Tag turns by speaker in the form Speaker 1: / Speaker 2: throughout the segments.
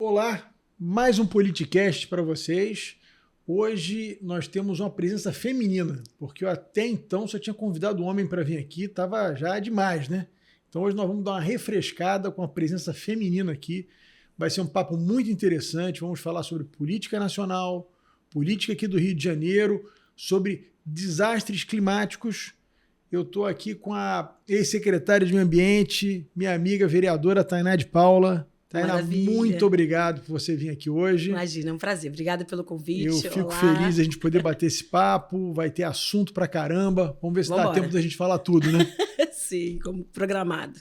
Speaker 1: Olá, mais um Politicast para vocês. Hoje nós temos uma presença feminina, porque eu até então só tinha convidado um homem para vir aqui, estava já demais, né? Então hoje nós vamos dar uma refrescada com a presença feminina aqui. Vai ser um papo muito interessante, vamos falar sobre política nacional, política aqui do Rio de Janeiro, sobre desastres climáticos. Eu estou aqui com a ex-secretária de Meio Ambiente, minha amiga vereadora Tainá de Paula. Tainá,
Speaker 2: Maravilha.
Speaker 1: muito obrigado por você vir aqui hoje.
Speaker 2: Imagina, é um prazer. Obrigada pelo convite.
Speaker 1: Eu fico
Speaker 2: Olá.
Speaker 1: feliz de a gente poder bater esse papo, vai ter assunto pra caramba. Vamos ver se dá tempo da gente falar tudo, né?
Speaker 2: Sim, como programado.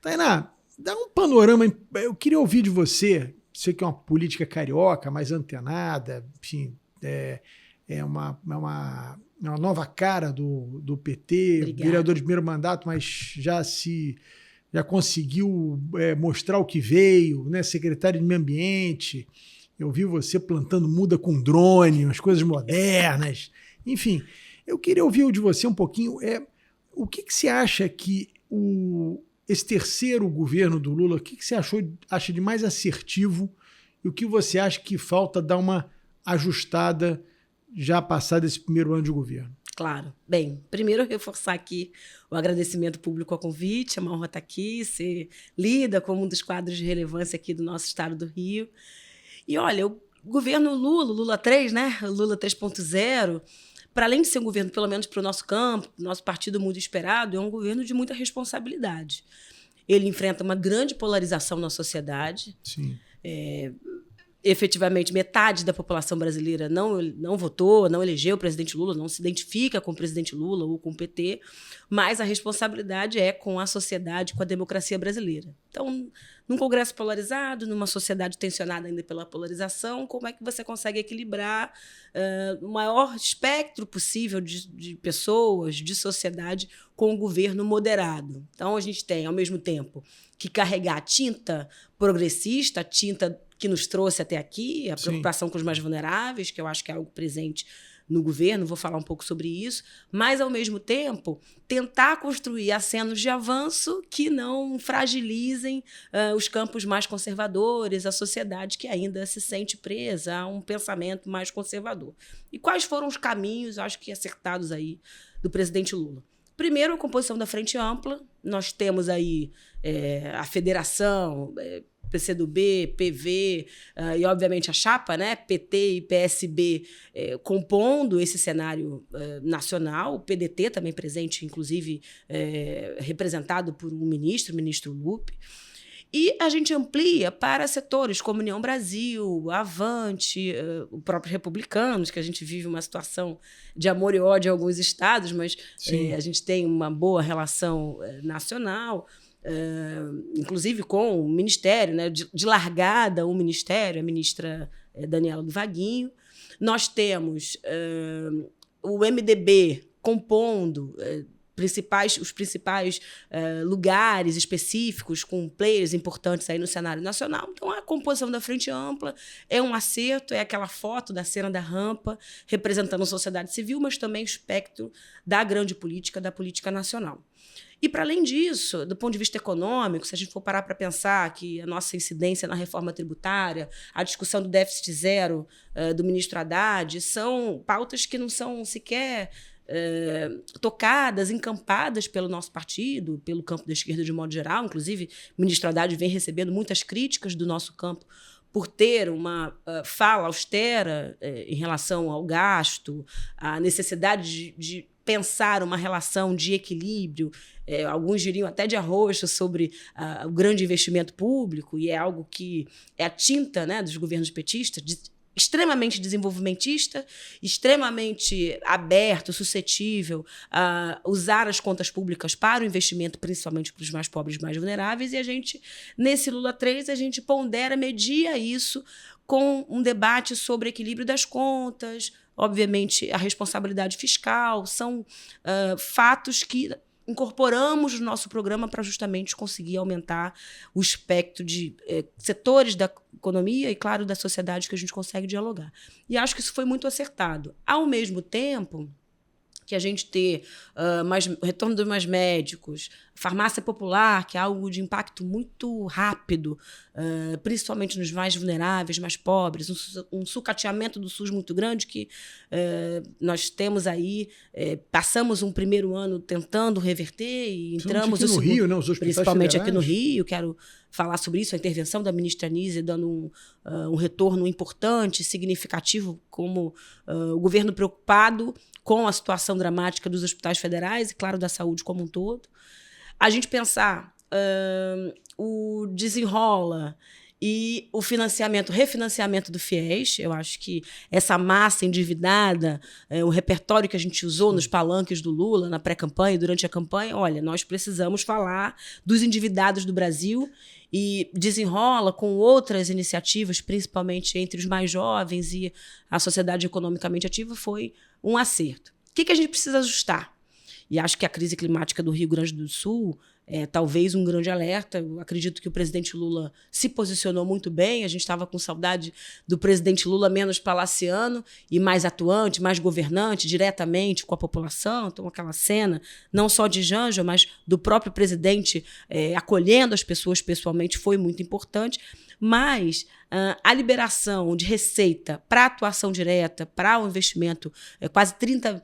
Speaker 1: Tainá, dá um panorama, eu queria ouvir de você que é uma política carioca, mais antenada, enfim, é uma nova cara do PT,
Speaker 2: Obrigada.
Speaker 1: vereador de primeiro mandato, mas já conseguiu mostrar o que veio, né? Secretário de Meio Ambiente. Eu vi você plantando muda com drone, umas coisas modernas. Enfim, eu queria ouvir de você um pouquinho. O que você acha que esse terceiro governo do Lula, o que você acha de mais assertivo e o que você acha que falta dar uma ajustada já passado esse primeiro ano de governo?
Speaker 2: Claro. Bem, primeiro reforçar aqui o agradecimento público ao convite, é uma honra estar aqui, ser lida como um dos quadros de relevância aqui do nosso estado do Rio. E olha, o governo Lula 3, né? Lula 3.0, para além de ser um governo, pelo menos para o nosso campo, nosso partido muito esperado, é um governo de muita responsabilidade. Ele enfrenta uma grande polarização na sociedade.
Speaker 1: Sim.
Speaker 2: Efetivamente, metade da população brasileira não votou, não elegeu o presidente Lula, não se identifica com o presidente Lula ou com o PT, mas a responsabilidade é com a sociedade, com a democracia brasileira. Então, num Congresso polarizado, numa sociedade tensionada ainda pela polarização, como é que você consegue equilibrar o maior espectro possível de pessoas, de sociedade, com um governo moderado? Então, a gente tem, ao mesmo tempo, que carregar a tinta progressista, a tinta que nos trouxe até aqui, a preocupação com os mais vulneráveis, que eu acho que é algo presente no governo, vou falar um pouco sobre isso, mas, ao mesmo tempo, tentar construir acenos de avanço que não fragilizem os campos mais conservadores, a sociedade que ainda se sente presa a um pensamento mais conservador. E quais foram os caminhos, acho que acertados aí, do presidente Lula? Primeiro, a composição da Frente Ampla. Nós temos aí a federação, PCdoB, PV e, obviamente, a chapa, né, PT e PSB, compondo esse cenário nacional. O PDT também presente, inclusive, representado por um ministro, o ministro Lupe. E a gente amplia para setores como União Brasil, Avante, o próprio Republicanos, que a gente vive uma situação de amor e ódio em alguns estados, mas a gente tem uma boa relação nacional, inclusive com o Ministério, né, de largada o Ministério, a ministra Daniela do Vaguinho. Nós temos o MDB compondo os principais lugares específicos com players importantes aí no cenário nacional. Então, a composição da Frente Ampla é um acerto, é aquela foto da cena da rampa representando a sociedade civil, mas também o espectro da grande política, da política nacional. E, para além disso, do ponto de vista econômico, se a gente for parar para pensar que a nossa incidência na reforma tributária, a discussão do déficit zero do ministro Haddad, são pautas que não são sequer tocadas, encampadas pelo nosso partido, pelo campo da esquerda de modo geral. Inclusive, o ministro Haddad vem recebendo muitas críticas do nosso campo por ter uma fala austera em relação ao gasto, a necessidade de pensar uma relação de equilíbrio, alguns diriam até de arroxo sobre o grande investimento público, e é algo que é a tinta, né, dos governos petistas, extremamente desenvolvimentista, extremamente aberto, suscetível a usar as contas públicas para o investimento, principalmente para os mais pobres e mais vulneráveis, e a gente, nesse Lula 3, a gente pondera, media isso com um debate sobre equilíbrio das contas, obviamente a responsabilidade fiscal, são fatos que incorporamos no nosso programa para justamente conseguir aumentar o espectro de setores da economia e, claro, da sociedade que a gente consegue dialogar. E acho que isso foi muito acertado. Ao mesmo tempo que a gente ter retorno dos mais médicos, farmácia popular, que é algo de impacto muito rápido, principalmente nos mais vulneráveis, mais pobres, um sucateamento do SUS muito grande que nós temos aí, passamos um primeiro ano tentando reverter e entramos
Speaker 1: aqui no Rio, né? Os hospitais
Speaker 2: principalmente
Speaker 1: federais.
Speaker 2: Aqui no Rio, quero falar sobre isso, a intervenção da ministra Anísia dando um retorno importante, significativo, como o governo preocupado com a situação dramática dos hospitais federais e, claro, da saúde como um todo. A gente pensar o desenrola e o refinanciamento do FIES. Eu acho que essa massa endividada, o repertório que a gente usou nos palanques do Lula, na pré-campanha e durante a campanha, olha, nós precisamos falar dos endividados do Brasil e desenrola com outras iniciativas, principalmente entre os mais jovens e a sociedade economicamente ativa, foi um acerto. O que a gente precisa ajustar? E acho que a crise climática do Rio Grande do Sul é talvez um grande alerta. Eu acredito que o presidente Lula se posicionou muito bem. A gente estava com saudade do presidente Lula menos palaciano e mais atuante, mais governante, diretamente com a população. Então, aquela cena, não só de Janja, mas do próprio presidente acolhendo as pessoas pessoalmente, foi muito importante. Mas a liberação de receita para atuação direta, para o investimento, quase 30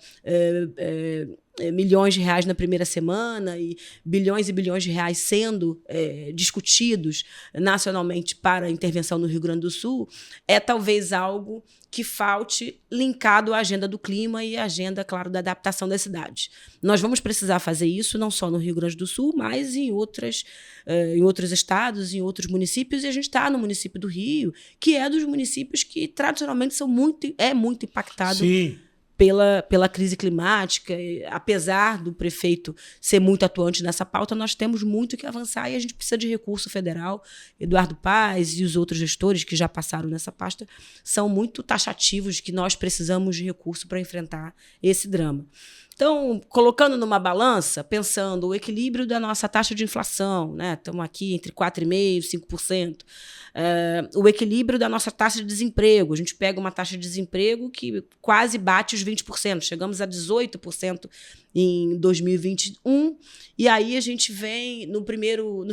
Speaker 2: milhões de reais na primeira semana e bilhões de reais sendo discutidos nacionalmente para a intervenção no Rio Grande do Sul, é talvez algo que falte linkado à agenda do clima e à agenda, claro, da adaptação das cidades. Nós vamos precisar fazer isso não só no Rio Grande do Sul, mas em outros estados, em outros municípios, e a gente está no município do Rio, que é dos municípios que tradicionalmente é muito impactado
Speaker 1: Sim.
Speaker 2: pela crise climática. Apesar do prefeito ser muito atuante nessa pauta, nós temos muito que avançar e a gente precisa de recurso federal. Eduardo Paes e os outros gestores que já passaram nessa pasta são muito taxativos de que nós precisamos de recurso para enfrentar esse drama. Então, colocando numa balança, pensando o equilíbrio da nossa taxa de inflação, né? Estamos aqui entre 4,5% e 5%. O equilíbrio da nossa taxa de desemprego. A gente pega uma taxa de desemprego que quase bate os 20%. Chegamos a 18% em 2021. E aí a gente vem no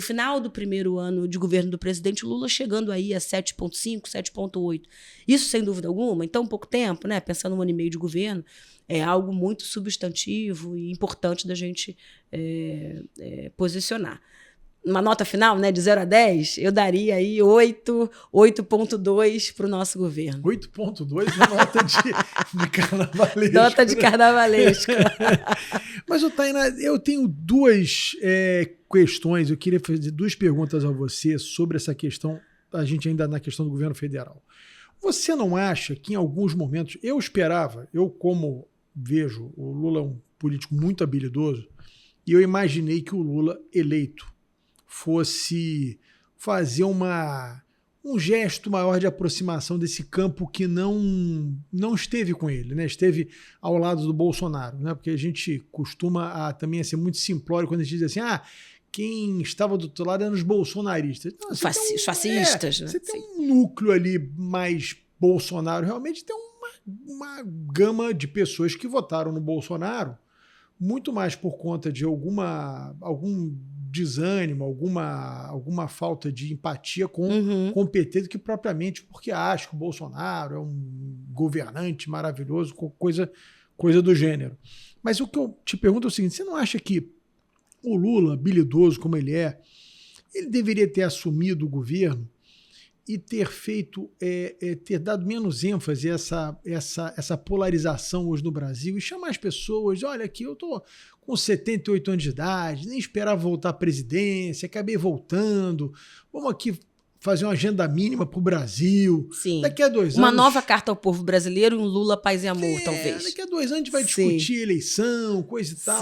Speaker 2: final do primeiro ano de governo do presidente Lula, chegando aí a 7,5%, 7,8%. Isso, sem dúvida alguma, em tão pouco tempo, né? Pensando um ano e meio de governo, é algo muito substantivo e importante da gente posicionar. Uma nota final, né, de 0 a 10, eu daria aí 8,2 para o nosso governo.
Speaker 1: 8,2 é nota de carnavalesco.
Speaker 2: Nota de carnavalesco.
Speaker 1: Mas, Tainá, eu tenho duas questões. Eu queria fazer duas perguntas a você sobre essa questão, a gente ainda na questão do governo federal. Você não acha que em alguns momentos, eu como vejo, o Lula é um político muito habilidoso, e eu imaginei que o Lula eleito fosse fazer um gesto maior de aproximação desse campo que não esteve com ele, né? Esteve ao lado do Bolsonaro, né? Porque a gente costuma também a ser muito simplório quando a gente diz assim, quem estava do outro lado eram os bolsonaristas. Não,
Speaker 2: fascistas, né?
Speaker 1: Você tem um núcleo ali mais Bolsonaro, realmente tem uma gama de pessoas que votaram no Bolsonaro, muito mais por conta de algum desânimo, alguma falta de empatia com o PT do que propriamente porque acho que o Bolsonaro é um governante maravilhoso, coisa do gênero. Mas o que eu te pergunto é o seguinte, você não acha que o Lula, habilidoso como ele deveria ter assumido o governo e ter feito, ter dado menos ênfase a essa polarização hoje no Brasil e chamar as pessoas, olha aqui, eu estou com 78 anos de idade, nem esperava voltar à presidência, acabei voltando, vamos aqui fazer uma agenda mínima para o Brasil.
Speaker 2: Sim.
Speaker 1: Daqui a 2 anos...
Speaker 2: Uma nova carta ao povo brasileiro, um Lula paz e amor, talvez.
Speaker 1: Daqui a 2 anos a gente vai discutir eleição, coisa e tal.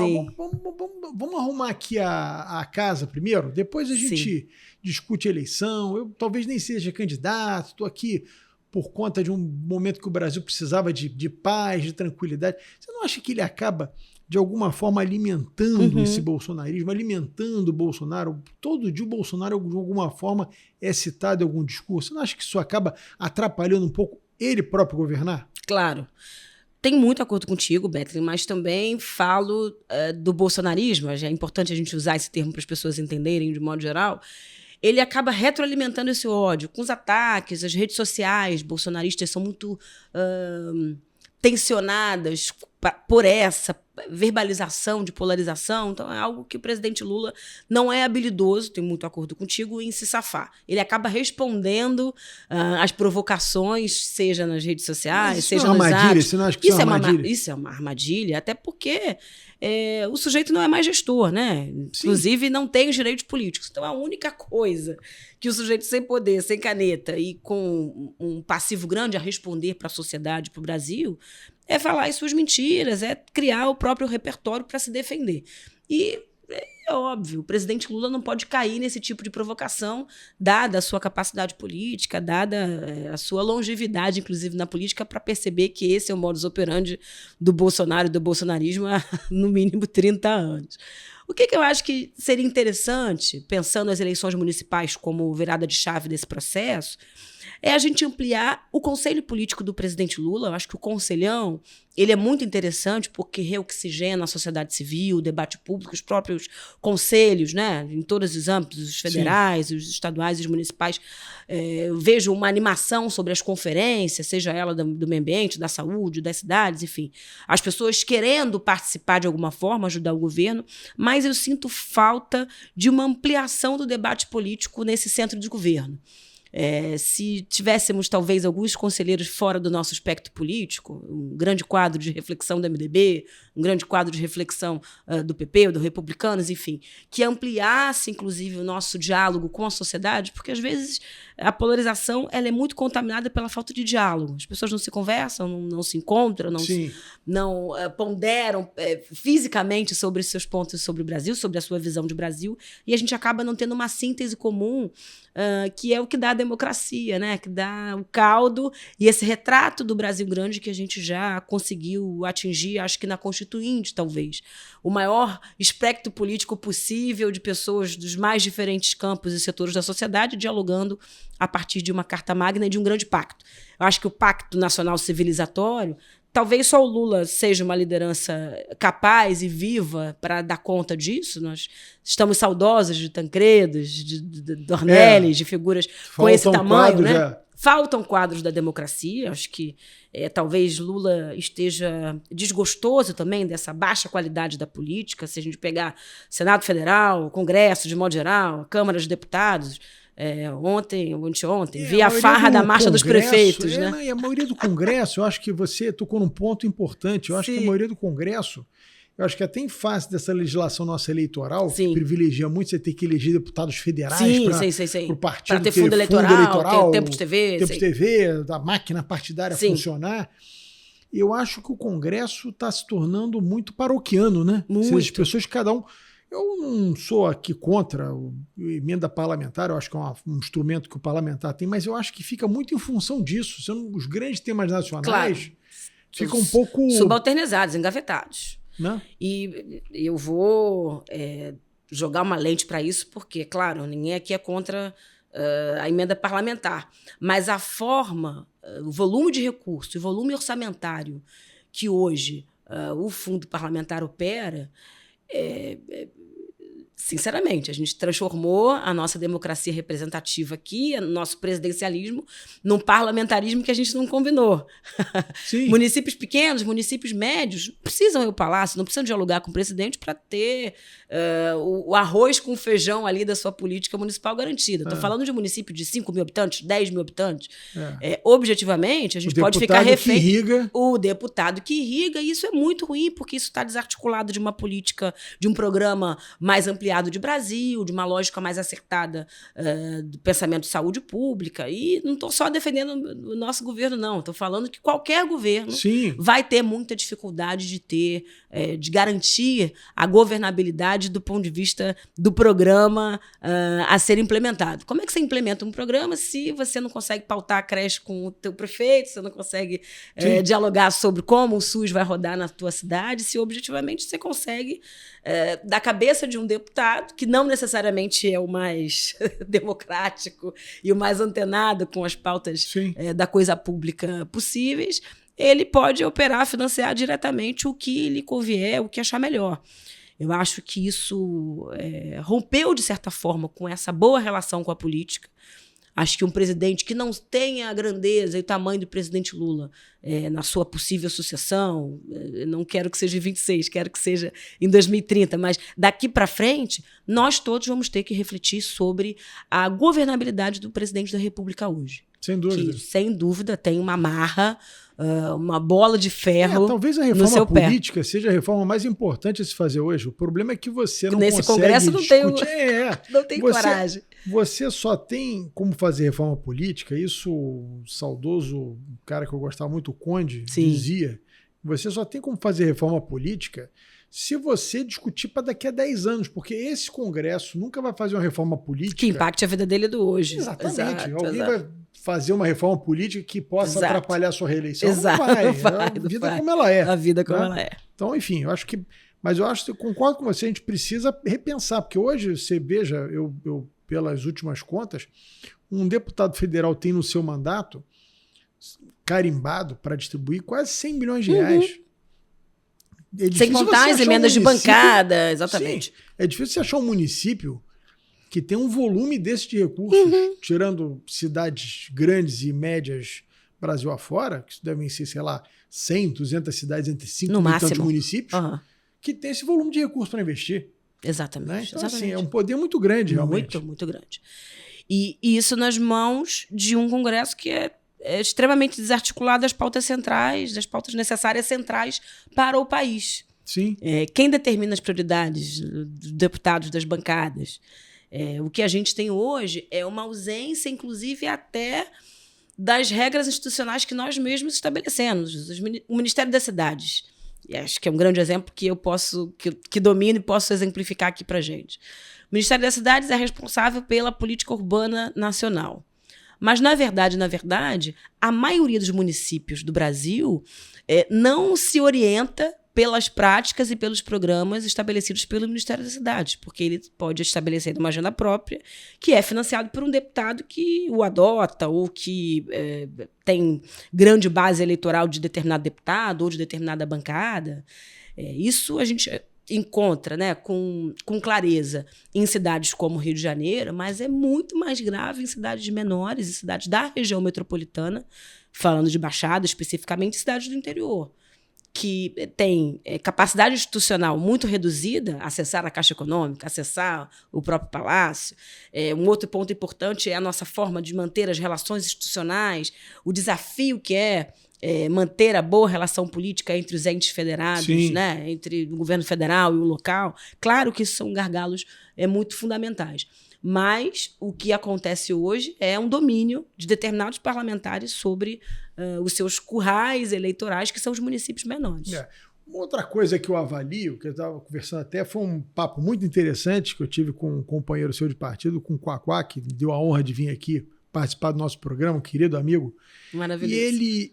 Speaker 1: Vamos arrumar aqui a casa primeiro, depois a gente discute eleição. Eu talvez nem seja candidato, estou aqui por conta de um momento que o Brasil precisava de paz, de tranquilidade. Você não acha que ele acaba, de alguma forma, alimentando esse bolsonarismo, alimentando o Bolsonaro? Todo dia o Bolsonaro, de alguma forma, é citado em algum discurso. Você não acha que isso acaba atrapalhando um pouco ele próprio governar?
Speaker 2: Claro. tenho muito acordo contigo, Betlin, mas também falo do bolsonarismo. É importante a gente usar esse termo para as pessoas entenderem de modo geral. Ele acaba retroalimentando esse ódio com os ataques, as redes sociais bolsonaristas são muito tensionadas por essa verbalização de polarização. Então, é algo que o presidente Lula não é habilidoso, tenho muito acordo contigo, em se safar. Ele acaba respondendo às provocações, seja nas redes sociais, seja nos atos.
Speaker 1: Você não acha que isso é uma armadilha?
Speaker 2: Isso é uma armadilha, até porque o sujeito não é mais gestor, né? Inclusive, não tem os direitos políticos. Então, a única coisa que o sujeito sem poder, sem caneta e com um passivo grande a responder para a sociedade, para o Brasil, é falar as suas mentiras, é criar o próprio repertório para se defender. E é óbvio, o presidente Lula não pode cair nesse tipo de provocação, dada a sua capacidade política, dada a sua longevidade, inclusive, na política, para perceber que esse é o modus operandi do Bolsonaro e do bolsonarismo há, no mínimo, 30 anos. O que eu acho que seria interessante, pensando as eleições municipais como virada de chave desse processo, é a gente ampliar o conselho político do presidente Lula. Eu acho que o conselhão ele é muito interessante porque reoxigena a sociedade civil, o debate público, os próprios conselhos, né, em todos os âmbitos, os federais, Sim. os estaduais e os municipais. Eu vejo uma animação sobre as conferências, seja ela do meio ambiente, da saúde, das cidades, enfim. As pessoas querendo participar de alguma forma, ajudar o governo, mas eu sinto falta de uma ampliação do debate político nesse centro de governo. Se tivéssemos, talvez, alguns conselheiros fora do nosso espectro político, um grande quadro de reflexão do MDB, um grande quadro de reflexão do PP ou do Republicanos, enfim, que ampliasse, inclusive, o nosso diálogo com a sociedade, porque, às vezes, a polarização ela é muito contaminada pela falta de diálogo. As pessoas não se conversam, não se encontram, não ponderam fisicamente sobre seus pontos sobre o Brasil, sobre a sua visão de Brasil, e a gente acaba não tendo uma síntese comum, que é o que dá a democracia, né? Que dá o caldo e esse retrato do Brasil grande que a gente já conseguiu atingir, acho que na Constituinte, talvez. O maior espectro político possível de pessoas dos mais diferentes campos e setores da sociedade dialogando a partir de uma Carta Magna e de um grande pacto. Eu acho que o Pacto Nacional Civilizatório, talvez só o Lula seja uma liderança capaz e viva para dar conta disso. Nós estamos saudosos de Tancredos, de Dornelles, de figuras com esse tamanho, né? Faltam quadros da democracia. Acho que talvez Lula esteja desgostoso também dessa baixa qualidade da política. Se a gente pegar Senado Federal, Congresso de modo geral, Câmara de Deputados, ontem ou anteontem, vi a farra da Marcha dos Prefeitos. Né?
Speaker 1: E a maioria do Congresso, eu acho que você tocou num ponto importante, eu acho que a maioria do Congresso, eu acho que até em face dessa legislação nossa eleitoral, que privilegia muito você ter que eleger deputados federais para o partido
Speaker 2: para ter fundo eleitoral, ter tempo de TV.
Speaker 1: Tempo de TV, da máquina partidária funcionar. Eu acho que o Congresso está se tornando muito paroquiano, né?
Speaker 2: Muito.
Speaker 1: As pessoas, cada um... Eu não sou aqui contra a emenda parlamentar, eu acho que é um instrumento que o parlamentar tem, mas eu acho que fica muito em função disso. Os grandes temas nacionais ficam um pouco...
Speaker 2: subalternizados, engavetados.
Speaker 1: Né?
Speaker 2: E eu vou jogar uma lente para isso, porque, claro, ninguém aqui é contra a emenda parlamentar, mas a forma, o volume de recurso, o volume orçamentário que hoje o fundo parlamentar opera, sinceramente, a gente transformou a nossa democracia representativa aqui, o nosso presidencialismo, num parlamentarismo que a gente não combinou. Municípios pequenos, municípios médios, precisam ir ao palácio, não precisam dialogar com o presidente para ter o arroz com feijão ali da sua política municipal garantida. Estou falando de um município de 5 mil habitantes, 10 mil habitantes. Objetivamente, a gente pode ficar refém. O deputado que irriga, e isso é muito ruim, porque isso está desarticulado de uma política, de um programa mais ampliado de Brasil, de uma lógica mais acertada do pensamento de saúde pública. E não estou só defendendo o nosso governo, não. Estou falando que qualquer governo vai ter muita dificuldade de garantir a governabilidade do ponto de vista do programa a ser implementado. Como é que você implementa um programa se você não consegue pautar a creche com o teu prefeito, você não consegue dialogar sobre como o SUS vai rodar na tua cidade, se objetivamente você consegue, da cabeça de um deputado, que não necessariamente é o mais democrático e o mais antenado com as pautas da coisa pública possíveis, ele pode operar, financiar diretamente o que lhe convier, o que achar melhor. Eu acho que isso rompeu, de certa forma, com essa boa relação com a política. Acho que um presidente que não tenha a grandeza e o tamanho do presidente Lula na sua possível sucessão, não quero que seja em 26, quero que seja em 2030, mas daqui para frente, nós todos vamos ter que refletir sobre a governabilidade do presidente da República hoje.
Speaker 1: Sem dúvida.
Speaker 2: Que, sem dúvida, tem uma marra, uma bola de ferro.
Speaker 1: Talvez a reforma política seja a reforma mais importante a se fazer hoje. O problema é que você não
Speaker 2: Nesse
Speaker 1: consegue
Speaker 2: Congresso não
Speaker 1: discutir.
Speaker 2: não tem coragem.
Speaker 1: Você só tem como fazer reforma política, isso o saudoso cara que eu gostava muito, o Conde, dizia. Você só tem como fazer reforma política se você discutir para daqui a 10 anos, porque esse Congresso nunca vai fazer uma reforma política
Speaker 2: que impacte a vida dele do hoje.
Speaker 1: Exatamente. Alguém vai fazer uma reforma política que possa atrapalhar a sua reeleição. Não vai. A vida como ela é.
Speaker 2: A vida como ela é.
Speaker 1: Então, enfim, eu acho que... Mas eu concordo com você, a gente precisa repensar, porque hoje, você veja, eu pelas últimas contas, um deputado federal tem no seu mandato carimbado para distribuir quase 100 milhões de reais.
Speaker 2: Sem contar as emendas de bancada, exatamente.
Speaker 1: Sim, é difícil você achar um município que tem um volume desse de recursos, tirando cidades grandes e médias Brasil afora, que devem ser, sei lá, 100, 200 cidades entre 5 e tantos municípios, que tem esse volume de recursos para investir.
Speaker 2: Exatamente.
Speaker 1: Né? Então, assim, é um poder muito grande, realmente.
Speaker 2: Muito, muito grande. E isso nas mãos de um Congresso que é extremamente desarticulado das pautas centrais, das pautas necessárias centrais para o país.
Speaker 1: Sim.
Speaker 2: Quem determina as prioridades dos deputados, das bancadas? O que a gente tem hoje é uma ausência, inclusive, até das regras institucionais que nós mesmos estabelecemos. O Ministério das Cidades. E acho que é um grande exemplo que eu posso, que domino e posso exemplificar aqui para a gente. O Ministério das Cidades é responsável pela política urbana nacional. Mas, na verdade, a maioria dos municípios do Brasil não se orienta pelas práticas e pelos programas estabelecidos pelo Ministério das Cidades, porque ele pode estabelecer uma agenda própria que é financiado por um deputado que o adota ou que tem grande base eleitoral de determinado deputado ou de determinada bancada. Isso a gente encontra, né, com clareza em cidades como Rio de Janeiro, mas é muito mais grave em cidades menores, em cidades da região metropolitana, falando de Baixada, especificamente cidades do interior, que tem capacidade institucional muito reduzida, acessar a Caixa Econômica, acessar o próprio Palácio. Um outro ponto importante é a nossa forma de manter as relações institucionais, o desafio que é manter a boa relação política entre os entes federados, né, entre o governo federal e o local. Claro que isso são gargalos muito fundamentais. Mas o que acontece hoje é um domínio de determinados parlamentares sobre os seus currais eleitorais, que são os municípios menores.
Speaker 1: Uma outra coisa que eu avalio, que eu estava conversando até, foi um papo muito interessante que eu tive com um companheiro seu de partido, com o Quaquá, que deu a honra de vir aqui participar do nosso programa, um querido amigo.
Speaker 2: Maravilhoso.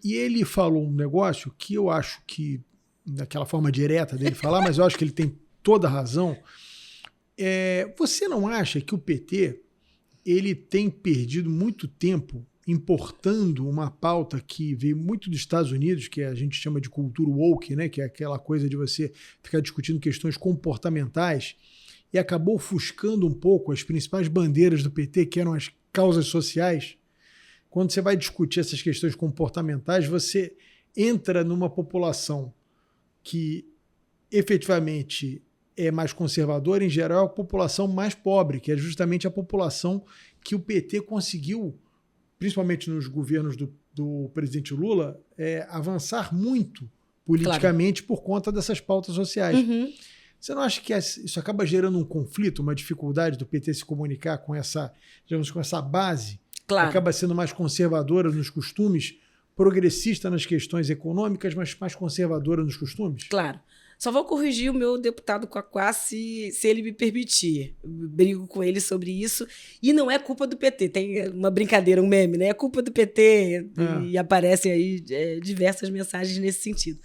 Speaker 1: E ele falou um negócio que eu acho que, daquela forma direta dele falar, mas eu acho que ele tem toda a razão. Você não acha que o PT ele tem perdido muito tempo importando uma pauta que veio muito dos Estados Unidos, que a gente chama de cultura woke, né? Que é aquela coisa de você ficar discutindo questões comportamentais, e acabou ofuscando um pouco as principais bandeiras do PT, que eram as causas sociais? Quando você vai discutir essas questões comportamentais, você entra numa população que efetivamente é mais conservadora, em geral, é a população mais pobre, que é justamente a população que o PT conseguiu, principalmente nos governos do presidente Lula, avançar muito politicamente, claro, por conta dessas pautas sociais. Você não acha que isso acaba gerando um conflito, uma dificuldade do PT se comunicar com essa, digamos, com essa base? Claro. Acaba sendo mais conservadora nos costumes, progressista nas questões econômicas, mas mais conservadora nos costumes?
Speaker 2: Claro. Só vou corrigir o meu deputado Quaquá se ele me permitir. Eu brigo com ele sobre isso. E não é culpa do PT. Tem uma brincadeira, um meme, né? É culpa do PT. E aparecem aí diversas mensagens nesse sentido.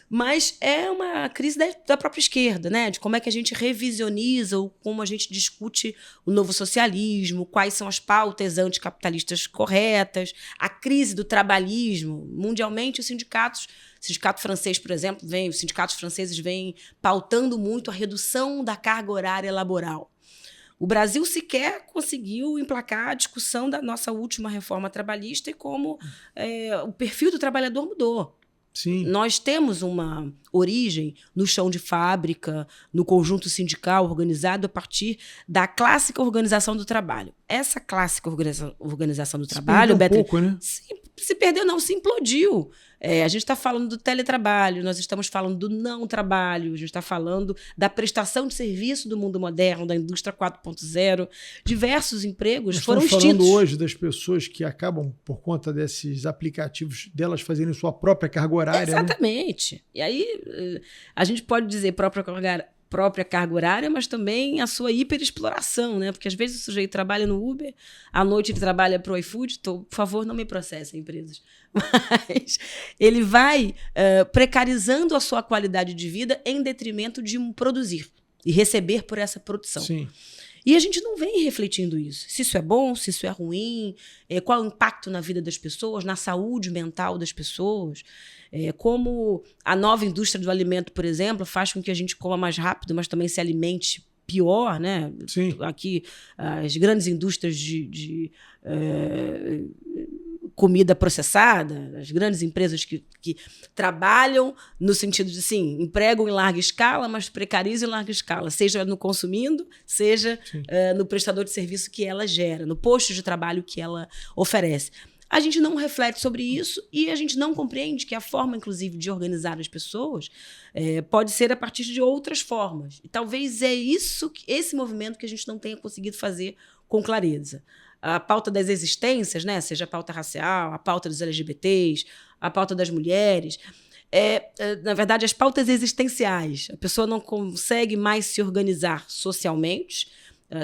Speaker 2: Mas é uma crise da própria esquerda, né? De como é que a gente revisioniza ou como a gente discute o novo socialismo, quais são as pautas anticapitalistas corretas, a crise do trabalhismo. Mundialmente, o sindicato francês, por exemplo, os sindicatos franceses vêm pautando muito a redução da carga horária laboral. O Brasil sequer conseguiu emplacar a discussão da nossa última reforma trabalhista e como o perfil do trabalhador mudou.
Speaker 1: Sim.
Speaker 2: Nós temos uma origem no chão de fábrica, no conjunto sindical organizado a partir da clássica organização do trabalho. Essa clássica organização do trabalho,
Speaker 1: Beto, pouco, né?
Speaker 2: se perdeu, não, se implodiu. A gente está falando do teletrabalho, nós estamos falando do não trabalho, a gente está falando da prestação de serviço do mundo moderno, da indústria 4.0. Diversos empregos foram extintos.
Speaker 1: Estamos falando hoje das pessoas que acabam, por conta desses aplicativos, delas fazerem sua própria carga horária.
Speaker 2: Exatamente. Né? E aí a gente pode dizer própria carga horária, mas também a sua hiperexploração, né? Porque às vezes o sujeito trabalha no Uber, à noite ele trabalha para o iFood, por favor, não me processem, empresas. Mas ele vai precarizando a sua qualidade de vida em detrimento de produzir e receber por essa produção.
Speaker 1: Sim.
Speaker 2: E a gente não vem refletindo isso. Se isso é bom, se isso é ruim, qual o impacto na vida das pessoas, na saúde mental das pessoas. Como a nova indústria do alimento, por exemplo, faz com que a gente coma mais rápido, mas também se alimente pior, né?
Speaker 1: Sim.
Speaker 2: Aqui, as grandes indústrias de comida processada, as grandes empresas que trabalham no sentido de, sim, empregam em larga escala, mas precarizam em larga escala, seja no consumindo, seja no prestador de serviço que ela gera, no posto de trabalho que ela oferece. A gente não reflete sobre isso e a gente não compreende que a forma, inclusive, de organizar as pessoas pode ser a partir de outras formas. E talvez esse movimento que a gente não tenha conseguido fazer com clareza. A pauta das existências, né? Seja a pauta racial, a pauta dos LGBTs, a pauta das mulheres, na verdade, as pautas existenciais. A pessoa não consegue mais se organizar socialmente,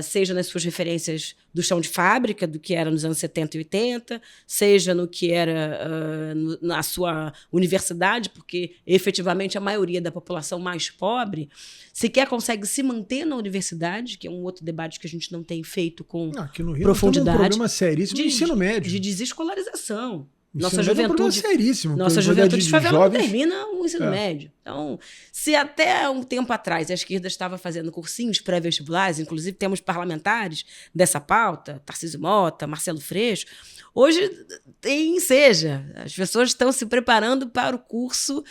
Speaker 2: seja nas suas referências do chão de fábrica, do que era nos anos 70 e 80, seja no que era na sua universidade, porque efetivamente a maioria da população mais pobre sequer consegue se manter na universidade, que é um outro debate que a gente não tem feito com
Speaker 1: aqui no Rio
Speaker 2: profundidade.
Speaker 1: Nós temos um problema seríssimo de ensino médio.
Speaker 2: De desescolarização.
Speaker 1: Nossa juventude é seríssimo.
Speaker 2: Nossa juventude de favela não termina o ensino médio. Então, se até um tempo atrás a esquerda estava fazendo cursinhos pré-vestibulares, inclusive temos parlamentares dessa pauta, Tarcísio Mota, Marcelo Freixo, hoje as pessoas estão se preparando para o curso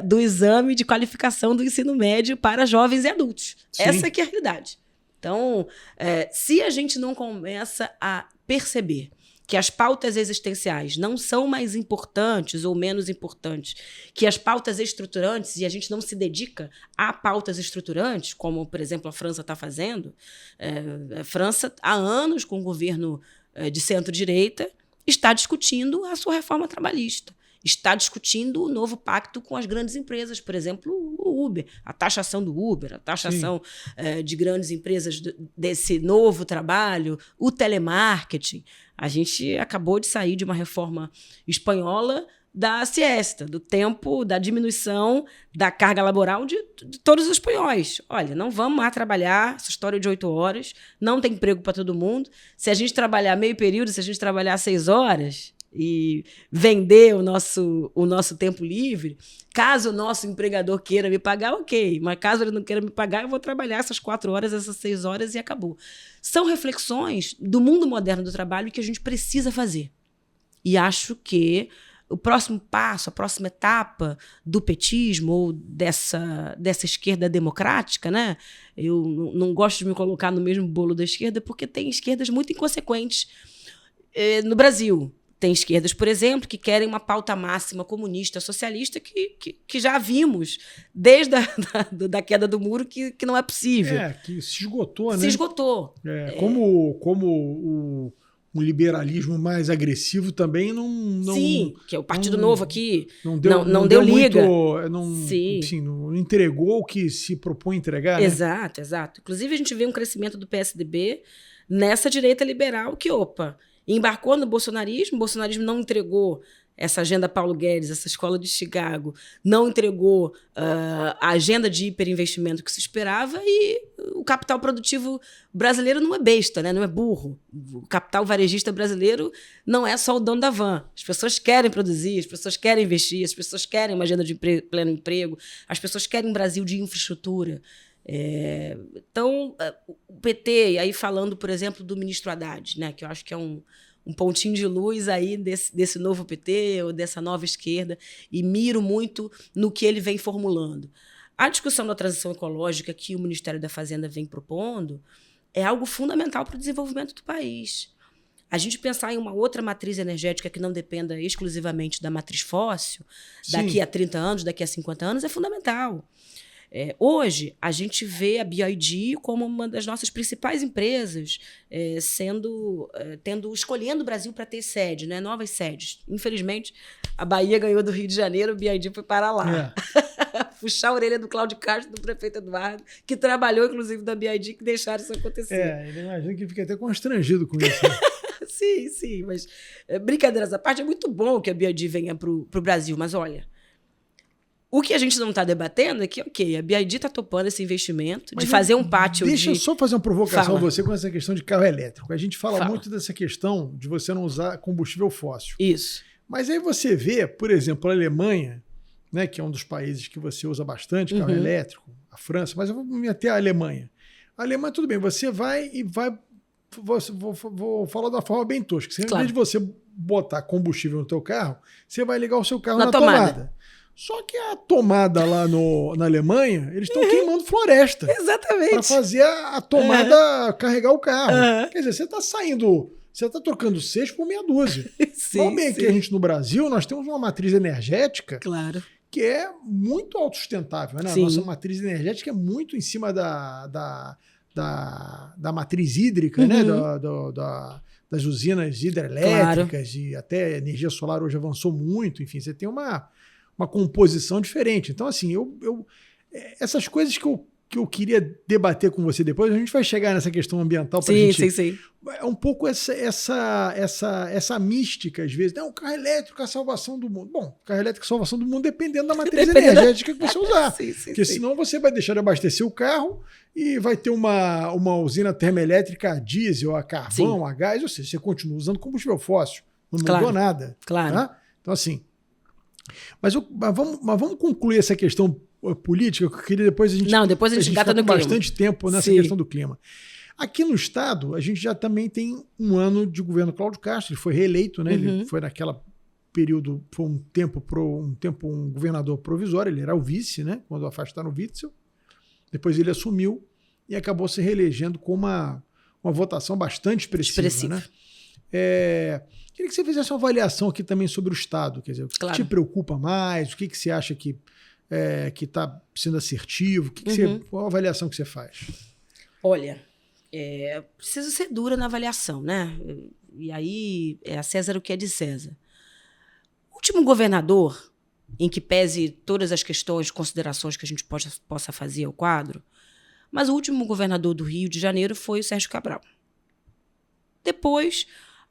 Speaker 2: do exame de qualificação do ensino médio para jovens e adultos. Sim. Essa que é a realidade. Então, se a gente não começa a perceber que as pautas existenciais não são mais importantes ou menos importantes que as pautas estruturantes, e a gente não se dedica a pautas estruturantes, como, por exemplo, a França está fazendo. A França, há anos, com o governo de centro-direita, está discutindo a sua reforma trabalhista. Está discutindo o novo pacto com as grandes empresas, por exemplo, o Uber, a taxação do Uber, a taxação de grandes empresas desse novo trabalho, o telemarketing. A gente acabou de sair de uma reforma espanhola da siesta, do tempo, da diminuição da carga laboral de todos os espanhóis. Olha, não vamos mais trabalhar essa história de 8 horas, não tem emprego para todo mundo. Se a gente trabalhar meio período, se a gente trabalhar 6 horas e vender o nosso tempo livre, caso o nosso empregador queira me pagar, ok, mas caso ele não queira me pagar, eu vou trabalhar essas 4 horas, essas 6 horas e acabou. São reflexões do mundo moderno do trabalho que a gente precisa fazer. E acho que o próximo passo, a próxima etapa do petismo ou dessa esquerda democrática, né? Eu não gosto de me colocar no mesmo bolo da esquerda porque tem esquerdas muito inconsequentes no Brasil. Tem esquerdas, por exemplo, que querem uma pauta máxima comunista, socialista, que já vimos desde da queda do muro que não é possível.
Speaker 1: Que se esgotou, né?
Speaker 2: Se esgotou.
Speaker 1: Como o liberalismo mais agressivo também não...
Speaker 2: Sim, que é o Partido Novo aqui não
Speaker 1: deu
Speaker 2: liga.
Speaker 1: Não entregou o que se propõe entregar.
Speaker 2: Exato, né? Exato. Inclusive, a gente vê um crescimento do PSDB nessa direita liberal que, embarcou no bolsonarismo, o bolsonarismo não entregou essa agenda Paulo Guedes, essa escola de Chicago, não entregou a agenda de hiperinvestimento que se esperava e o capital produtivo brasileiro não é besta, né? Não é burro. O capital varejista brasileiro não é só o dono da van. As pessoas querem produzir, as pessoas querem investir, as pessoas querem uma agenda de pleno emprego, as pessoas querem um Brasil de infraestrutura. Então, o PT, e aí falando, por exemplo, do ministro Haddad, né, que eu acho que é um pontinho de luz aí desse novo PT ou dessa nova esquerda, e miro muito no que ele vem formulando. A discussão da transição ecológica que o Ministério da Fazenda vem propondo é algo fundamental para o desenvolvimento do país. A gente pensar em uma outra matriz energética que não dependa exclusivamente da matriz fóssil, daqui a 30 anos, daqui a 50 anos, é fundamental. Hoje, a gente vê a BYD como uma das nossas principais empresas escolhendo o Brasil para ter sede, né? Novas sedes. Infelizmente, a Bahia ganhou do Rio de Janeiro, o BYD foi para lá. Puxar a orelha do Cláudio Castro, do prefeito Eduardo, que trabalhou, inclusive, da BYD, que deixaram isso acontecer.
Speaker 1: Ele imagina que fica até constrangido com isso. Né?
Speaker 2: Sim, mas brincadeiras à parte, é muito bom que a BYD venha para o Brasil, mas olha, o que a gente não está debatendo é que, a BYD está topando esse investimento de fazer um pátio.
Speaker 1: Deixa eu só fazer uma provocação a você com essa questão de carro elétrico. A gente fala muito dessa questão de você não usar combustível fóssil.
Speaker 2: Isso.
Speaker 1: Mas aí você vê, por exemplo, a Alemanha, né, que é um dos países que você usa bastante carro elétrico, a França, mas eu vou me meter a Alemanha. A Alemanha, tudo bem, você vai. Vou falar da forma bem tosca. Em vez de você botar combustível no teu carro, você vai ligar o seu carro na tomada. Só que a tomada lá na Alemanha, eles estão queimando floresta.
Speaker 2: Exatamente.
Speaker 1: Para fazer a tomada carregar o carro. Quer dizer, você está saindo, você está trocando 6 por meia dúzia. Bem aqui a gente no Brasil, nós temos uma matriz energética que é muito autossustentável. Né? A nossa matriz energética é muito em cima da matriz hídrica, né? Das usinas hidrelétricas e até a energia solar hoje avançou muito. Enfim, você tem uma composição diferente. Então, assim, essas coisas que eu queria debater com você depois, a gente vai chegar nessa questão ambiental para gente.
Speaker 2: Sim.
Speaker 1: É um pouco essa mística, às vezes. Não, o carro elétrico é a salvação do mundo. Bom, o carro elétrico é a salvação do mundo dependendo da matriz energética que você usar. Porque senão você vai deixar de abastecer o carro e vai ter uma usina termoelétrica a diesel, a carvão, a gás, ou seja, você continua usando combustível fóssil. Não mudou nada.
Speaker 2: Claro.
Speaker 1: Tá? Então, assim... Mas vamos concluir essa questão política, que eu queria depois a gente...
Speaker 2: Não, depois a gente engata no clima.
Speaker 1: Bastante tempo nessa questão do clima. Aqui no Estado, a gente já também tem um ano de governo Cláudio Castro, ele foi reeleito, né? Ele foi naquela período, foi um tempo um governador provisório, ele era o vice, né? Quando afastaram o Witzel. Depois ele assumiu e acabou se reelegendo com uma votação bastante expressiva. Né? Queria que você fizesse uma avaliação aqui também sobre o Estado. Quer dizer, o que te preocupa mais? O que você acha que está sendo assertivo? Qual a avaliação que você faz?
Speaker 2: Olha, preciso ser dura na avaliação, né? E aí é a César o que é de César. O último governador, em que pese todas as questões, considerações que a gente possa fazer ao quadro, mas o último governador do Rio de Janeiro foi o Sérgio Cabral. Depois...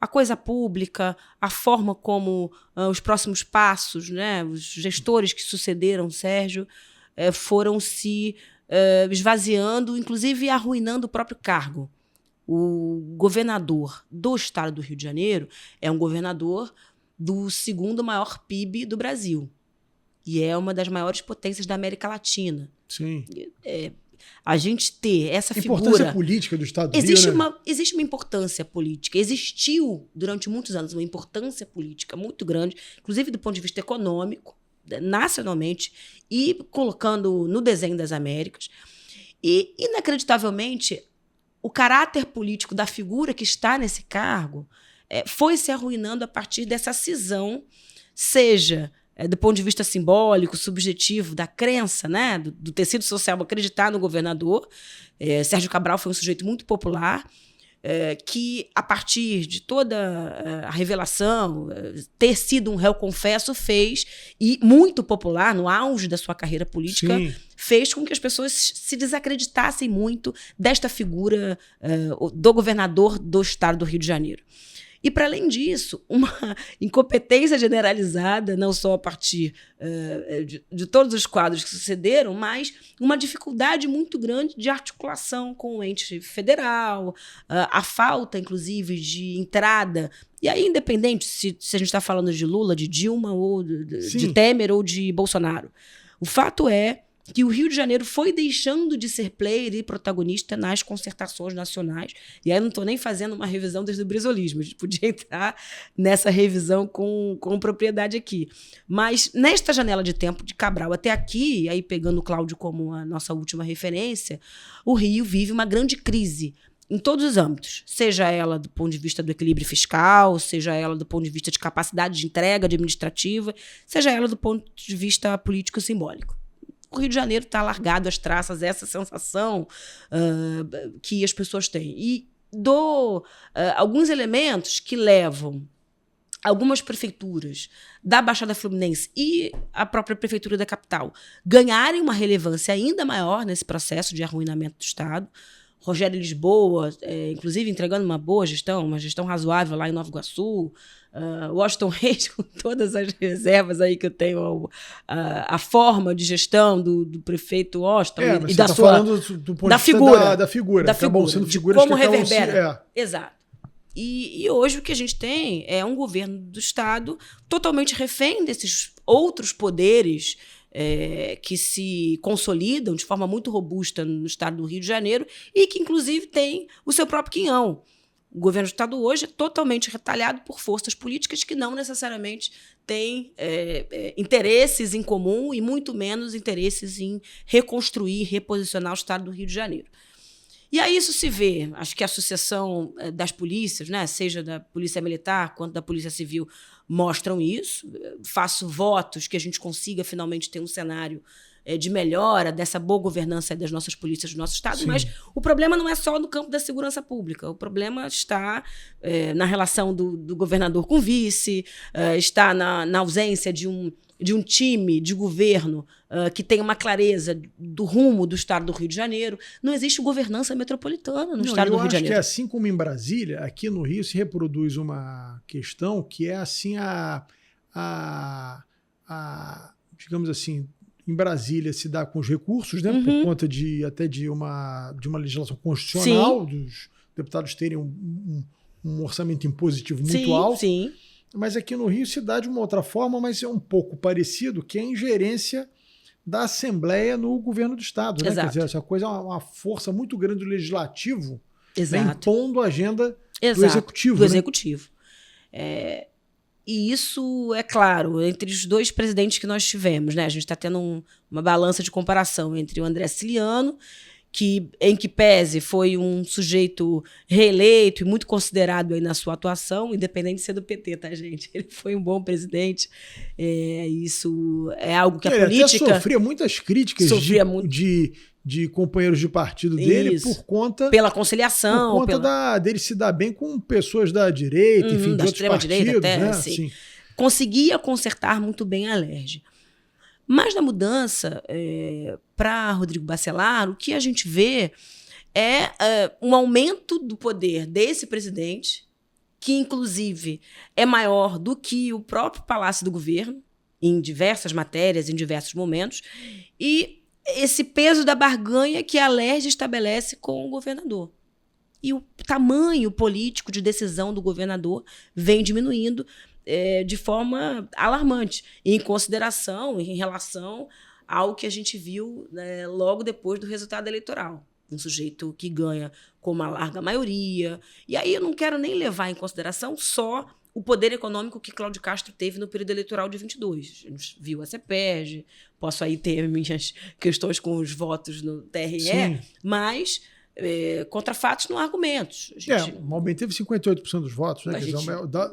Speaker 2: a coisa pública, a forma como os próximos passos, né, os gestores que sucederam Sérgio foram se esvaziando, inclusive arruinando o próprio cargo. O governador do estado do Rio de Janeiro é um governador do segundo maior PIB do Brasil e é uma das maiores potências da América Latina.
Speaker 1: Sim.
Speaker 2: A gente ter essa
Speaker 1: importância política do Estado do Rio, né?
Speaker 2: Existe uma importância política. Existiu, durante muitos anos, uma importância política muito grande, inclusive do ponto de vista econômico, nacionalmente, e colocando no desenho das Américas. E, inacreditavelmente, o caráter político da figura que está nesse cargo foi se arruinando a partir dessa cisão, seja... do ponto de vista simbólico, subjetivo, da crença, né, do tecido social acreditar no governador. Sérgio Cabral foi um sujeito muito popular, que, a partir de toda a revelação, ter sido um réu confesso, fez, e muito popular, no auge da sua carreira política, fez com que as pessoas se desacreditassem muito desta figura do governador do estado do Rio de Janeiro. E, para além disso, uma incompetência generalizada, não só a partir de todos os quadros que sucederam, mas uma dificuldade muito grande de articulação com o ente federal, a falta, inclusive, de entrada. E aí, independente se a gente está falando de Lula, de Dilma, ou de Temer ou de Bolsonaro, o fato é que o Rio de Janeiro foi deixando de ser player e protagonista nas concertações nacionais. E aí eu não estou nem fazendo uma revisão desde o brizolismo, a gente podia entrar nessa revisão com propriedade aqui. Mas nesta janela de tempo de Cabral até aqui, aí pegando o Cláudio como a nossa última referência, o Rio vive uma grande crise em todos os âmbitos, seja ela do ponto de vista do equilíbrio fiscal, seja ela do ponto de vista de capacidade de entrega administrativa, seja ela do ponto de vista político e simbólico. O Rio de Janeiro está largado às traças, essa sensação que as pessoas têm. E dou alguns elementos que levam algumas prefeituras da Baixada Fluminense e a própria prefeitura da capital ganharem uma relevância ainda maior nesse processo de arruinamento do Estado. Rogério Lisboa, inclusive entregando uma boa gestão, uma gestão razoável lá em Nova Iguaçu, Washington Reis, com todas as reservas aí que eu tenho, a forma de gestão do prefeito Washington e da sua...
Speaker 1: falando do ponto de vista da figura.
Speaker 2: Acabam
Speaker 1: sendo
Speaker 2: de
Speaker 1: figuras
Speaker 2: como
Speaker 1: que
Speaker 2: reverbera. Exato. E hoje o que a gente tem é um governo do Estado totalmente refém desses outros poderes que se consolidam de forma muito robusta no estado do Rio de Janeiro e que, inclusive, tem o seu próprio quinhão. O governo do Estado hoje é totalmente retalhado por forças políticas que não necessariamente têm interesses em comum e muito menos interesses em reconstruir, reposicionar o Estado do Rio de Janeiro. E aí isso se vê, acho que a sucessão das polícias, né, seja da Polícia Militar quanto da Polícia Civil, mostram isso. Faço votos que a gente consiga finalmente ter um cenário de melhora dessa boa governança das nossas polícias do nosso Estado. Sim. Mas o problema não é só no campo da segurança pública. O problema está na relação do governador com o vice, está na ausência de um time de governo que tenha uma clareza do rumo do Estado do Rio de Janeiro. Não existe governança metropolitana no Estado do Rio de Janeiro.
Speaker 1: Eu acho que assim como em Brasília, aqui no Rio se reproduz uma questão que é assim digamos assim, em Brasília se dá com os recursos, né, por conta até de uma legislação constitucional, sim, dos deputados terem um orçamento impositivo muito
Speaker 2: sim,
Speaker 1: alto.
Speaker 2: Sim.
Speaker 1: Mas aqui no Rio se dá de uma outra forma, mas é um pouco parecido, que é a ingerência da Assembleia no governo do Estado. Né?
Speaker 2: Exato.
Speaker 1: Quer dizer, essa coisa é uma força muito grande do Legislativo, né,
Speaker 2: exato,
Speaker 1: impondo a agenda
Speaker 2: exato,
Speaker 1: do Executivo.
Speaker 2: Do Executivo. E isso, é claro, entre os dois presidentes que nós tivemos, né? A gente está tendo uma balança de comparação entre o André Ciliano, em que pese foi um sujeito reeleito e muito considerado aí na sua atuação, independente de ser do PT, tá, gente? Ele foi um bom presidente. Isso é algo que a política...
Speaker 1: Ele sofria muitas críticas de companheiros de partido dele por conta...
Speaker 2: Pela conciliação.
Speaker 1: Por conta dele se dar bem com pessoas da direita, enfim, de outros partidos.
Speaker 2: Até,
Speaker 1: né?
Speaker 2: Assim. Conseguia consertar muito bem a Alerj. Mas na mudança para Rodrigo Bacelar, o que a gente vê é um aumento do poder desse presidente, que inclusive é maior do que o próprio Palácio do Governo, em diversas matérias, em diversos momentos, e esse peso da barganha que a Alerj estabelece com o governador. E o tamanho político de decisão do governador vem diminuindo de forma alarmante, em consideração, em relação ao que a gente viu, né, logo depois do resultado eleitoral. Um sujeito que ganha com uma larga maioria. E aí eu não quero nem levar em consideração só o poder econômico que Cláudio Castro teve no período eleitoral de 22. A gente viu a CEPERJ, posso aí ter minhas questões com os votos no TRE, sim, mas... contra fatos não há argumentos.
Speaker 1: O Malben teve 58% dos votos, né?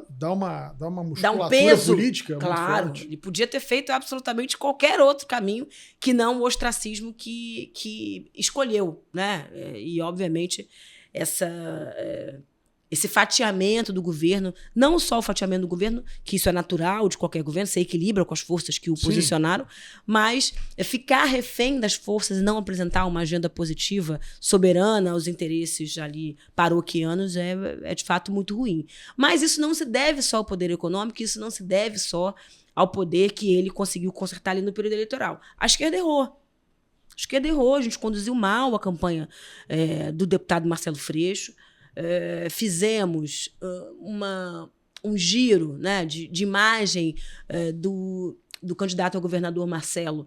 Speaker 1: Dá uma musculatura,
Speaker 2: dá um peso
Speaker 1: política,
Speaker 2: claro,
Speaker 1: muito forte.
Speaker 2: Ele podia ter feito absolutamente qualquer outro caminho que não o ostracismo que escolheu, né? E, obviamente, esse fatiamento do governo, não só o fatiamento do governo, que isso é natural de qualquer governo, se equilibra com as forças que o posicionaram, mas ficar refém das forças e não apresentar uma agenda positiva, soberana aos interesses ali paroquianos é de fato muito ruim. Mas isso não se deve só ao poder econômico, isso não se deve só ao poder que ele conseguiu consertar ali no período eleitoral. A esquerda errou. A esquerda errou, a gente conduziu mal a campanha do deputado Marcelo Freixo. Fizemos um giro, né, de imagem do candidato ao governador Marcelo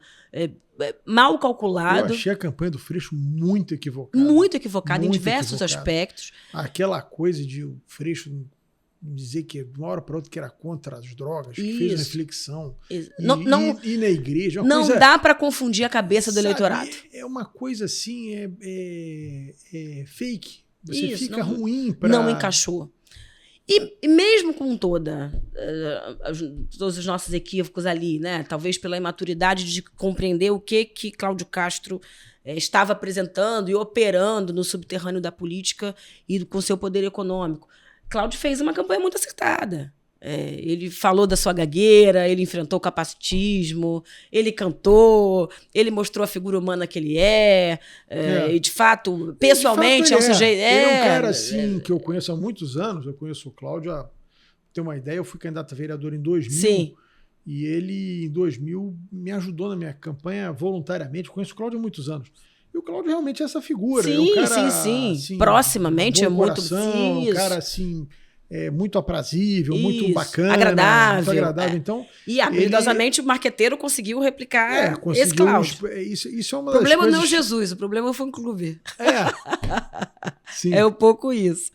Speaker 2: mal calculado.
Speaker 1: Eu achei a campanha do Freixo muito equivocada.
Speaker 2: Muito equivocada em diversos aspectos.
Speaker 1: Aquela coisa de o Freixo dizer que de uma hora para outra que era contra as drogas, que fez reflexão. E na igreja.
Speaker 2: Não coisa, dá para confundir a cabeça do eleitorado.
Speaker 1: É uma coisa assim, fake. Você
Speaker 2: Isso,
Speaker 1: fica ruim para...
Speaker 2: Não encaixou. E mesmo com todos os nossos equívocos ali, né? Talvez pela imaturidade de compreender o que Cláudio Castro estava apresentando e operando no subterrâneo da política e com seu poder econômico. Cláudio fez uma campanha muito acertada. Ele falou da sua gagueira, ele enfrentou o capacitismo, ele cantou, ele mostrou a figura humana que ele e de fato, pessoalmente, é um sujeito...
Speaker 1: Ele é um cara assim que eu conheço há muitos anos, eu conheço o Cláudio, pra ter uma ideia, eu fui candidato a vereador em 2000,
Speaker 2: Sim.
Speaker 1: E ele, em 2000, me ajudou na minha campanha voluntariamente, eu conheço o Cláudio há muitos anos. E o Cláudio realmente é essa figura.
Speaker 2: Sim,
Speaker 1: é um cara,
Speaker 2: sim.
Speaker 1: Assim,
Speaker 2: proximamente é muito...
Speaker 1: Um cara assim... muito aprazível, muito bacana.
Speaker 2: Agradável.
Speaker 1: Muito agradável. Então,
Speaker 2: e habilidosamente o marqueteiro conseguiu replicar esse Cláudio.
Speaker 1: Isso é uma
Speaker 2: das coisas... O problema não é Jesus, o problema foi o fã-clube.
Speaker 1: Sim.
Speaker 2: É um pouco isso.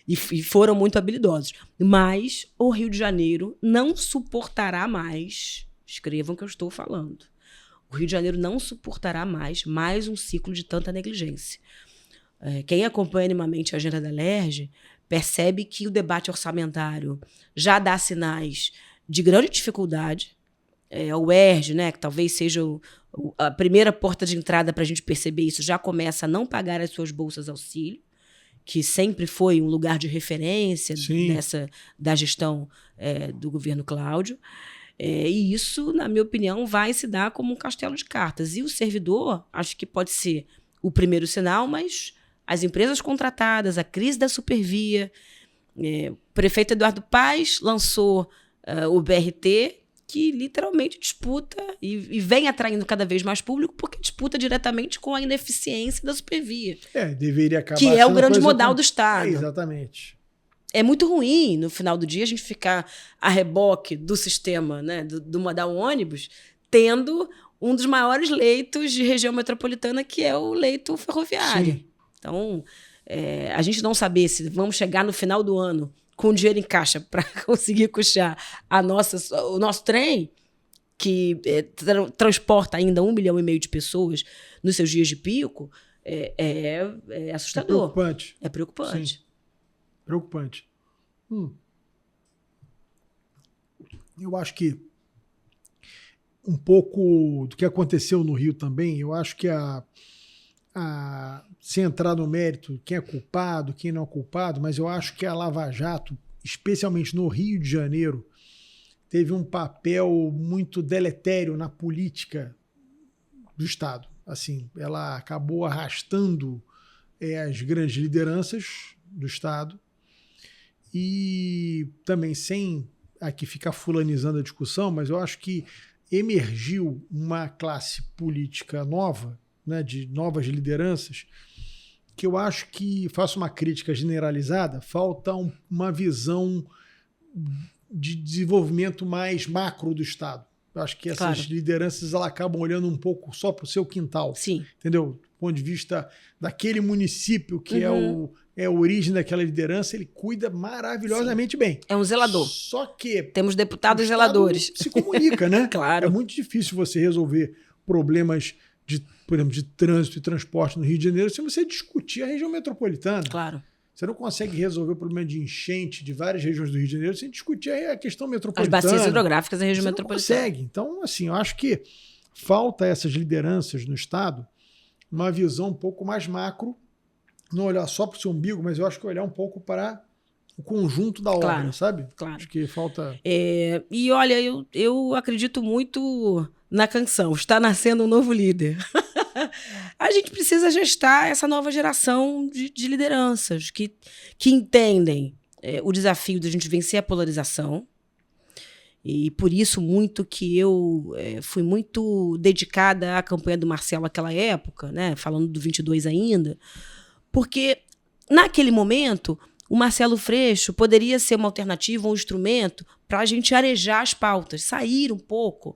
Speaker 2: E foram muito habilidosos. Mas o Rio de Janeiro não suportará mais, escrevam o que eu estou falando, o Rio de Janeiro não suportará mais um ciclo de tanta negligência. Quem acompanha minimamente a agenda da LERJ percebe que o debate orçamentário já dá sinais de grande dificuldade. O ERJ, né, que talvez seja a primeira porta de entrada para a gente perceber isso, já começa a não pagar as suas bolsas auxílio, que sempre foi um lugar de referência da gestão do governo Cláudio. E isso, na minha opinião, vai se dar como um castelo de cartas. E o servidor, acho que pode ser o primeiro sinal, mas as empresas contratadas, a crise da Supervia, o prefeito Eduardo Paes lançou o BRT, que literalmente disputa e vem atraindo cada vez mais público, porque disputa diretamente com a ineficiência da Supervia.
Speaker 1: Deveria acabar
Speaker 2: que é o grande modal do Estado.
Speaker 1: Exatamente.
Speaker 2: É muito ruim, no final do dia, a gente ficar a reboque do sistema, né, do modal ônibus, tendo um dos maiores leitos de região metropolitana, que é o leito ferroviário. Sim. Então, a gente não saber se vamos chegar no final do ano com dinheiro em caixa para conseguir custear o nosso trem, que transporta ainda 1,5 milhão de pessoas nos seus dias de pico, é assustador.
Speaker 1: É preocupante.
Speaker 2: É preocupante.
Speaker 1: Sim. Preocupante. Eu acho que um pouco do que aconteceu no Rio também, eu acho que sem entrar no mérito, quem é culpado, quem não é culpado, mas eu acho que a Lava Jato, especialmente no Rio de Janeiro, teve um papel muito deletério na política do Estado. Assim, ela acabou arrastando as grandes lideranças do Estado e também, sem aqui ficar fulanizando a discussão, mas eu acho que emergiu uma classe política nova, né, de novas lideranças, que eu acho que, faço uma crítica generalizada, falta uma visão de desenvolvimento mais macro do Estado. Eu acho que essas lideranças elas acabam olhando um pouco só para o seu quintal.
Speaker 2: Sim.
Speaker 1: Entendeu? Do ponto de vista daquele município que é a origem daquela liderança, ele cuida maravilhosamente bem.
Speaker 2: É um zelador.
Speaker 1: Só que...
Speaker 2: Temos deputados zeladores.
Speaker 1: Se comunica, né?
Speaker 2: Claro.
Speaker 1: É muito difícil você resolver problemas por exemplo, de trânsito e transporte no Rio de Janeiro se você discutir a região metropolitana.
Speaker 2: Claro.
Speaker 1: Você não consegue resolver o problema de enchente de várias regiões do Rio de Janeiro sem discutir a questão metropolitana.
Speaker 2: As bacias hidrográficas da região metropolitana.
Speaker 1: Não consegue. Então, assim, eu acho que falta essas lideranças no Estado uma visão um pouco mais macro, não olhar só para o seu umbigo, mas eu acho que olhar um pouco para o conjunto da obra,
Speaker 2: Claro,
Speaker 1: sabe?
Speaker 2: claro.
Speaker 1: Acho que falta...
Speaker 2: E olha, eu acredito muito na canção, está nascendo um novo líder. A gente precisa gestar essa nova geração de lideranças que entendem o desafio de a gente vencer a polarização. E por isso muito que eu fui muito dedicada à campanha do Marcelo naquela época, né, falando do 22 ainda, porque naquele momento o Marcelo Freixo poderia ser uma alternativa, um instrumento para a gente arejar as pautas, sair um pouco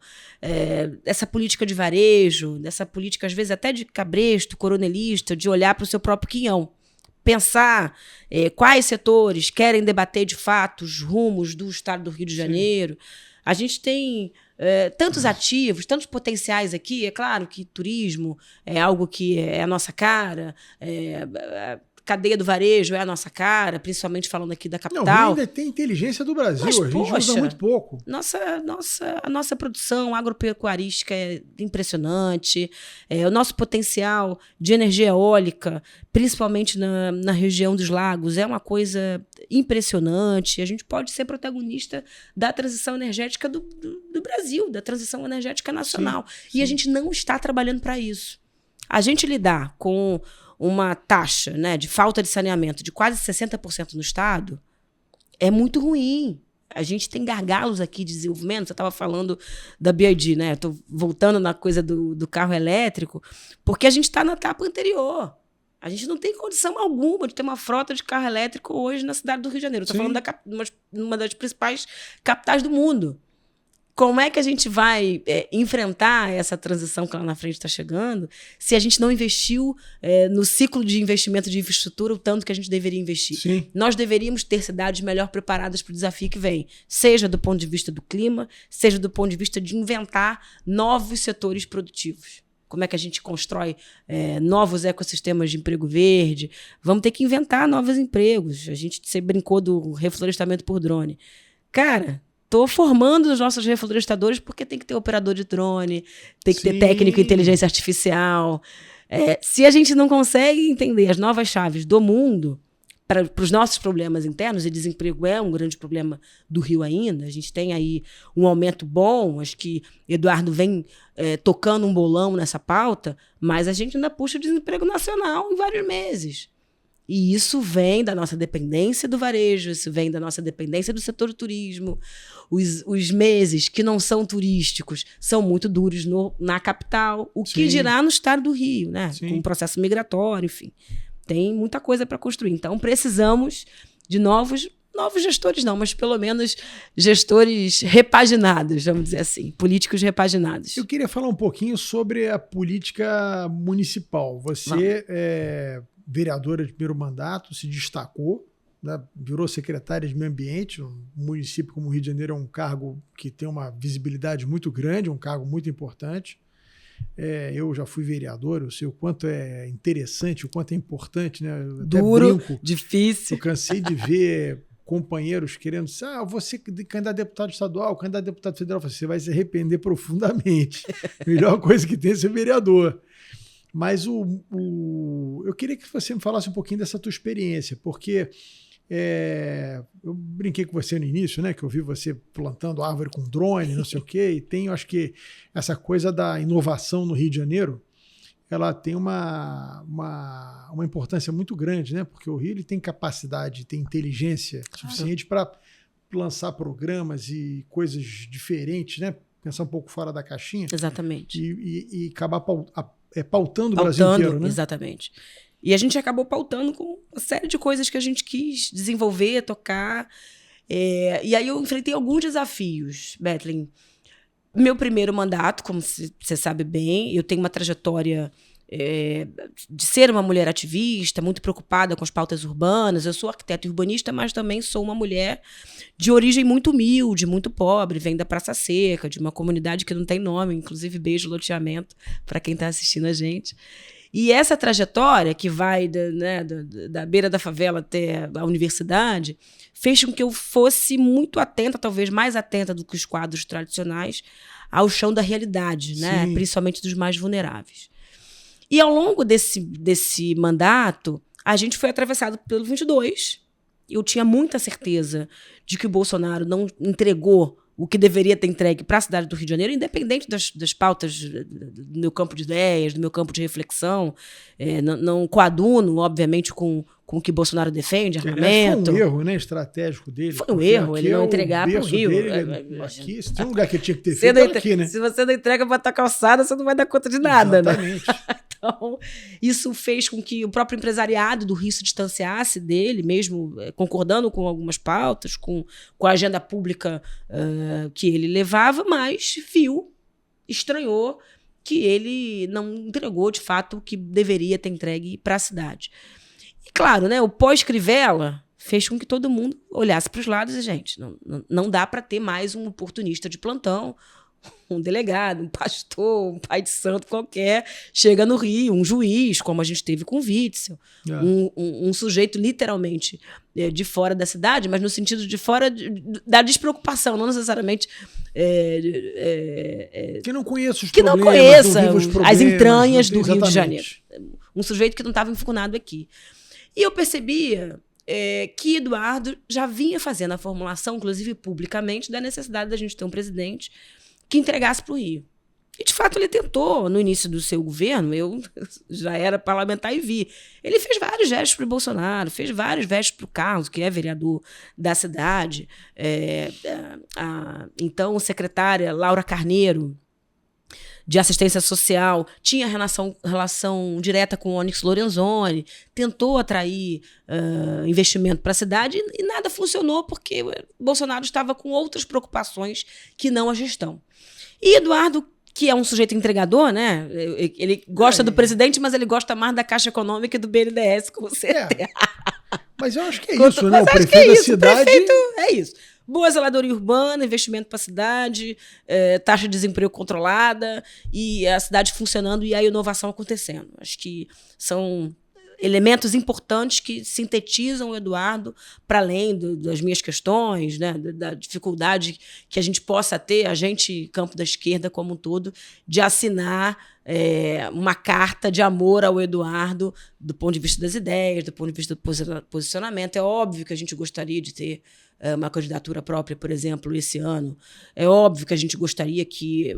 Speaker 2: dessa política de varejo, dessa política às vezes até de cabresto, coronelista, de olhar para o seu próprio quinhão. Pensar quais setores querem debater de fato os rumos do estado do Rio de Janeiro. Sim. A gente tem tantos ativos, tantos potenciais aqui. É claro que turismo é algo que é a nossa cara, cadeia do varejo é a nossa cara, principalmente falando aqui da capital.
Speaker 1: Não, ainda tem inteligência do Brasil, mas, a gente usa muito pouco.
Speaker 2: A nossa produção agropecuarística é impressionante, o nosso potencial de energia eólica, principalmente na região dos lagos, é uma coisa impressionante. A gente pode ser protagonista da transição energética do Brasil, da transição energética nacional. Sim. E a gente não está trabalhando para isso. A gente lidar com uma taxa, né, de falta de saneamento de quase 60% no estado é muito ruim. A gente tem gargalos aqui de desenvolvimento. Você estava falando da BYD, né? Estou voltando na coisa do carro elétrico, porque a gente está na etapa anterior. A gente não tem condição alguma de ter uma frota de carro elétrico hoje na cidade do Rio de Janeiro. Estou falando de uma das principais capitais do mundo. Como é que a gente vai enfrentar essa transição que lá na frente está chegando se a gente não investiu no ciclo de investimento de infraestrutura o tanto que a gente deveria investir?
Speaker 1: Sim.
Speaker 2: Nós deveríamos ter cidades melhor preparadas para o desafio que vem, seja do ponto de vista do clima, seja do ponto de vista de inventar novos setores produtivos. Como é que a gente constrói novos ecossistemas de emprego verde? Vamos ter que inventar novos empregos. Você brincou do reflorestamento por drone. Cara... Estou formando os nossos reflorestadores porque tem que ter operador de drone, tem que ter técnico em inteligência artificial. Se a gente não consegue entender as novas chaves do mundo para os nossos problemas internos, e desemprego é um grande problema do Rio ainda, a gente tem aí um aumento bom, acho que Eduardo vem tocando um bolão nessa pauta, mas a gente ainda puxa o desemprego nacional em vários meses. E isso vem da nossa dependência do varejo, isso vem da nossa dependência do setor do turismo. Os meses que não são turísticos são muito duros na capital, o que dirá no estado do Rio, né? Com o processo migratório, enfim. Tem muita coisa para construir. Então, precisamos de novos gestores, não, mas pelo menos gestores repaginados, vamos dizer assim, políticos repaginados.
Speaker 1: Eu queria falar um pouquinho sobre a política municipal. Você vereadora de primeiro mandato, se destacou, né, virou secretária de meio ambiente. Um município como o Rio de Janeiro é um cargo que tem uma visibilidade muito grande, um cargo muito importante. Eu já fui vereador, eu sei o quanto é interessante, o quanto é importante, né? Eu
Speaker 2: duro, difícil.
Speaker 1: Eu cansei de ver companheiros querendo dizer, você candidato a deputado estadual, candidato a deputado federal. Você vai se arrepender profundamente. A melhor coisa que tem é ser vereador. Mas eu queria que você me falasse um pouquinho dessa tua experiência, porque eu brinquei com você no início, né, que eu vi você plantando árvore com drone, não sei o quê, e tem, acho que, essa coisa da inovação no Rio de Janeiro, ela tem uma importância muito grande, né, porque o Rio ele tem capacidade, tem inteligência suficiente para lançar programas e coisas diferentes, né, pensar um pouco fora da caixinha.
Speaker 2: Exatamente.
Speaker 1: E acabar pautando o Brasil inteiro, né?
Speaker 2: Exatamente. E a gente acabou pautando com uma série de coisas que a gente quis desenvolver, tocar. E aí eu enfrentei alguns desafios, Bethlen. Meu primeiro mandato, como você sabe bem, eu tenho uma trajetória de ser uma mulher ativista, muito preocupada com as pautas urbanas. Eu sou arquiteta e urbanista, mas também sou uma mulher de origem muito humilde, muito pobre, vem da Praça Seca, de uma comunidade que não tem nome, inclusive beijo loteamento para quem está assistindo a gente. E essa trajetória, que vai da beira da favela até a universidade, fez com que eu fosse muito atenta, talvez mais atenta do que os quadros tradicionais, ao chão da realidade, né? Principalmente dos mais vulneráveis. E ao longo desse mandato, a gente foi atravessado pelo 22, eu tinha muita certeza de que o Bolsonaro não entregou o que deveria ter entregue para a cidade do Rio de Janeiro, independente das pautas do meu campo de ideias, do meu campo de reflexão. Não coaduno, obviamente, com o que Bolsonaro defende, armamento.
Speaker 1: Foi um erro, né, estratégico dele.
Speaker 2: Foi um erro ele não entregar para o Rio.
Speaker 1: Aqui, se tem um lugar que ele tinha que ter feito, era aqui, né?
Speaker 2: Se você não entrega para a tua calçada, você não vai dar conta de nada,
Speaker 1: Exatamente.
Speaker 2: Né? Então, isso fez com que o próprio empresariado do Rio se distanciasse dele, mesmo concordando com algumas pautas, com a agenda pública que ele levava, mas estranhou que ele não entregou, de fato, o que deveria ter entregue para a cidade. E, claro, né, o pós-Crivella fez com que todo mundo olhasse para os lados e, gente, não dá para ter mais um oportunista de plantão, um delegado, um pastor, um pai de santo qualquer, chega no Rio, um juiz, como a gente teve com o Witzel, um sujeito literalmente de fora da cidade, mas no sentido de fora da despreocupação, não necessariamente...
Speaker 1: que não conheça os
Speaker 2: que
Speaker 1: problemas,
Speaker 2: não conheça
Speaker 1: os problemas,
Speaker 2: as entranhas do Rio de
Speaker 1: exatamente.
Speaker 2: Janeiro. Um sujeito que não estava enfurnado aqui. E eu percebia que Eduardo já vinha fazendo a formulação, inclusive publicamente, da necessidade da gente ter um presidente que entregasse para o Rio. E, de fato, ele tentou, no início do seu governo, eu já era parlamentar e vi. Ele fez vários gestos para o Bolsonaro, fez vários gestos para o Carlos, que é vereador da cidade. Então, secretária Laura Carneiro, de assistência social, tinha relação direta com o Onyx Lorenzoni, tentou atrair investimento para a cidade e nada funcionou porque o Bolsonaro estava com outras preocupações que não a gestão. E Eduardo, que é um sujeito entregador, né? Ele gosta do presidente, mas ele gosta mais da Caixa Econômica e do BNDES, com certeza.
Speaker 1: Mas eu acho que é isso, né? O prefeito da cidade...
Speaker 2: O prefeito é isso. Boa zeladoria urbana, investimento para a cidade, taxa de desemprego controlada e a cidade funcionando e a inovação acontecendo. Acho que são elementos importantes que sintetizam o Eduardo para além das minhas questões, né, da dificuldade que a gente possa ter, a gente, campo da esquerda como um todo, de assinar uma carta de amor ao Eduardo do ponto de vista das ideias, do ponto de vista do posicionamento. É óbvio que a gente gostaria de ter uma candidatura própria, por exemplo, esse ano. É óbvio que a gente gostaria que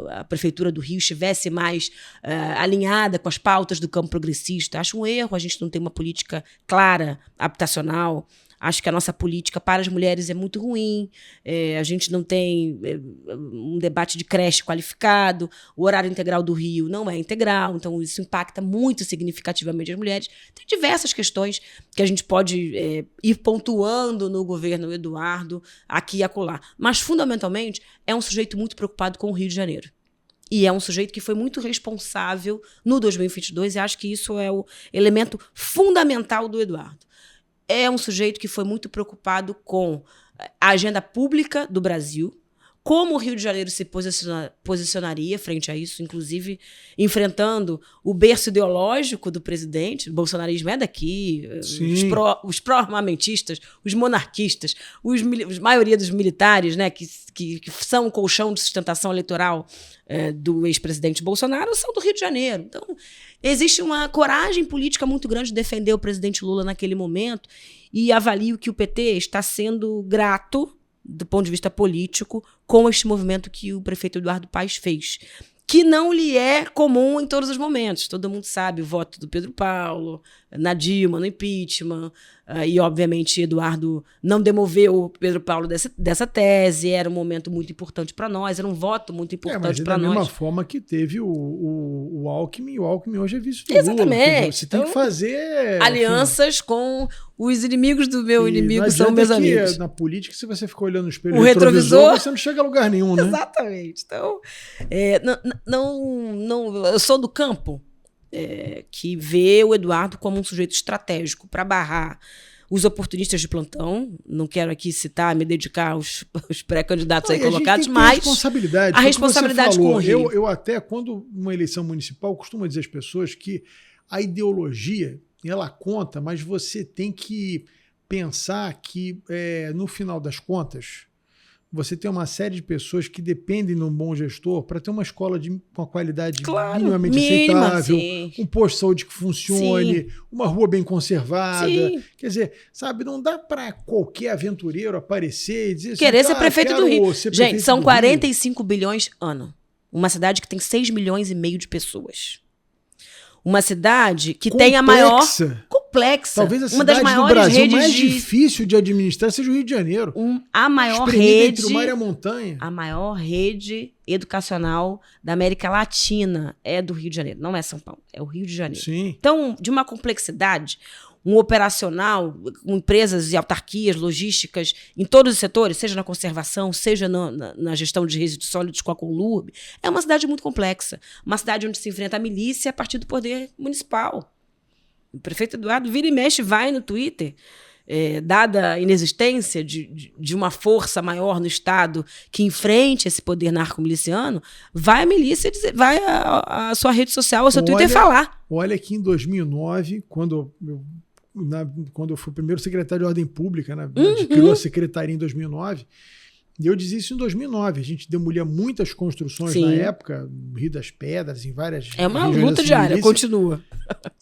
Speaker 2: a Prefeitura do Rio estivesse mais alinhada com as pautas do campo progressista. Acho um erro a gente não ter uma política clara, habitacional. Acho que a nossa política para as mulheres é muito ruim, a gente não tem um debate de creche qualificado, o horário integral do Rio não é integral, então isso impacta muito significativamente as mulheres. Tem diversas questões que a gente pode ir pontuando no governo Eduardo, aqui e acolá. Mas, fundamentalmente, é um sujeito muito preocupado com o Rio de Janeiro. E é um sujeito que foi muito responsável no 2022, e acho que isso é o elemento fundamental do Eduardo. É um sujeito que foi muito preocupado com a agenda pública do Brasil, como o Rio de Janeiro se posicionaria frente a isso, inclusive enfrentando o berço ideológico do presidente. O bolsonarismo é daqui, os pró-armamentistas, os monarquistas, a maioria dos militares, né, que são o colchão de sustentação eleitoral do ex-presidente Bolsonaro, são do Rio de Janeiro. Então, existe uma coragem política muito grande de defender o presidente Lula naquele momento e avalio que o PT está sendo grato, do ponto de vista político, com este movimento que o prefeito Eduardo Paes fez, que não lhe é comum em todos os momentos. Todo mundo sabe o voto do Pedro Paulo, na Dilma, no impeachment, e, obviamente, Eduardo não demoveu o Pedro Paulo dessa tese, era um momento muito importante para nós, era um voto muito importante para nós.
Speaker 1: Da mesma forma que teve o Alckmin, o Alckmin hoje é vice do
Speaker 2: Exatamente.
Speaker 1: Lula. Você tem que fazer...
Speaker 2: alianças com os inimigos do meu inimigo são meus amigos.
Speaker 1: Na política, se você ficar olhando no espelho retrovisor, você não chega a lugar nenhum, né?
Speaker 2: Exatamente. Então, eu sou do campo que vê o Eduardo como um sujeito estratégico para barrar os oportunistas de plantão. Não quero aqui me dedicar aos pré-candidatos aí colocados, mas
Speaker 1: a
Speaker 2: responsabilidade com o Rio.
Speaker 1: Eu até, quando uma eleição municipal, costumo dizer às pessoas que a ideologia, ela conta, mas você tem que pensar que, no final das contas, você tem uma série de pessoas que dependem de um bom gestor para ter uma escola com a qualidade minimamente aceitável, um posto de saúde que funcione, uma rua bem conservada. Sim. Quer dizer, sabe, não dá para qualquer aventureiro aparecer e dizer
Speaker 2: querer ser prefeito do Rio. Gente, são 45 bilhões ano. Uma cidade que tem 6,5 milhões de pessoas. Uma cidade que tem a maior... Complexa.
Speaker 1: Talvez a cidade do Brasil mais difícil de administrar seja o Rio de Janeiro.
Speaker 2: A maior rede...
Speaker 1: entre o mar e a montanha.
Speaker 2: A maior rede educacional da América Latina é do Rio de Janeiro. Não é São Paulo, é o Rio de Janeiro.
Speaker 1: Sim.
Speaker 2: Então, de uma complexidade, um operacional, com empresas e autarquias, logísticas, em todos os setores, seja na conservação, seja na gestão de resíduos sólidos com a Conlurb, é uma cidade muito complexa. Uma cidade onde se enfrenta a milícia a partir do poder municipal. O prefeito Eduardo vira e mexe, vai no Twitter, dada a inexistência de uma força maior no Estado que enfrente esse poder narco-miliciano, vai a milícia, vai a sua rede social, ao seu Twitter falar.
Speaker 1: Olha que em 2009, quando eu fui o primeiro secretário de Ordem Pública, né, a gente criou a secretaria em 2009, e eu dizia isso em 2009. A gente demolia muitas construções na época, no Rio das Pedras, em várias regiões.
Speaker 2: É uma luta diária, continua.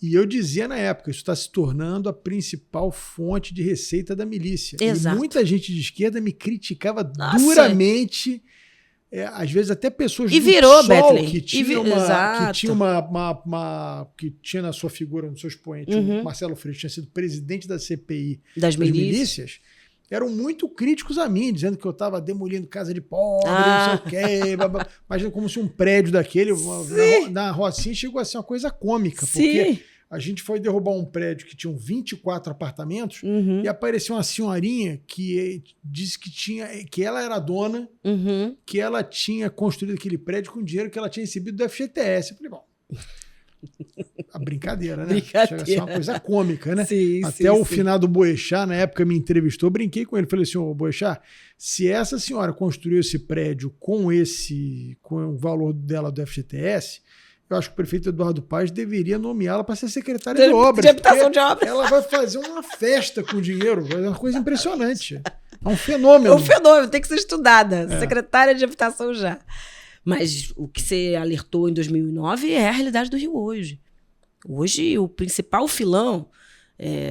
Speaker 1: E eu dizia na época, isso está se tornando a principal fonte de receita da milícia.
Speaker 2: Exato.
Speaker 1: E muita gente de esquerda me criticava duramente, às vezes até pessoas
Speaker 2: do PSOL
Speaker 1: que tinha na sua figura, no seu expoente, o Marcelo Freixo tinha sido presidente da CPI
Speaker 2: das milícias,
Speaker 1: eram muito críticos a mim, dizendo que eu estava demolindo casa de pobre, não sei o quê. Imagina como se um prédio daquele, na Rocinha, chegou a ser uma coisa cômica. Porque a gente foi derrubar um prédio que tinha 24 apartamentos e apareceu uma senhorinha que disse que ela era dona, que ela tinha construído aquele prédio com dinheiro que ela tinha recebido do FGTS. Eu falei, bom... A brincadeira, né? Chega a ser uma coisa cômica, né? Até o finado Boechat, na época, me entrevistou, brinquei com ele, falei assim, ô Boechat, se essa senhora construiu esse prédio com o valor dela do FGTS, eu acho que o prefeito Eduardo Paes deveria nomeá-la para ser secretária de obras.
Speaker 2: De habitação de obras.
Speaker 1: Ela vai fazer uma festa com dinheiro, é uma coisa impressionante. É um fenômeno.
Speaker 2: É um fenômeno, tem que ser estudada. Secretária de habitação já. Mas o que você alertou em 2009 é a realidade do Rio hoje. Hoje, o principal filão,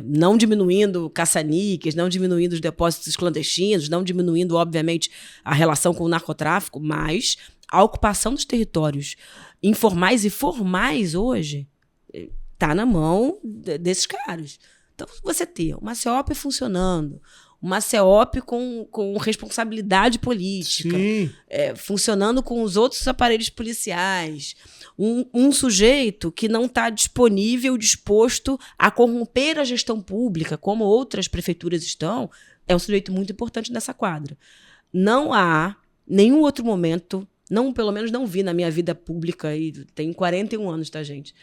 Speaker 2: não diminuindo caça-níqueis, não diminuindo os depósitos clandestinos, não diminuindo, obviamente, a relação com o narcotráfico, mas a ocupação dos territórios informais e formais hoje está na mão desses caras. Então, você ter uma CEOP funcionando, uma CEOP com responsabilidade política, funcionando com os outros aparelhos policiais, um sujeito que não está disponível, disposto a corromper a gestão pública, como outras prefeituras estão, é um sujeito muito importante nessa quadra. Não há nenhum outro momento, pelo menos não vi na minha vida pública, e tenho 41 anos, tá, gente?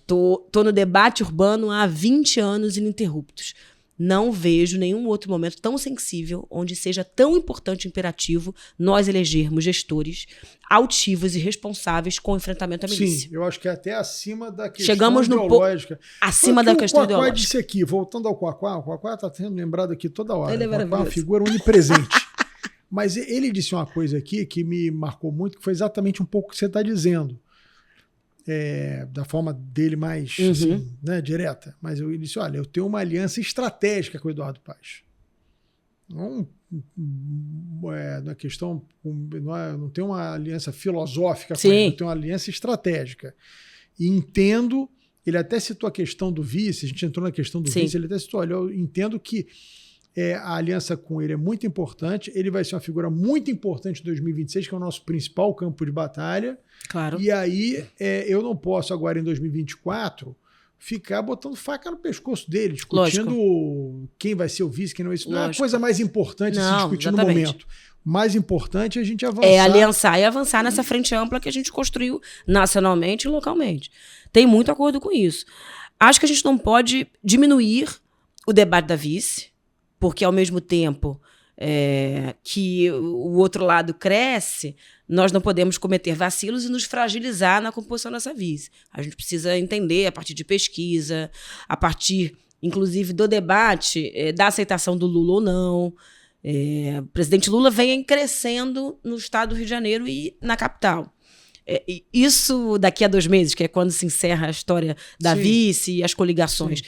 Speaker 2: Tô no debate urbano há 20 anos ininterruptos. Não vejo nenhum outro momento tão sensível onde seja tão importante e imperativo nós elegermos gestores altivos e responsáveis com o enfrentamento à milícia.
Speaker 1: Sim, eu acho que é até acima da questão
Speaker 2: ideológica. Acima da questão ideológica. O Quaquá disse
Speaker 1: aqui, voltando ao Quaquá, o Quaquá está sendo lembrado aqui toda hora. Ele é uma figura onipresente. Mas ele disse uma coisa aqui que me marcou muito, que foi exatamente um pouco o que você está dizendo. Da forma dele mais assim, né, direta. Mas ele disse, olha, eu tenho uma aliança estratégica com o Eduardo Paes. Não é questão, não tem uma aliança filosófica com ele, eu tenho uma aliança estratégica. E entendo, ele até citou a questão do vice, a gente entrou na questão do vice, ele até citou, olha, eu entendo que a aliança com ele é muito importante, ele vai ser uma figura muito importante em 2026, que é o nosso principal campo de batalha.
Speaker 2: Claro.
Speaker 1: E aí eu não posso agora em 2024 ficar botando faca no pescoço dele, discutindo quem vai ser o vice, quem não vai ser. Não é a coisa mais importante a se discutir no momento. Mais importante é a gente avançar.
Speaker 2: Aliançar e avançar nessa frente ampla que a gente construiu nacionalmente e localmente. Tem muito acordo com isso. Acho que a gente não pode diminuir o debate da vice, porque, ao mesmo tempo que o outro lado cresce, nós não podemos cometer vacilos e nos fragilizar na composição dessa vice. A gente precisa entender, a partir de pesquisa, a partir, inclusive, do debate, da aceitação do Lula ou não. O presidente Lula vem crescendo no estado do Rio de Janeiro e na capital. Isso daqui a 2 meses, que é quando se encerra a história da vice e as coligações.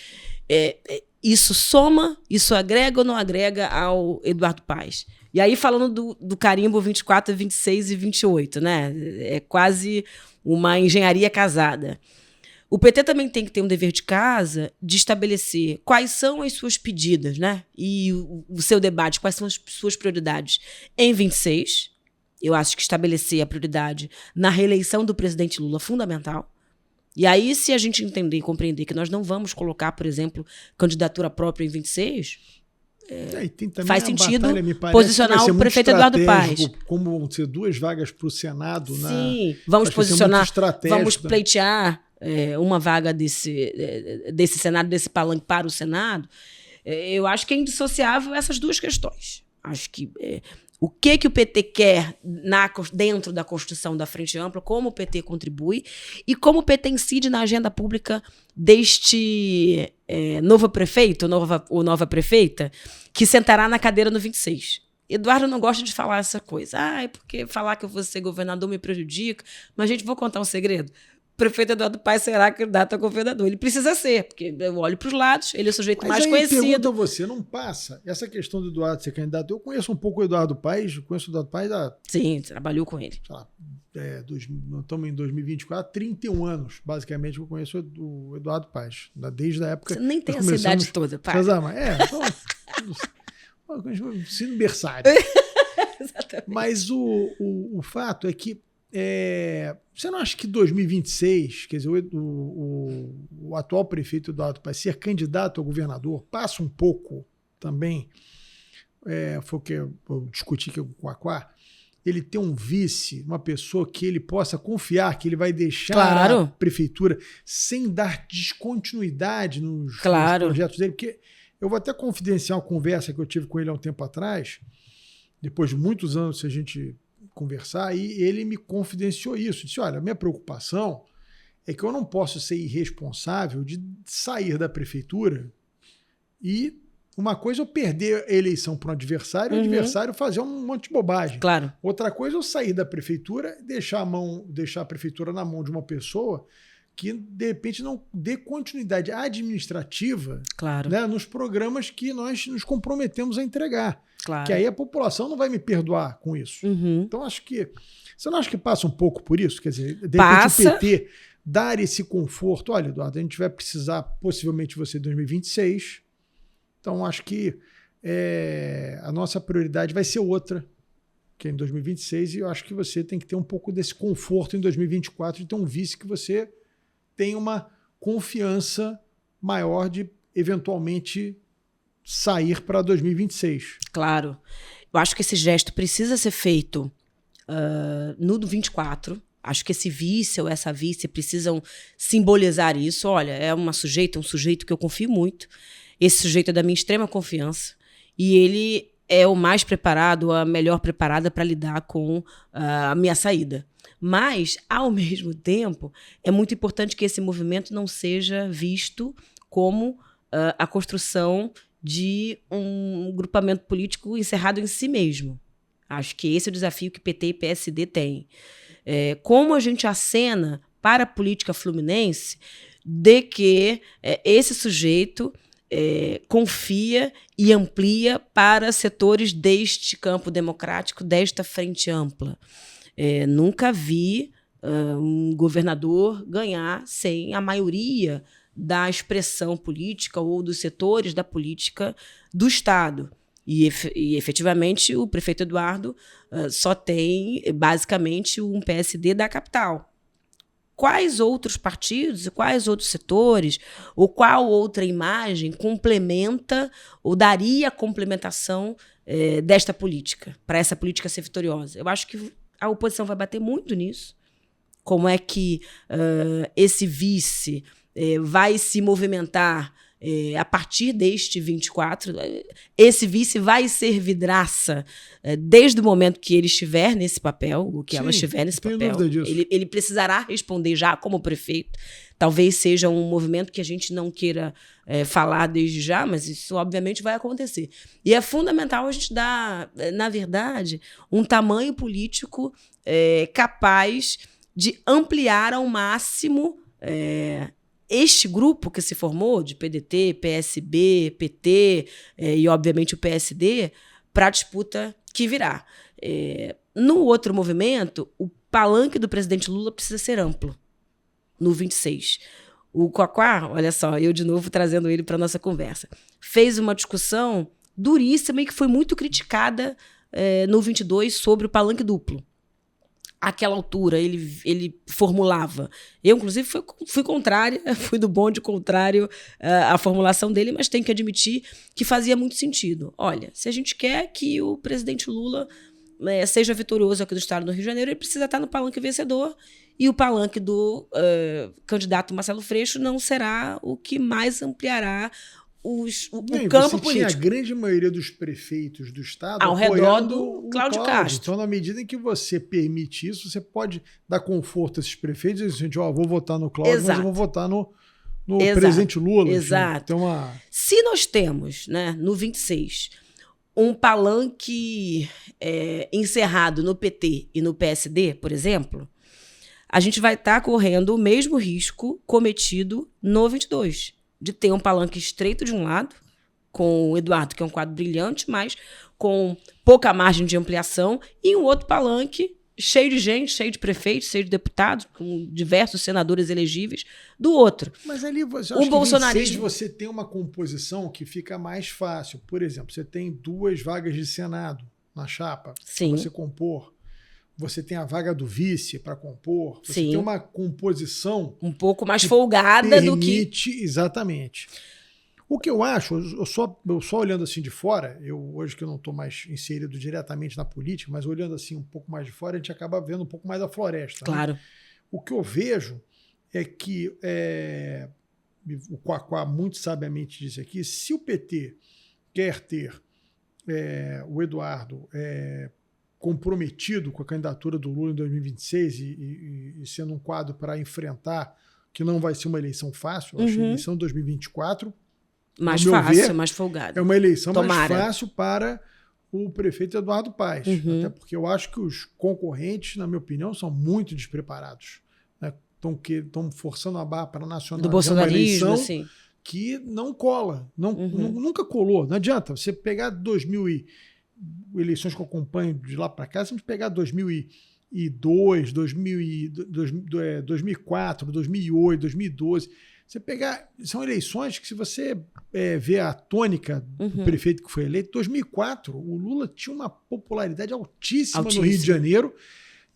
Speaker 2: Isso soma, isso agrega ou não agrega ao Eduardo Paes? E aí, falando do carimbo 24, 26 e 28, né? É quase uma engenharia casada. O PT também tem que ter um dever de casa de estabelecer quais são as suas pedidas, né? E o seu debate, quais são as suas prioridades em 26. Eu acho que estabelecer a prioridade na reeleição do presidente Lula é fundamental. E aí, se a gente entender e compreender que nós não vamos colocar, por exemplo, candidatura própria em 26, faz sentido posicionar o prefeito Eduardo Paes.
Speaker 1: Como vão ser 2 vagas para o Senado.
Speaker 2: Sim, vamos posicionar, vamos pleitear uma vaga desse Senado, desse palanque para o Senado. Eu acho que é indissociável essas 2 questões. Acho que o que o PT quer dentro da construção da Frente Ampla, como o PT contribui e como o PT incide na agenda pública deste novo prefeito ou nova prefeita que sentará na cadeira no 26. Eduardo não gosta de falar essa coisa. Porque falar que eu vou ser governador me prejudica. Mas, gente, vou contar um segredo. O prefeito Eduardo Paes será candidato a governador. Ele precisa ser, porque eu olho para os lados, ele é o sujeito mais conhecido.
Speaker 1: Pergunto a você, não passa essa questão do Eduardo ser candidato? Eu conheço um pouco o Eduardo Paes,
Speaker 2: Sim, trabalhou com ele.
Speaker 1: Sei lá, estamos em 2024, 31 anos, basicamente, que eu conheço o Eduardo Paes. Desde a época...
Speaker 2: Você nem tem essa idade toda, pai.
Speaker 1: Ensino berçário.
Speaker 2: Exatamente.
Speaker 1: Mas o fato é que você não acha que 2026, quer dizer, o atual prefeito Eduardo Paes ser candidato a governador passa um pouco também, foi o que eu discuti aqui com o Quaquá, ele ter um vice, uma pessoa que ele possa confiar que ele vai deixar a prefeitura sem dar descontinuidade nos projetos dele, porque eu vou até confidenciar uma conversa que eu tive com ele há um tempo atrás, depois de muitos anos se a gente conversar, e ele me confidenciou isso. Disse, olha, a minha preocupação é que eu não posso ser irresponsável de sair da prefeitura e uma coisa é eu perder a eleição para um adversário e o adversário fazer um monte de bobagem.
Speaker 2: Claro.
Speaker 1: Outra coisa é eu sair da prefeitura e deixar a prefeitura na mão de uma pessoa que, de repente, não dê continuidade administrativa, né, nos programas que nós nos comprometemos a entregar.
Speaker 2: Claro.
Speaker 1: Que aí a população não vai me perdoar com isso. Então, acho que... Você não acha que passa um pouco por isso? Quer dizer, de repente o PT dar esse conforto. Olha, Eduardo, a gente vai precisar possivelmente você em 2026. Então, acho que a nossa prioridade vai ser outra, que é em 2026. E eu acho que você tem que ter um pouco desse conforto em 2024 de ter um vice que você tem uma confiança maior de, eventualmente, sair para 2026.
Speaker 2: Claro. Eu acho que esse gesto precisa ser feito no 24. Acho que esse vice ou essa vice precisam simbolizar isso. Olha, é um sujeito que eu confio muito. Esse sujeito é da minha extrema confiança. E ele é o mais preparado, a melhor preparada para lidar com a minha saída. Mas, ao mesmo tempo, é muito importante que esse movimento não seja visto como a construção de um grupamento político encerrado em si mesmo. Acho que esse é o desafio que PT e PSD têm. Como a gente acena para a política fluminense de que esse sujeito confia e amplia para setores deste campo democrático, desta frente ampla. Nunca vi um governador ganhar sem a maioria da expressão política ou dos setores da política do Estado. E efetivamente, o prefeito Eduardo só tem, basicamente, um PSD da capital. Quais outros partidos, quais outros setores, ou qual outra imagem complementa ou daria complementação desta política, para essa política ser vitoriosa? Eu acho que a oposição vai bater muito nisso. Como é que esse vice vai se movimentar a partir deste 24, esse vice vai ser vidraça desde o momento que ele estiver nesse papel, ou que ela estiver nesse papel. Ele precisará responder já como prefeito. Talvez seja um movimento que a gente não queira falar desde já, mas isso obviamente vai acontecer. E é fundamental a gente dar, na verdade, um tamanho político capaz de ampliar ao máximo este grupo que se formou, de PDT, PSB, PT e, obviamente, o PSD, para a disputa que virá. No outro movimento, o palanque do presidente Lula precisa ser amplo, no 26. O Quaquá, olha só, eu de novo trazendo ele para a nossa conversa, fez uma discussão duríssima e que foi muito criticada no 22 sobre o palanque duplo. Àquela altura, ele formulava. Eu, inclusive, fui contrária, fui do bonde contrário à formulação dele, mas tenho que admitir que fazia muito sentido. Olha, se a gente quer que o presidente Lula seja vitorioso aqui do estado do Rio de Janeiro, ele precisa estar no palanque vencedor, e o palanque do candidato Marcelo Freixo não será o que mais ampliará o campo político.
Speaker 1: Tinha a grande maioria dos prefeitos do estado
Speaker 2: ao redor do Cláudio Castro.
Speaker 1: Então, na medida em que você permite isso, você pode dar conforto a esses prefeitos e dizer, vou votar no Cláudio, mas eu vou votar no presidente Lula.
Speaker 2: Exato.
Speaker 1: Então,
Speaker 2: se nós temos, né, no 26, um palanque encerrado no PT e no PSD, por exemplo, a gente vai estar correndo o mesmo risco cometido no 22. De ter um palanque estreito de um lado, com o Eduardo, que é um quadro brilhante, mas com pouca margem de ampliação, e um outro palanque cheio de gente, cheio de prefeitos, cheio de deputados, com diversos senadores elegíveis, do outro.
Speaker 1: Mas ali
Speaker 2: o bolsonarismo
Speaker 1: você tem uma composição que fica mais fácil. Por exemplo, você tem 2 vagas de Senado na chapa para você compor. Você tem a vaga do vice para compor. Você tem uma composição
Speaker 2: um pouco mais folgada do que...
Speaker 1: Exatamente. O que eu acho, eu só olhando assim de fora, hoje que eu não estou mais inserido diretamente na política, mas olhando assim um pouco mais de fora, a gente acaba vendo um pouco mais da floresta.
Speaker 2: Claro.
Speaker 1: Né? O que eu vejo é que, o Quaquá muito sabiamente disse aqui, se o PT quer ter o Eduardo comprometido com a candidatura do Lula em 2026 e sendo um quadro para enfrentar, que não vai ser uma eleição fácil, eu acho que a eleição de 2024
Speaker 2: mais fácil, mais folgada.
Speaker 1: É uma eleição mais fácil para o prefeito Eduardo Paes. Até porque eu acho que os concorrentes, na minha opinião, são muito despreparados. Estão forçando a barra para nacionalizar uma eleição que não cola. Nunca colou. Não adianta. Você pegar eleições que eu acompanho de lá para cá, se a gente pegar 2002, 2004, 2008, 2012, você pegar... São eleições que, se você vê a tônica do prefeito que foi eleito, em 2004, o Lula tinha uma popularidade altíssima no Rio de Janeiro,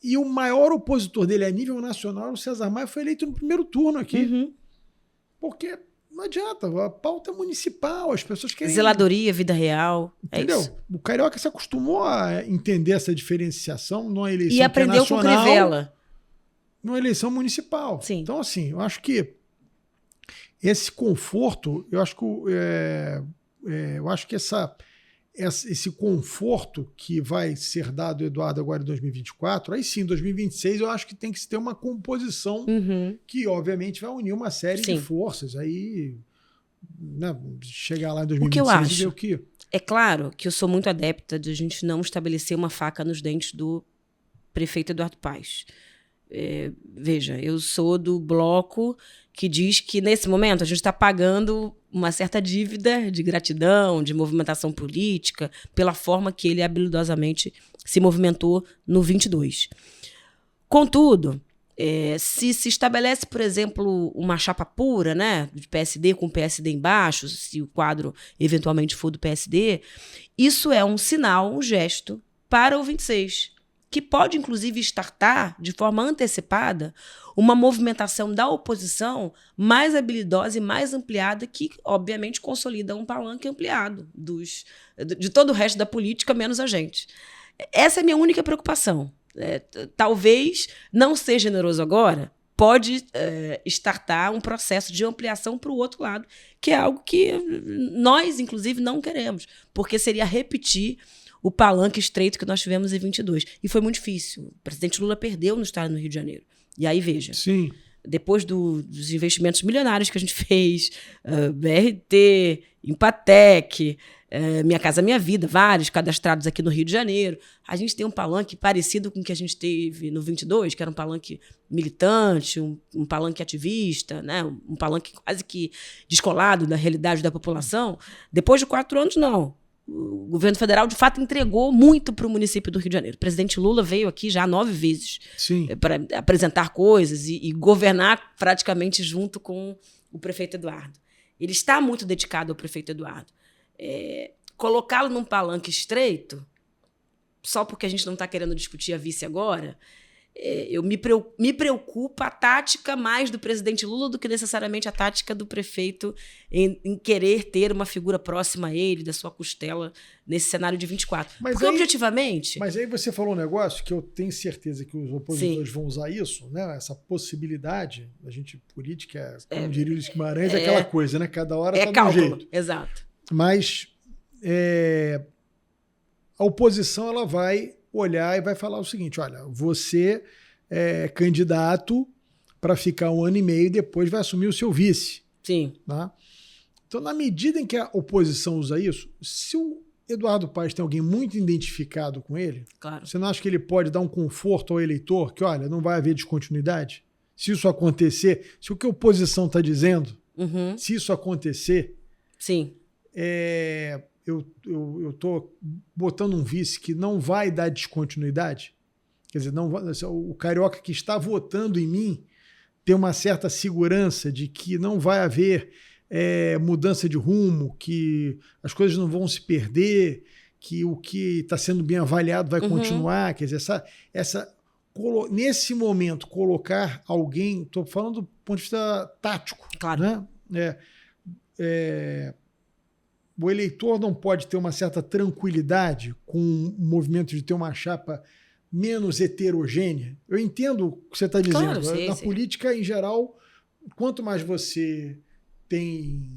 Speaker 1: e o maior opositor dele a nível nacional, o César Maia, foi eleito no primeiro turno aqui. Porque... Não adianta, a pauta é municipal, as pessoas querem...
Speaker 2: Zeladoria, vida real,
Speaker 1: entendeu?
Speaker 2: Isso.
Speaker 1: O carioca se acostumou a entender essa diferenciação numa eleição
Speaker 2: e aprendeu nacional, com Crivella.
Speaker 1: Numa eleição municipal.
Speaker 2: Sim.
Speaker 1: Então, assim, eu acho que esse conforto, eu acho que esse conforto que vai ser dado ao Eduardo agora em 2024, aí sim, em 2026, eu acho que tem que se ter uma composição que, obviamente, vai unir uma série de forças. Aí, né, chegar lá em 2026
Speaker 2: o que eu acho,
Speaker 1: e ver o que...
Speaker 2: É claro que eu sou muito adepta de a gente não estabelecer uma faca nos dentes do prefeito Eduardo Paes. Veja, eu sou do bloco que diz que, nesse momento, a gente está pagando uma certa dívida de gratidão, de movimentação política, pela forma que ele habilidosamente se movimentou no 22. Contudo, se estabelece, por exemplo, uma chapa pura, né, de PSD com PSD embaixo, se o quadro eventualmente for do PSD, isso é um sinal, um gesto para o 26, que pode, inclusive, startar, de forma antecipada, uma movimentação da oposição mais habilidosa e mais ampliada que, obviamente, consolida um palanque ampliado de todo o resto da política, menos a gente. Essa é a minha única preocupação. Talvez não ser generoso agora, pode startar um processo de ampliação para o outro lado, que é algo que nós, inclusive, não queremos, porque seria repetir o palanque estreito que nós tivemos em 22. E foi muito difícil. O presidente Lula perdeu no estado do Rio de Janeiro. E aí, veja,
Speaker 1: Sim.
Speaker 2: Depois dos investimentos milionários que a gente fez, BRT, Empatec, Minha Casa Minha Vida, vários cadastrados aqui no Rio de Janeiro, a gente tem um palanque parecido com o que a gente teve no 22, que era um palanque militante, um palanque ativista, né? Um palanque quase que descolado da realidade da população. Depois de 4 anos, não. O governo federal, de fato, entregou muito para o município do Rio de Janeiro. O presidente Lula veio aqui já 9 vezes para apresentar coisas e governar praticamente junto com o prefeito Eduardo. Ele está muito dedicado ao prefeito Eduardo. Colocá-lo num palanque estreito, só porque a gente não está querendo discutir a vice agora, me preocupa a tática mais do presidente Lula do que necessariamente a tática do prefeito em querer ter uma figura próxima a ele, da sua costela, nesse cenário de 24. Porque, objetivamente...
Speaker 1: Mas aí você falou um negócio que eu tenho certeza que os opositores vão usar isso, né? Essa possibilidade, a gente, política, como diria o Luiz Guimarães, é aquela coisa, né? Cada hora tá de um jeito.
Speaker 2: Exato.
Speaker 1: Mas a oposição, ela vai olhar e vai falar o seguinte, olha, você é candidato para ficar 1 ano e meio e depois vai assumir o seu vice.
Speaker 2: Sim.
Speaker 1: Tá? Então, na medida em que a oposição usa isso, se o Eduardo Paes tem alguém muito identificado com ele,
Speaker 2: claro,
Speaker 1: você não acha que ele pode dar um conforto ao eleitor que, olha, não vai haver descontinuidade? Se isso acontecer, se o que a oposição está dizendo, se isso acontecer,
Speaker 2: sim,
Speaker 1: eu estou botando um vice que não vai dar descontinuidade. Quer dizer, não, o carioca que está votando em mim tem uma certa segurança de que não vai haver mudança de rumo, que as coisas não vão se perder, que o que está sendo bem avaliado vai continuar. Quer dizer, nesse momento, colocar alguém, estou falando do ponto de vista tático,
Speaker 2: claro,
Speaker 1: né? O eleitor não pode ter uma certa tranquilidade com o movimento de ter uma chapa menos heterogênea. Eu entendo o que você está dizendo.
Speaker 2: Claro,
Speaker 1: Na política, em geral, quanto mais você tem...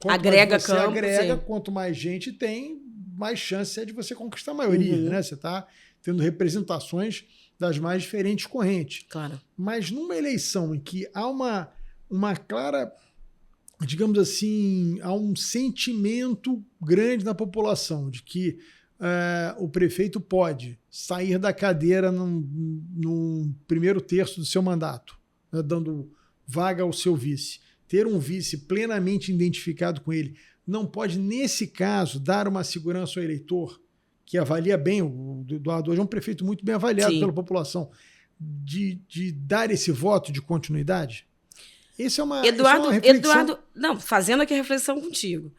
Speaker 2: Agrega campo,
Speaker 1: quanto mais gente tem, mais chance é de você conquistar a maioria. Né? Você está tendo representações das mais diferentes correntes.
Speaker 2: Claro.
Speaker 1: Mas numa eleição em que há uma clara... digamos assim, há um sentimento grande na população de que o prefeito pode sair da cadeira no primeiro terço do seu mandato, né, dando vaga ao seu vice, ter um vice plenamente identificado com ele, não pode, nesse caso, dar uma segurança ao eleitor, que avalia bem, o Eduardo hoje é um prefeito muito bem avaliado pela população, de dar esse voto de continuidade? Isso é uma reflexão.
Speaker 2: Não, fazendo aqui a reflexão contigo.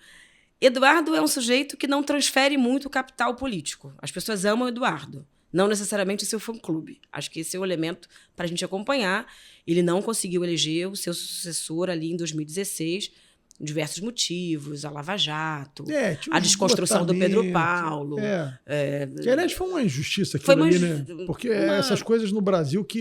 Speaker 2: Eduardo é um sujeito que não transfere muito o capital político. As pessoas amam o Eduardo, não necessariamente o seu fã-clube. Acho que esse é o elemento para a gente acompanhar. Ele não conseguiu eleger o seu sucessor ali em 2016, diversos motivos, a Lava Jato, a desconstrução do Pedro Paulo.
Speaker 1: Que, aliás, foi uma injustiça aquilo ali, né? Porque essas coisas no Brasil que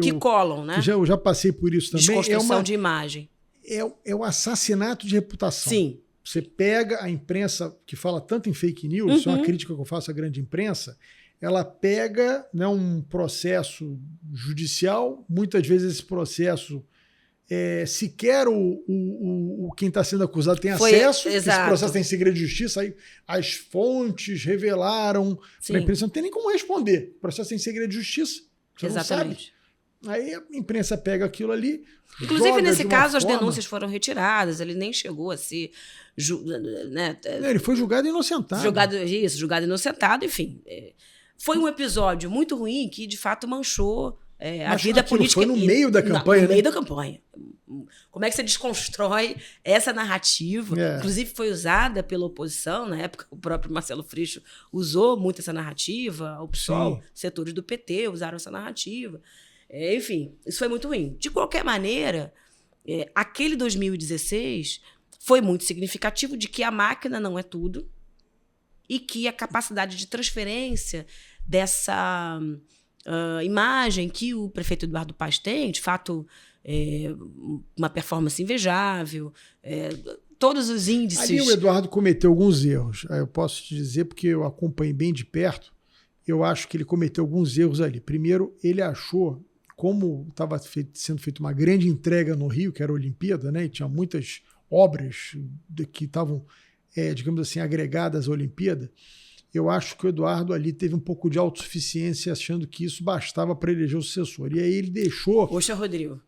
Speaker 2: que colam, né?
Speaker 1: Eu já passei por isso também.
Speaker 2: Desconstrução de imagem.
Speaker 1: É o assassinato de reputação.
Speaker 2: Sim.
Speaker 1: Você pega a imprensa que fala tanto em fake news, isso é uma crítica que eu faço à grande imprensa, ela pega, né, um processo judicial, muitas vezes esse processo sequer quem está sendo acusado tem acesso, esse processo tem segredo de justiça, aí as fontes revelaram para a imprensa, não tem nem como responder. O processo tem segredo de justiça, você
Speaker 2: Exatamente.
Speaker 1: não sabe. Aí a imprensa pega aquilo ali.
Speaker 2: Inclusive, nesse caso, as denúncias foram retiradas, ele nem chegou a ser.
Speaker 1: Ele foi julgado inocentado.
Speaker 2: Julgado inocentado, enfim. Foi um episódio muito ruim que, de fato, manchou a vida política.
Speaker 1: Foi no meio da campanha,
Speaker 2: no meio da campanha. Como é que você desconstrói essa narrativa? Inclusive, foi usada pela oposição, na época, o próprio Marcelo Freixo usou muito essa narrativa, o PSOL, setores do PT usaram essa narrativa. Enfim, isso foi muito ruim. De qualquer maneira, aquele 2016 foi muito significativo de que a máquina não é tudo e que a capacidade de transferência dessa imagem que o prefeito Eduardo Paes tem, de fato, uma performance invejável, todos os índices.
Speaker 1: Ali o Eduardo cometeu alguns erros. Eu posso te dizer, porque eu acompanhei bem de perto, eu acho que ele cometeu alguns erros ali. Primeiro, ele achou, como estava sendo feita uma grande entrega no Rio, que era a Olimpíada, né, e tinha muitas obras que estavam, digamos assim, agregadas à Olimpíada, eu acho que o Eduardo ali teve um pouco de autossuficiência, achando que isso bastava para eleger o sucessor. E aí ele deixou...
Speaker 2: Poxa, Rodrigo.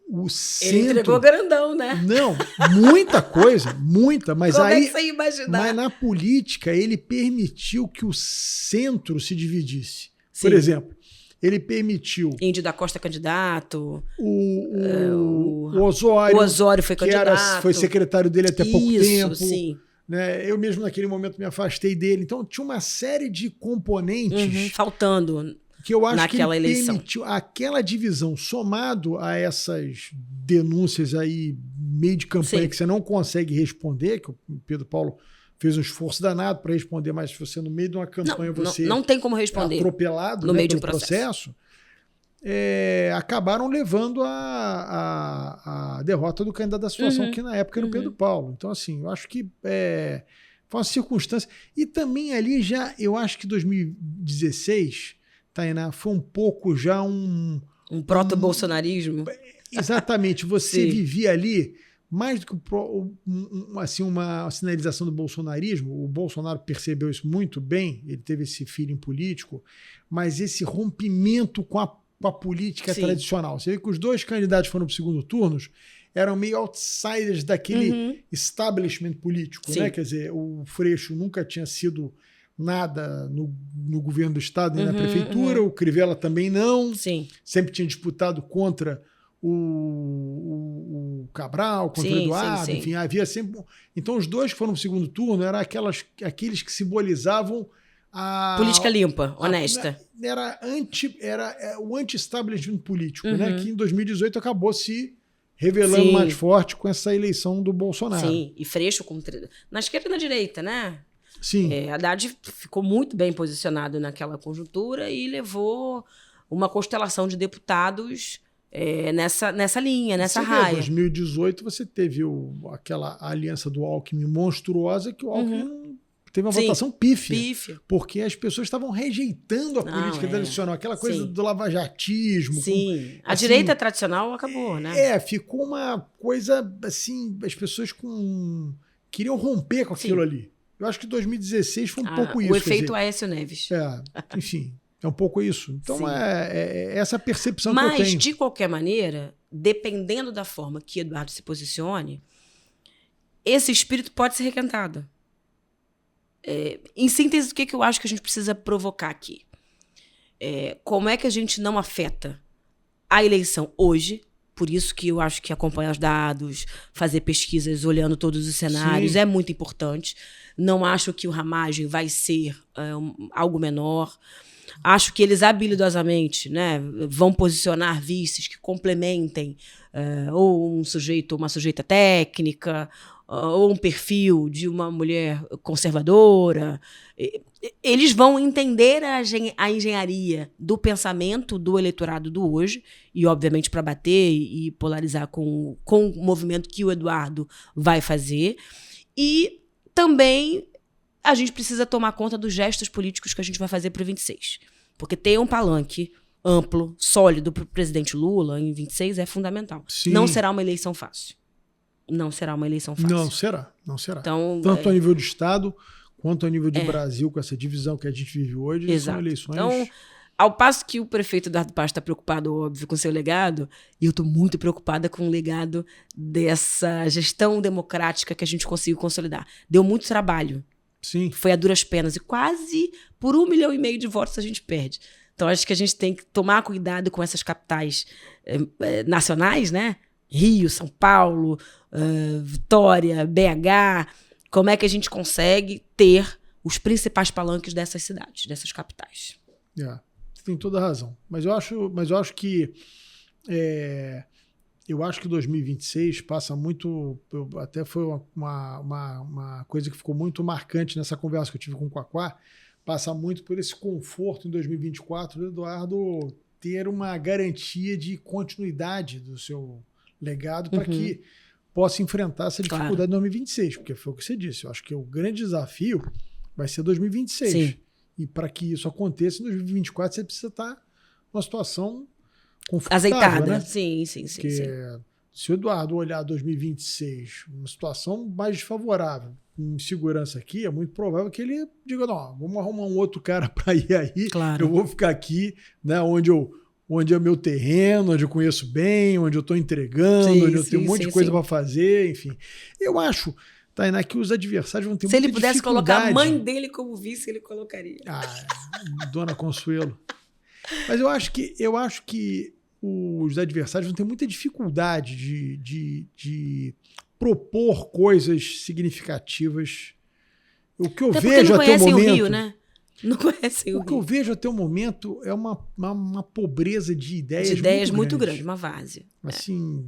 Speaker 1: O centro...
Speaker 2: Ele entregou grandão, né?
Speaker 1: Não, muita coisa, muita. Mas
Speaker 2: como
Speaker 1: aí,
Speaker 2: é que você ia imaginar?
Speaker 1: Mas na política ele permitiu que o centro se dividisse.
Speaker 2: Sim.
Speaker 1: Por exemplo, ele permitiu...
Speaker 2: Índio da Costa candidato.
Speaker 1: O Osório.
Speaker 2: O Osório foi candidato.
Speaker 1: Foi secretário dele até pouco tempo.
Speaker 2: Sim.
Speaker 1: Né? Eu mesmo naquele momento me afastei dele. Então tinha uma série de componentes...
Speaker 2: faltando
Speaker 1: que eu acho
Speaker 2: naquela
Speaker 1: que ele
Speaker 2: eleição.
Speaker 1: Permitiu aquela divisão, somado a essas denúncias aí, meio de campanha, que você não consegue responder, que o Pedro Paulo fez um esforço danado para responder, mas se você no meio de uma campanha
Speaker 2: não tem como responder,
Speaker 1: atropelado,
Speaker 2: no
Speaker 1: né,
Speaker 2: meio de um
Speaker 1: processo, acabaram levando a derrota do candidato da situação, que na época era o Pedro Paulo. Então, assim, eu acho que foi uma circunstância. E também ali já, eu acho que 2016... Tainá, foi um pouco já um
Speaker 2: proto-bolsonarismo.
Speaker 1: Exatamente. Você vivia ali, mais do que assim, uma sinalização do bolsonarismo. O Bolsonaro percebeu isso muito bem, ele teve esse feeling político, mas esse rompimento com a política tradicional. Você vê que os dois candidatos foram para o segundo turno, eram meio outsiders daquele establishment político. Né? Quer dizer, o Freixo nunca tinha sido nada no governo do estado nem na prefeitura, o Crivella também não, sempre tinha disputado contra o Cabral, contra o Eduardo, enfim, havia sempre... Então os dois que foram no segundo turno eram aqueles que simbolizavam a...
Speaker 2: política limpa, honesta.
Speaker 1: Era o anti-establishment político, né, que em 2018 acabou se revelando mais forte com essa eleição do Bolsonaro.
Speaker 2: Sim, e Freixo na esquerda e na direita, né?
Speaker 1: Sim.
Speaker 2: Haddad ficou muito bem posicionado naquela conjuntura e levou uma constelação de deputados nessa linha, nessa raia.
Speaker 1: Em 2018 você teve aquela aliança do Alckmin monstruosa, que o Alckmin teve uma votação pífia. Porque as pessoas estavam rejeitando a política tradicional, aquela coisa do lavajatismo.
Speaker 2: Sim, a direita tradicional acabou, né?
Speaker 1: Ficou uma coisa assim, as pessoas queriam romper com aquilo ali. Eu acho que 2016 foi um pouco isso.
Speaker 2: O efeito Aécio Neves.
Speaker 1: Enfim, é um pouco isso. Então é essa percepção que eu tenho.
Speaker 2: Mas, de qualquer maneira, dependendo da forma que Eduardo se posicione, esse espírito pode ser requentado. Em síntese, o que eu acho que a gente precisa provocar aqui? Como é que a gente não afeta a eleição hoje? Por isso que eu acho que acompanhar os dados, fazer pesquisas olhando todos os cenários é muito importante. Não acho que o ramagem vai ser algo menor. Acho que eles habilidosamente, né, vão posicionar vices que complementem ou um sujeito ou uma sujeita técnica, ou um perfil de uma mulher conservadora. Eles vão entender a engenharia do pensamento do eleitorado do hoje, e, obviamente, para bater e polarizar com o movimento que o Eduardo vai fazer. E também a gente precisa tomar conta dos gestos políticos que a gente vai fazer para o 26. Porque ter um palanque amplo, sólido para o presidente Lula em 26 é fundamental.
Speaker 1: Sim.
Speaker 2: Não será uma eleição fácil. Não será uma eleição fácil.
Speaker 1: Não será.
Speaker 2: Então,
Speaker 1: tanto a nível de Estado quanto a nível de Brasil, com essa divisão que a gente vive hoje, são eleições...
Speaker 2: Então, ao passo que o prefeito Eduardo Paes está preocupado, óbvio, com o seu legado, e eu estou muito preocupada com o legado dessa gestão democrática que a gente conseguiu consolidar. Deu muito trabalho.
Speaker 1: Sim.
Speaker 2: Foi a duras penas. E quase por 1,5 milhão de votos a gente perde. Então, acho que a gente tem que tomar cuidado com essas capitais nacionais, né? Rio, São Paulo, Vitória, BH. Como é que a gente consegue ter os principais palanques dessas cidades, dessas capitais?
Speaker 1: Você tem toda a razão. Mas eu acho que 2026 passa muito... Até foi uma coisa que ficou muito marcante nessa conversa que eu tive com o Quaquá, passa muito por esse conforto em 2024 do Eduardo ter uma garantia de continuidade do seu legado para que possa enfrentar essa dificuldade em 2026, porque foi o que você disse. Eu acho que o grande desafio vai ser 2026.
Speaker 2: Sim.
Speaker 1: E para que isso aconteça, em 2024 você precisa estar numa situação confortável,
Speaker 2: azeitada.
Speaker 1: né?
Speaker 2: Sim.
Speaker 1: Porque se o Eduardo olhar 2026, uma situação mais desfavorável, com insegurança aqui, é muito provável que ele diga, não, vamos arrumar um outro cara para ir aí,
Speaker 2: Claro.
Speaker 1: eu vou ficar aqui, né, onde é o meu terreno, onde eu conheço bem, onde eu estou entregando, onde eu tenho um monte de coisa para fazer, enfim. Eu acho, Tainá, que os adversários vão ter muita dificuldade.
Speaker 2: Se ele pudesse colocar a mãe dele como vice, ele colocaria.
Speaker 1: Dona Consuelo. Mas eu acho que os adversários vão ter muita dificuldade de propor coisas significativas. O que eu vejo até o momento...
Speaker 2: o Rio, né? Não conhecem o Rio.
Speaker 1: O que eu vejo até o momento é uma pobreza de ideias,
Speaker 2: muito grande, uma várzea.
Speaker 1: Assim...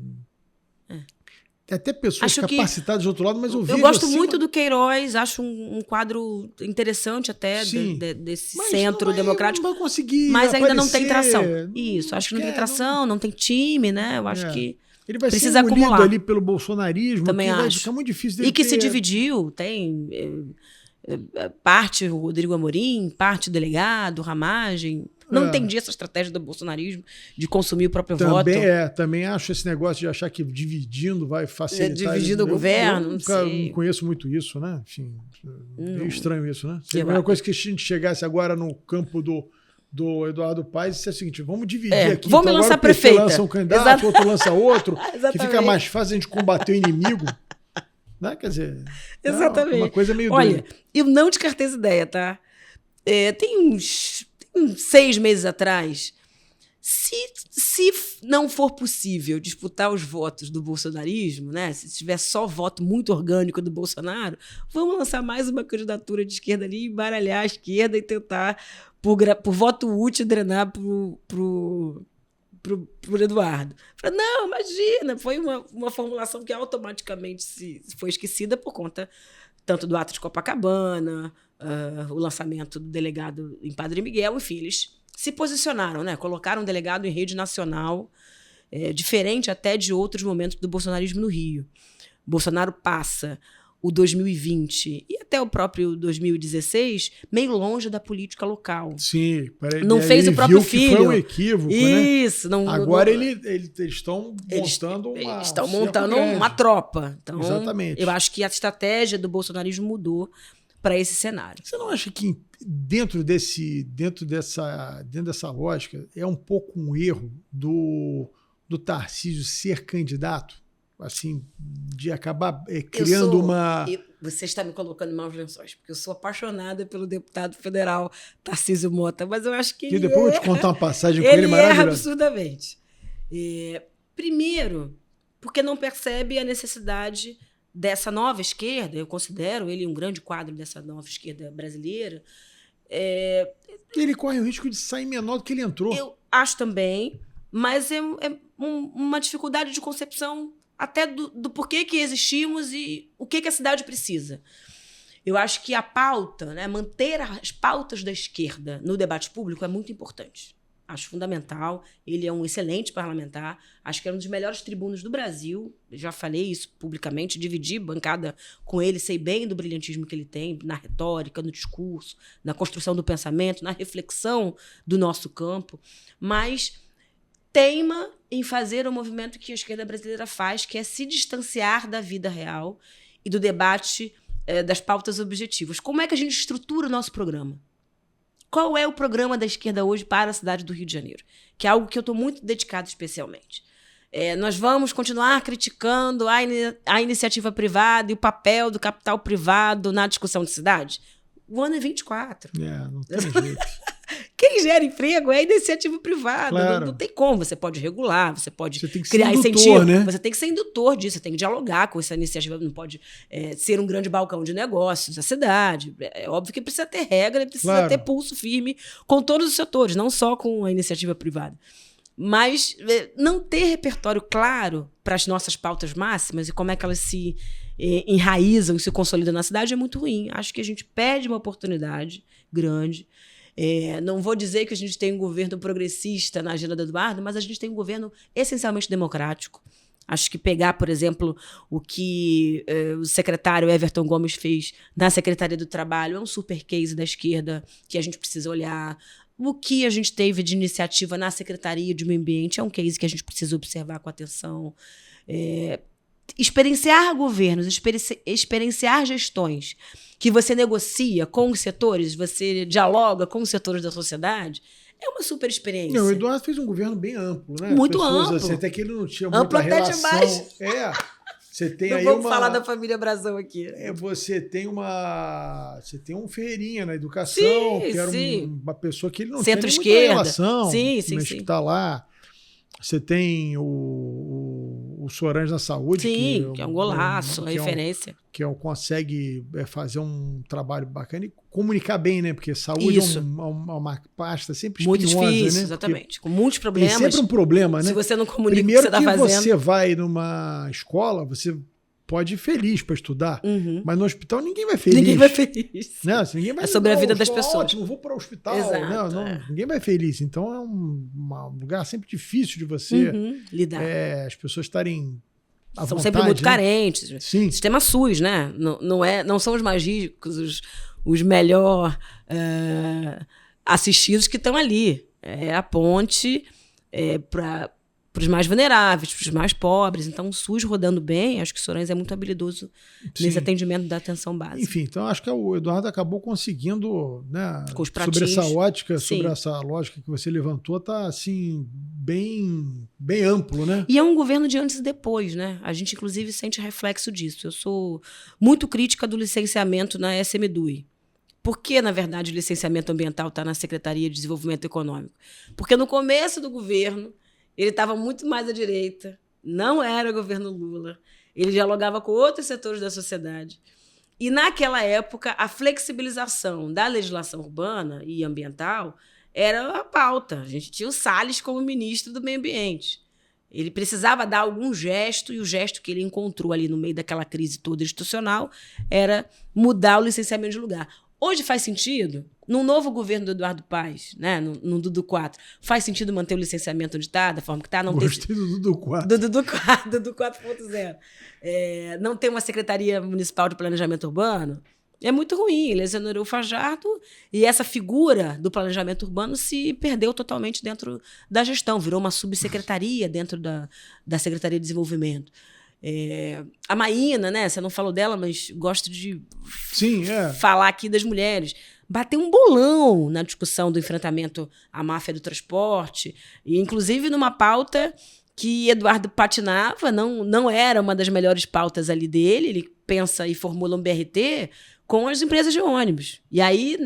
Speaker 1: Até pessoas capacitadas do outro lado, mas eu vejo...
Speaker 2: Eu gosto muito do Queiroz, acho um quadro interessante até desse centro democrático.
Speaker 1: Não vai conseguir
Speaker 2: mas
Speaker 1: aparecer,
Speaker 2: ainda não tem tração. Isso, acho que não tem tração, não tem time, né? Eu acho que
Speaker 1: ele vai
Speaker 2: precisa
Speaker 1: ser engolido
Speaker 2: acumular
Speaker 1: ali pelo bolsonarismo.
Speaker 2: Também acho.
Speaker 1: Vai ficar muito difícil dele
Speaker 2: E que se dividiu, tem parte o Rodrigo Amorim, parte o delegado, Ramagem. Não entendi essa estratégia do bolsonarismo de consumir o próprio voto.
Speaker 1: Também acho esse negócio de achar que dividindo vai facilitar.
Speaker 2: Dividindo o governo,
Speaker 1: eu não conheço muito isso, né? Enfim, é estranho isso, né? Seria a mesma coisa que se a gente chegasse agora no campo do Eduardo Paes e disse o seguinte, vamos dividir aqui.
Speaker 2: Vamos
Speaker 1: então,
Speaker 2: lançar
Speaker 1: agora
Speaker 2: prefeita.
Speaker 1: Lança um candidato, outro lança outro, que fica
Speaker 2: Exatamente.
Speaker 1: mais fácil a gente combater o inimigo. Né? Quer dizer,
Speaker 2: exatamente.
Speaker 1: Uma coisa meio
Speaker 2: Olha,
Speaker 1: doida.
Speaker 2: eu não descartei essa ideia, tá? Tem uns 6 meses atrás, se não for possível disputar os votos do bolsonarismo, né? Se tiver só voto muito orgânico do Bolsonaro, vamos lançar mais uma candidatura de esquerda ali, embaralhar a esquerda e tentar, por voto útil, drenar pro Eduardo. Falei, não, imagina, foi uma formulação que automaticamente foi esquecida por conta tanto do ato de Copacabana, o lançamento do delegado em Padre Miguel, enfim, eles se posicionaram, né? Colocaram um delegado em rede nacional, diferente até de outros momentos do bolsonarismo no Rio. Bolsonaro passa o 2020 e até o próprio 2016 meio longe da política local.
Speaker 1: Sim,
Speaker 2: não fez o próprio filho.
Speaker 1: Foi um equívoco,
Speaker 2: isso,
Speaker 1: né? Agora eles estão montando
Speaker 2: uma tropa. Então,
Speaker 1: exatamente.
Speaker 2: Eu acho que a estratégia do bolsonarismo mudou para esse cenário.
Speaker 1: Você não acha que dentro dessa lógica é um pouco um erro do Tarcísio ser candidato? Assim, de acabar criando
Speaker 2: você está me colocando em maus lençóis, porque eu sou apaixonada pelo deputado federal Tarcísio Mota, mas eu acho que
Speaker 1: depois eu vou te contar uma passagem com ele maravilhosa.
Speaker 2: Ele absurdamente. Primeiro, porque não percebe a necessidade dessa nova esquerda, eu considero ele um grande quadro dessa nova esquerda brasileira.
Speaker 1: Ele corre o risco de sair menor do que ele entrou.
Speaker 2: Eu acho também, mas é uma dificuldade de concepção até do porquê que existimos e o que a cidade precisa. Eu acho que a pauta, né, manter as pautas da esquerda no debate público é muito importante. Acho fundamental. Ele é um excelente parlamentar. Acho que é um dos melhores tribunos do Brasil. Já falei isso publicamente, dividi bancada com ele, sei bem do brilhantismo que ele tem na retórica, no discurso, na construção do pensamento, na reflexão do nosso campo. Mas teima em fazer o movimento que a esquerda brasileira faz, que é se distanciar da vida real e do debate das pautas objetivas. Como é que a gente estrutura o nosso programa? Qual é o programa da esquerda hoje para a cidade do Rio de Janeiro? Que é algo que eu estou muito dedicado especialmente. Nós vamos continuar criticando a iniciativa privada e o papel do capital privado na discussão de cidade? O ano é 24.
Speaker 1: Não tem jeito.
Speaker 2: Quem gera emprego é a iniciativa privada.
Speaker 1: Claro.
Speaker 2: Não tem como. Você pode regular, você pode
Speaker 1: tem que
Speaker 2: criar
Speaker 1: ser indutor,
Speaker 2: incentivo.
Speaker 1: né?
Speaker 2: Você tem que ser indutor disso, você tem que dialogar com essa iniciativa. Não pode ser um grande balcão de negócios da cidade. É óbvio que precisa ter regra, precisa ter pulso firme com todos os setores, não só com a iniciativa privada. Mas não ter repertório claro para as nossas pautas máximas e como é que elas se enraizam e se consolidam na cidade é muito ruim. Acho que a gente perde uma oportunidade grande Não vou dizer que a gente tem um governo progressista na agenda do Eduardo, mas a gente tem um governo essencialmente democrático. Acho que pegar, por exemplo, o que o secretário Everton Gomes fez na Secretaria do Trabalho é um super case da esquerda que a gente precisa olhar. O que a gente teve de iniciativa na Secretaria de Meio Ambiente é um case que a gente precisa observar com atenção. Experienciar governos, experienciar gestões que você negocia com os setores, você dialoga com os setores da sociedade, é uma super experiência.
Speaker 1: O Eduardo fez um governo bem amplo, né?
Speaker 2: Muito amplo.
Speaker 1: Assim, até que ele não tinha
Speaker 2: amplo
Speaker 1: muita
Speaker 2: até
Speaker 1: relação.
Speaker 2: demais.
Speaker 1: Você tem
Speaker 2: não
Speaker 1: aí
Speaker 2: vamos falar da família Brazão aqui.
Speaker 1: Você tem um Ferreirinha na educação, que era uma pessoa que ele não tinha muita relação, mas que está lá. Você tem o Sorange na Saúde,
Speaker 2: que é um golaço, a referência.
Speaker 1: Que consegue fazer um trabalho bacana e comunicar bem, né? Porque saúde é uma pasta sempre espinhosa,
Speaker 2: muito difícil,
Speaker 1: né?
Speaker 2: Exatamente. Com muitos problemas.
Speaker 1: Tem sempre um problema, né?
Speaker 2: Se você não comunica
Speaker 1: Primeiro
Speaker 2: o que você está fazendo.
Speaker 1: Você vai numa escola, você pode ir feliz para estudar, mas no hospital ninguém vai feliz.
Speaker 2: Ninguém vai feliz.
Speaker 1: Né? Ninguém vai
Speaker 2: sobre a vida das pessoas.
Speaker 1: Ótimo, vou para o hospital.
Speaker 2: Exato,
Speaker 1: ninguém vai feliz. Então é um lugar sempre difícil de você
Speaker 2: lidar.
Speaker 1: As pessoas estarem à
Speaker 2: são
Speaker 1: vontade,
Speaker 2: sempre muito
Speaker 1: né?
Speaker 2: carentes.
Speaker 1: Sim.
Speaker 2: Sistema SUS, né? Não são os mais ricos, os melhor assistidos que estão ali. É a ponte para os mais vulneráveis, para os mais pobres. Então, o SUS rodando bem, acho que o Sorange é muito habilidoso nesse atendimento da atenção básica.
Speaker 1: Enfim, então acho que o Eduardo acabou conseguindo, né,
Speaker 2: com os
Speaker 1: sobre essa ótica, sobre essa lógica que você levantou, tá assim, bem amplo, né?
Speaker 2: E é um governo de antes e depois, né? A gente, inclusive, sente reflexo disso. Eu sou muito crítica do licenciamento na SMDUI. Por que, na verdade, o licenciamento ambiental está na Secretaria de Desenvolvimento Econômico? Porque no começo do governo, ele estava muito mais à direita, não era o governo Lula, ele dialogava com outros setores da sociedade. E, naquela época, a flexibilização da legislação urbana e ambiental era a pauta. A gente tinha o Salles como ministro do Meio Ambiente. Ele precisava dar algum gesto, e o gesto que ele encontrou ali no meio daquela crise toda institucional era mudar o licenciamento de lugar. Hoje faz sentido, num novo governo do Eduardo Paes, né, no Dudu 4, faz sentido manter o licenciamento onde está, da forma que está?
Speaker 1: Gostei do Dudu 4.
Speaker 2: Do Dudu 4.0. Não tem uma Secretaria Municipal de Planejamento Urbano? É muito ruim. Ele exonerou o Fajardo e essa figura do planejamento urbano se perdeu totalmente dentro da gestão, virou uma subsecretaria dentro da Secretaria de Desenvolvimento. A Maína, né? Você não falou dela, mas gosto de falar aqui das mulheres. Bateu um bolão na discussão do enfrentamento à máfia do transporte, e inclusive numa pauta que Eduardo patinava, não era uma das melhores pautas ali dele. Ele pensa e formula um BRT com as empresas de ônibus. E aí,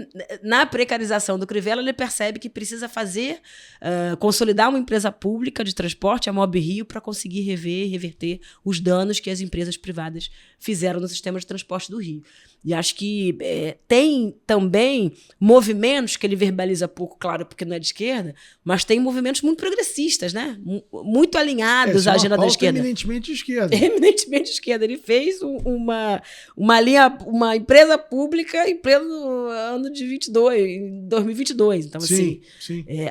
Speaker 2: na precarização do Crivella, ele percebe que precisa consolidar uma empresa pública de transporte, a Mob Rio, para conseguir reverter os danos que as empresas privadas fizeram no sistema de transporte do Rio. E acho que tem também movimentos que ele verbaliza pouco, claro, porque não é de esquerda, mas tem movimentos muito progressistas, né? Muito alinhados à agenda da esquerda.
Speaker 1: Eminentemente de esquerda.
Speaker 2: Eminentemente de esquerda. Ele fez uma empresa pública em pleno ano de 2022. Então,
Speaker 1: sim.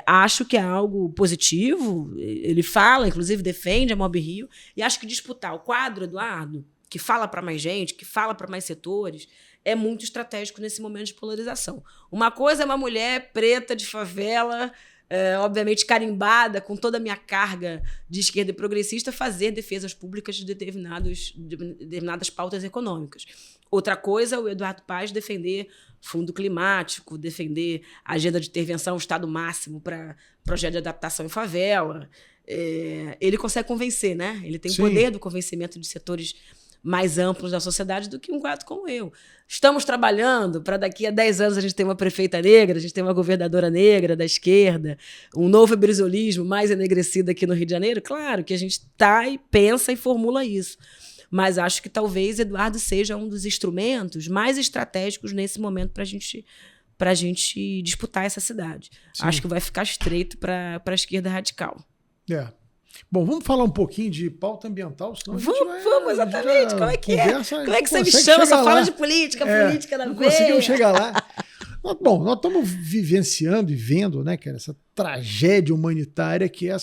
Speaker 2: Acho que é algo positivo. Ele fala, inclusive, defende a Mob Rio. E acho que disputar o quadro, Eduardo, que fala para mais gente, que fala para mais setores, é muito estratégico nesse momento de polarização. Uma coisa é uma mulher preta de favela, obviamente carimbada, com toda a minha carga de esquerda e progressista, fazer defesas públicas de determinadas pautas econômicas. Outra coisa é o Eduardo Paes defender fundo climático, defender a agenda de intervenção, o Estado máximo para projeto de adaptação em favela. Ele consegue convencer, né? Ele tem o poder do convencimento de setores mais amplos da sociedade do que um quadro como eu. Estamos trabalhando para daqui a 10 anos a gente ter uma prefeita negra, a gente ter uma governadora negra da esquerda, um novo brisolismo mais enegrecido aqui no Rio de Janeiro. Claro que a gente está e pensa e formula isso. Mas acho que talvez Eduardo seja um dos instrumentos mais estratégicos nesse momento para a gente disputar essa cidade. Sim. Acho que vai ficar estreito para a esquerda radical.
Speaker 1: Bom, vamos falar um pouquinho de pauta ambiental, senão
Speaker 2: vamos, exatamente. Como é que é? Como é que você me chama? Só fala de política, política na veia.
Speaker 1: Não conseguimos chegar lá. Bom, nós estamos vivenciando e vendo, né, cara, essa tragédia humanitária que é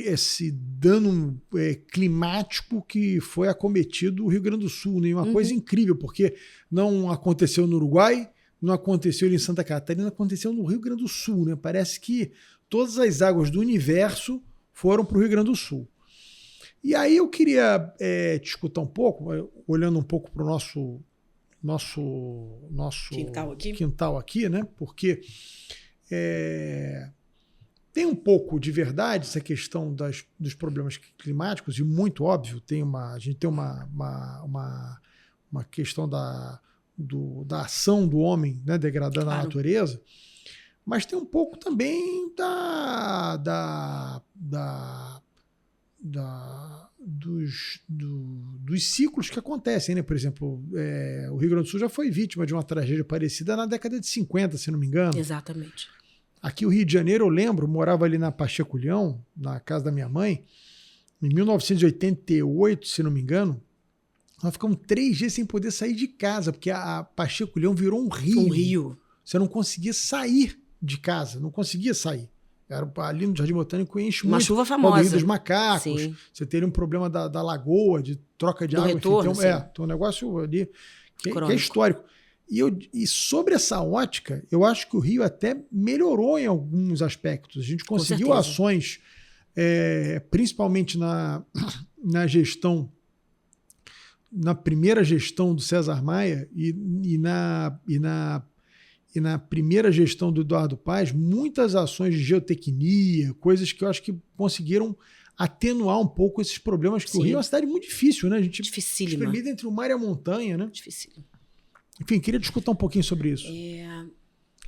Speaker 1: esse dano climático que foi acometido o Rio Grande do Sul, né? Uma coisa incrível, porque não aconteceu no Uruguai, não aconteceu em Santa Catarina, aconteceu no Rio Grande do Sul, né? Parece que todas as águas do universo foram para o Rio Grande do Sul. E aí eu queria te escutar um pouco, olhando um pouco para o nosso quintal aqui, né? Porque tem um pouco de verdade essa questão dos problemas climáticos, e muito óbvio, a gente tem uma questão da ação do homem, né, degradando a natureza, mas tem um pouco também dos ciclos que acontecem, né? Por exemplo, o Rio Grande do Sul já foi vítima de uma tragédia parecida na década de 50, se não me engano.
Speaker 2: Exatamente.
Speaker 1: Aqui o Rio de Janeiro, eu lembro, morava ali na Pacheco Leão, na casa da minha mãe, em 1988, se não me engano. Nós ficamos 3 dias sem poder sair de casa, porque a Pacheco Leão virou um rio.
Speaker 2: Um rio.
Speaker 1: Você não conseguia sair de casa, não conseguia sair. Ali no Jardim Botânico enche
Speaker 2: uma
Speaker 1: muito.
Speaker 2: Chuva famosa.
Speaker 1: O Rio dos Macacos.
Speaker 2: Sim.
Speaker 1: Você teria um problema da lagoa, de troca de água.
Speaker 2: Retorno,
Speaker 1: enfim, tem um negócio ali que é histórico. E sobre essa ótica, eu acho que o Rio até melhorou em alguns aspectos. A gente conseguiu ações, principalmente na gestão, na primeira gestão do César Maia e na primeira gestão do Eduardo Paes, muitas ações de geotecnia, coisas que eu acho que conseguiram atenuar um pouco esses problemas, que o Rio é uma cidade muito difícil, né? A gente espremida entre o mar e a montanha, né?
Speaker 2: Dificílimo.
Speaker 1: Enfim, queria discutir um pouquinho sobre isso.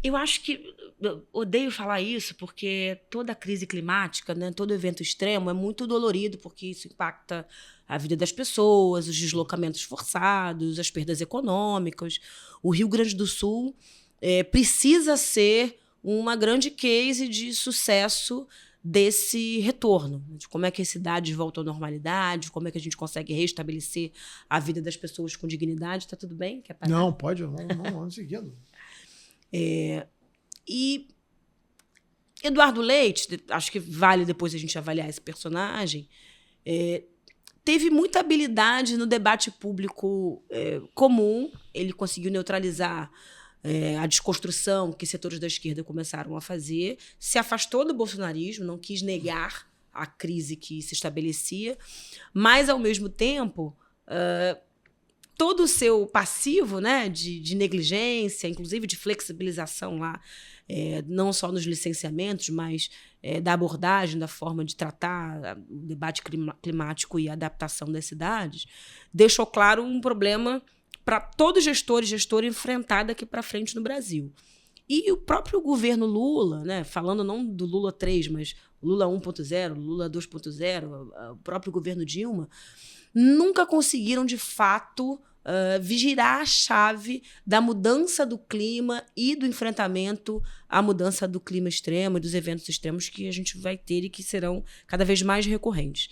Speaker 2: Eu acho que eu odeio falar isso, porque toda crise climática, né, todo evento extremo é muito dolorido, porque isso impacta a vida das pessoas, os deslocamentos forçados, as perdas econômicas. O Rio Grande do Sul precisa ser uma grande case de sucesso desse retorno, de como é que as cidades voltam à normalidade, como é que a gente consegue restabelecer a vida das pessoas com dignidade. Tá tudo bem? Quer parar?
Speaker 1: Não, pode, vamos seguindo.
Speaker 2: E Eduardo Leite, acho que vale depois a gente avaliar esse personagem, teve muita habilidade no debate público comum. Ele conseguiu neutralizar a desconstrução que setores da esquerda começaram a fazer, se afastou do bolsonarismo, não quis negar a crise que se estabelecia, mas, ao mesmo tempo, todo o seu passivo, né, de negligência, inclusive de flexibilização lá, não só nos licenciamentos, mas da abordagem, da forma de tratar o debate climático e a adaptação das cidades, deixou claro um problema para todo gestor e gestora enfrentar daqui para frente no Brasil. E o próprio governo Lula, né, falando não do Lula 3, mas Lula 1.0, Lula 2.0, o próprio governo Dilma, nunca conseguiram, de fato, virar a chave da mudança do clima e do enfrentamento à mudança do clima extremo e dos eventos extremos que a gente vai ter e que serão cada vez mais recorrentes.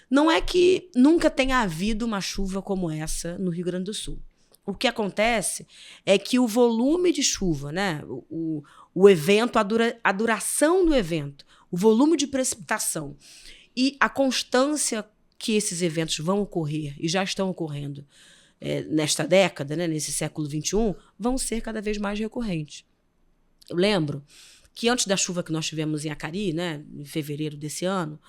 Speaker 2: Não é que nunca tenha havido uma chuva como essa no Rio Grande do Sul. O que acontece é que o volume de chuva, né, o evento, a duração do evento, o volume de precipitação e a constância que esses eventos vão ocorrer e já estão ocorrendo nesta década, né, nesse século XXI, vão ser cada vez mais recorrentes. Eu lembro que antes da chuva que nós tivemos em Acari, né, em fevereiro desse ano,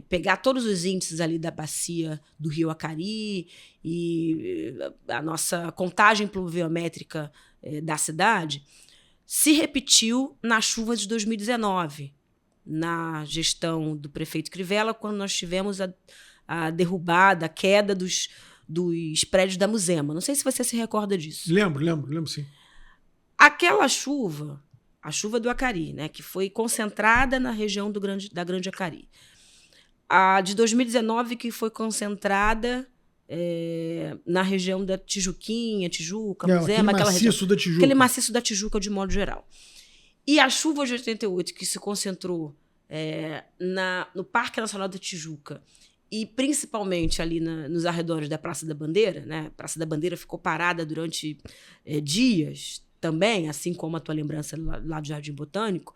Speaker 2: pegar todos os índices ali da bacia do Rio Acari e a nossa contagem pluviométrica da cidade se repetiu na chuva de 2019, na gestão do prefeito Crivella, quando nós tivemos a derrubada, a queda dos prédios da Muzema. Não sei se você se recorda disso.
Speaker 1: Lembro sim.
Speaker 2: Aquela chuva, a chuva do Acari, né, que foi concentrada na região da Grande Acari. A de 2019, que foi concentrada na região da Tijuquinha, Tijuca, Muzema, aquele maciço da Tijuca, de modo geral. E a chuva de 88, que se concentrou no Parque Nacional da Tijuca e principalmente ali nos arredores da Praça da Bandeira, né? A Praça da Bandeira ficou parada durante dias também, assim como a tua lembrança lá do Jardim Botânico,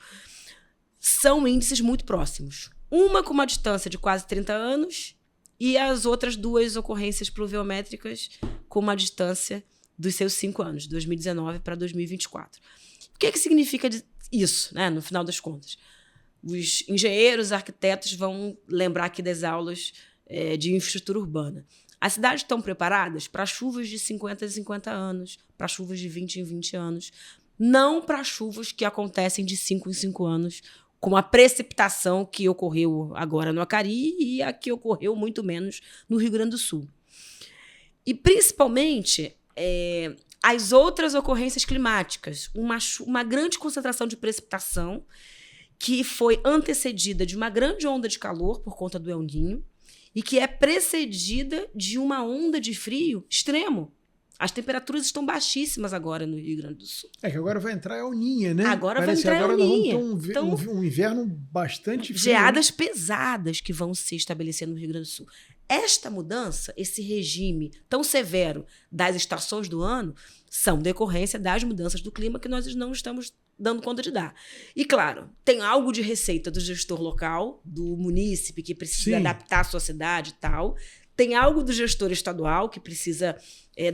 Speaker 2: são índices muito próximos. Uma com uma distância de quase 30 anos e as outras 2 ocorrências pluviométricas com uma distância dos seus 5 anos, 2019 para 2024. O que significa isso, né, no final das contas? Os engenheiros, arquitetos vão lembrar aqui das aulas de infraestrutura urbana. As cidades estão preparadas para chuvas de 50 em 50 anos, para chuvas de 20 em 20 anos, não para chuvas que acontecem de 5 em 5 anos, com a precipitação que ocorreu agora no Acari e a que ocorreu muito menos no Rio Grande do Sul. E, principalmente, as outras ocorrências climáticas, uma grande concentração de precipitação que foi antecedida de uma grande onda de calor por conta do El Niño e que é precedida de uma onda de frio extremo. As temperaturas estão baixíssimas agora no Rio Grande do Sul.
Speaker 1: Que agora vai entrar El Niño, né?
Speaker 2: Agora vai entrar El Niño.
Speaker 1: Então, um inverno bastante frio.
Speaker 2: Geadas pesadas que vão se estabelecer no Rio Grande do Sul. Esta mudança, esse regime tão severo das estações do ano, são decorrência das mudanças do clima que nós não estamos dando conta de dar. E, claro, tem algo de receita do gestor local, do munícipe, que precisa adaptar a sua cidade e tal. Tem algo do gestor estadual, que precisa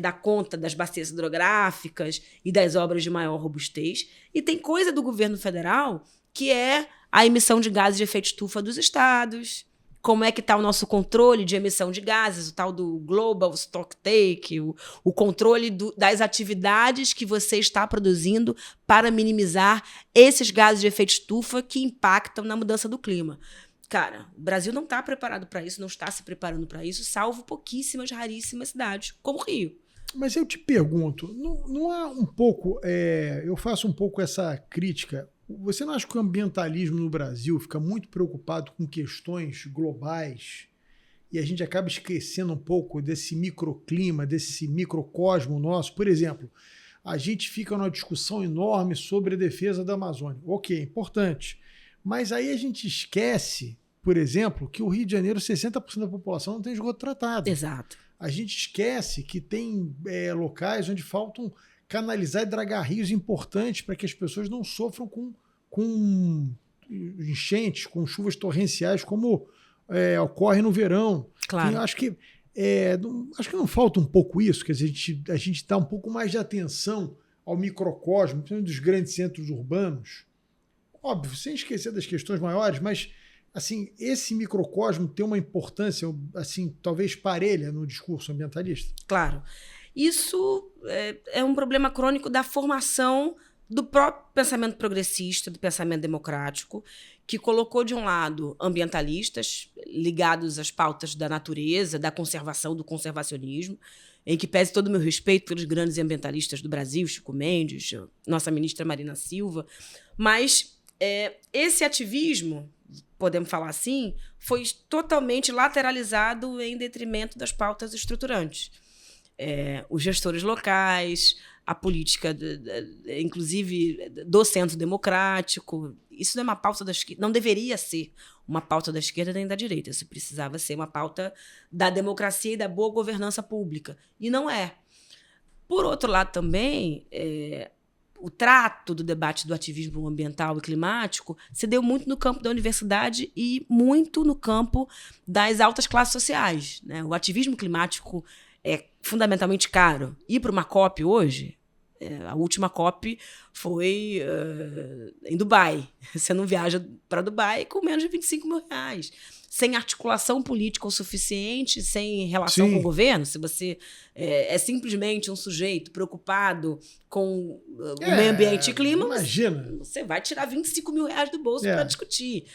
Speaker 2: dar conta das bacias hidrográficas e das obras de maior robustez. E tem coisa do governo federal, que é a emissão de gases de efeito estufa dos estados, como é que está o nosso controle de emissão de gases, o tal do Global Stocktake, o controle das atividades que você está produzindo para minimizar esses gases de efeito estufa que impactam na mudança do clima. Cara, o Brasil não está preparado para isso, não está se preparando para isso, salvo pouquíssimas, raríssimas cidades, como o Rio.
Speaker 1: Mas eu te pergunto, não há um pouco, eu faço um pouco essa crítica. Você não acha que o ambientalismo no Brasil fica muito preocupado com questões globais e a gente acaba esquecendo um pouco desse microclima, desse microcosmo nosso? Por exemplo, a gente fica numa discussão enorme sobre a defesa da Amazônia. Ok, importante. Mas aí a gente esquece, por exemplo, que o Rio de Janeiro, 60% da população não tem esgoto tratado.
Speaker 2: Exato.
Speaker 1: A gente esquece que tem locais onde faltam canalizar e dragar rios importantes para que as pessoas não sofram com enchentes, com chuvas torrenciais, como ocorre no verão.
Speaker 2: Claro.
Speaker 1: Então, acho que não falta um pouco isso, que a gente dá um pouco mais de atenção ao microcosmo, principalmente dos grandes centros urbanos. Óbvio, sem esquecer das questões maiores, mas assim, esse microcosmo tem uma importância assim, talvez parelha no discurso ambientalista?
Speaker 2: Claro. Isso é um problema crônico da formação do próprio pensamento progressista, do pensamento democrático, que colocou, de um lado, ambientalistas ligados às pautas da natureza, da conservação, do conservacionismo, em que pese todo o meu respeito pelos grandes ambientalistas do Brasil, Chico Mendes, nossa ministra Marina Silva, mas esse ativismo, podemos falar assim, foi totalmente lateralizado em detrimento das pautas estruturantes. Os gestores locais, a política, inclusive, do centro democrático. Isso não é uma pauta da esquerda, não deveria ser uma pauta da esquerda nem da direita. Isso precisava ser uma pauta da democracia e da boa governança pública. E não é. Por outro lado, também, o trato do debate do ativismo ambiental e climático se deu muito no campo da universidade e muito no campo das altas classes sociais, né? O ativismo climático é fundamentalmente caro. Ir para uma COP hoje, a última COP foi em Dubai. Você não viaja para Dubai com menos de R$25 mil. Sem articulação política o suficiente, sem relação com o governo, se você é simplesmente um sujeito preocupado com o meio ambiente e clima,
Speaker 1: imagina.
Speaker 2: Você vai tirar R$25 mil do bolso para discutir.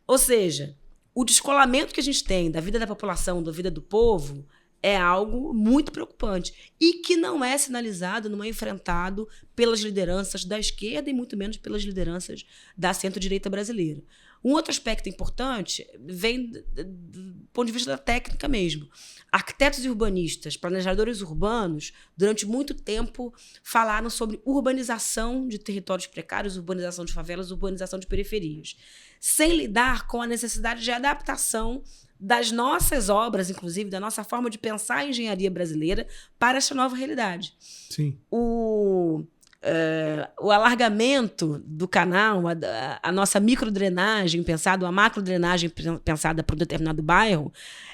Speaker 2: Ou seja, o descolamento que a gente tem da vida da população, da vida do povo, é algo muito preocupante e que não é sinalizado, não é enfrentado pelas lideranças da esquerda e muito menos pelas lideranças da centro-direita brasileira. Um outro aspecto importante vem do ponto de vista da técnica mesmo. Arquitetos e urbanistas, planejadores urbanos, durante muito tempo falaram sobre urbanização de territórios precários, urbanização de favelas, urbanização de periferias, sem lidar com a necessidade de adaptação das nossas obras, inclusive, da nossa forma de pensar a engenharia brasileira para essa nova realidade.
Speaker 1: Sim.
Speaker 2: O alargamento do canal, a nossa microdrenagem pensada, a macrodrenagem pensada para um determinado bairro,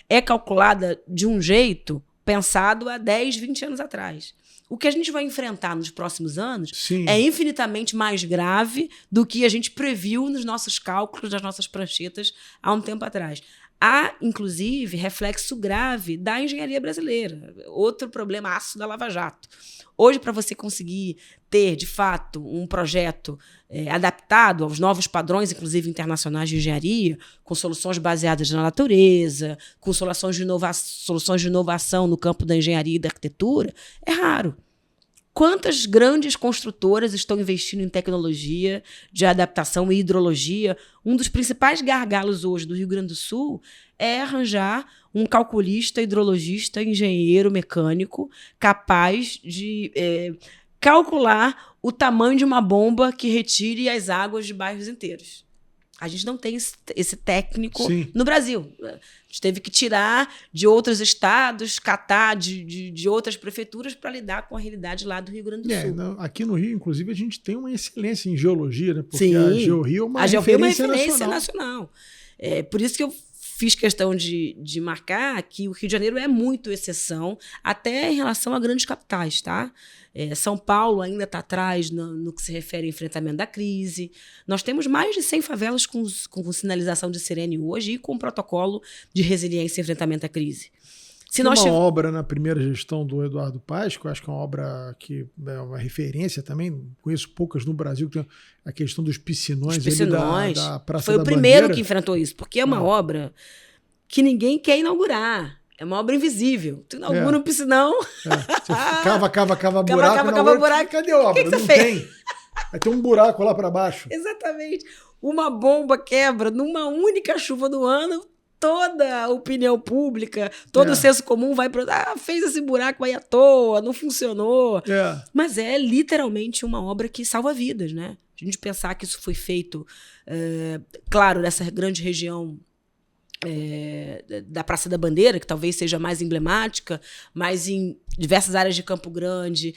Speaker 2: é calculada de um jeito pensado há 10, 20 anos atrás. O que a gente vai enfrentar nos próximos anos
Speaker 1: Sim.
Speaker 2: é infinitamente mais grave do que a gente previu nos nossos cálculos, nas nossas pranchetas, há um tempo atrás. Há, inclusive, reflexo grave da engenharia brasileira. Outro problema ácido da Lava Jato. Hoje, para você conseguir ter, de fato, um projeto adaptado aos novos padrões, inclusive internacionais de engenharia, com soluções baseadas na natureza, com soluções de inovação no campo da engenharia e da arquitetura, é raro. Quantas grandes construtoras estão investindo em tecnologia de adaptação e hidrologia? Um dos principais gargalos hoje do Rio Grande do Sul é arranjar um calculista, hidrologista, engenheiro mecânico capaz de calcular o tamanho de uma bomba que retire as águas de bairros inteiros. A gente não tem esse técnico no Brasil. A gente teve que tirar de outros estados, catar de outras prefeituras para lidar com a realidade lá do Rio Grande do Sul.
Speaker 1: Aqui no Rio, inclusive, a gente tem uma excelência em geologia, né? Porque a GeoRio é uma referência
Speaker 2: nacional. Por isso que eu fiz questão de marcar que o Rio de Janeiro é muito exceção, até em relação a grandes capitais, tá? São Paulo ainda está atrás no que se refere ao enfrentamento da crise. Nós temos mais de 100 favelas com sinalização de sirene hoje e com protocolo de resiliência e enfrentamento à crise.
Speaker 1: Tem uma obra na primeira gestão do Eduardo Paes, que eu acho que é uma obra que é uma referência também, conheço poucas no Brasil, que tem a questão dos piscinões.
Speaker 2: Os piscinões.
Speaker 1: Da Praça
Speaker 2: Foi
Speaker 1: da
Speaker 2: o primeiro
Speaker 1: Bandeira.
Speaker 2: que enfrentou isso, porque é uma obra que ninguém quer inaugurar. É uma obra invisível. Tu inaugura um piscinão.
Speaker 1: Você cava buraco. Cadê a obra?
Speaker 2: Que
Speaker 1: não tem. Vai ter um buraco lá para baixo.
Speaker 2: Exatamente. Uma bomba quebra numa única chuva do ano, toda a opinião pública, todo o senso comum vai para... fez esse buraco aí à toa, não funcionou. Mas é literalmente uma obra que salva vidas, né? A gente pensar que isso foi feito, claro, nessa grande região da Praça da Bandeira, que talvez seja mais emblemática, mas em diversas áreas de Campo Grande,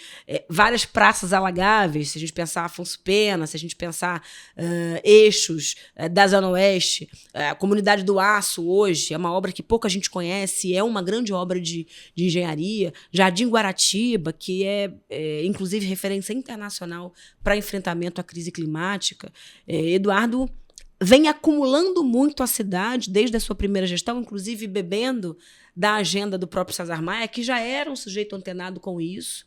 Speaker 2: várias praças alagáveis, se a gente pensar Afonso Pena, se a gente pensar eixos da Zona Oeste, a Comunidade do Aço hoje é uma obra que pouca gente conhece, é uma grande obra de engenharia, Jardim Guaratiba, que é inclusive referência internacional para enfrentamento à crise climática. Eduardo vem acumulando muito a cidade desde a sua primeira gestão, inclusive bebendo da agenda do próprio César Maia, que já era um sujeito antenado com isso.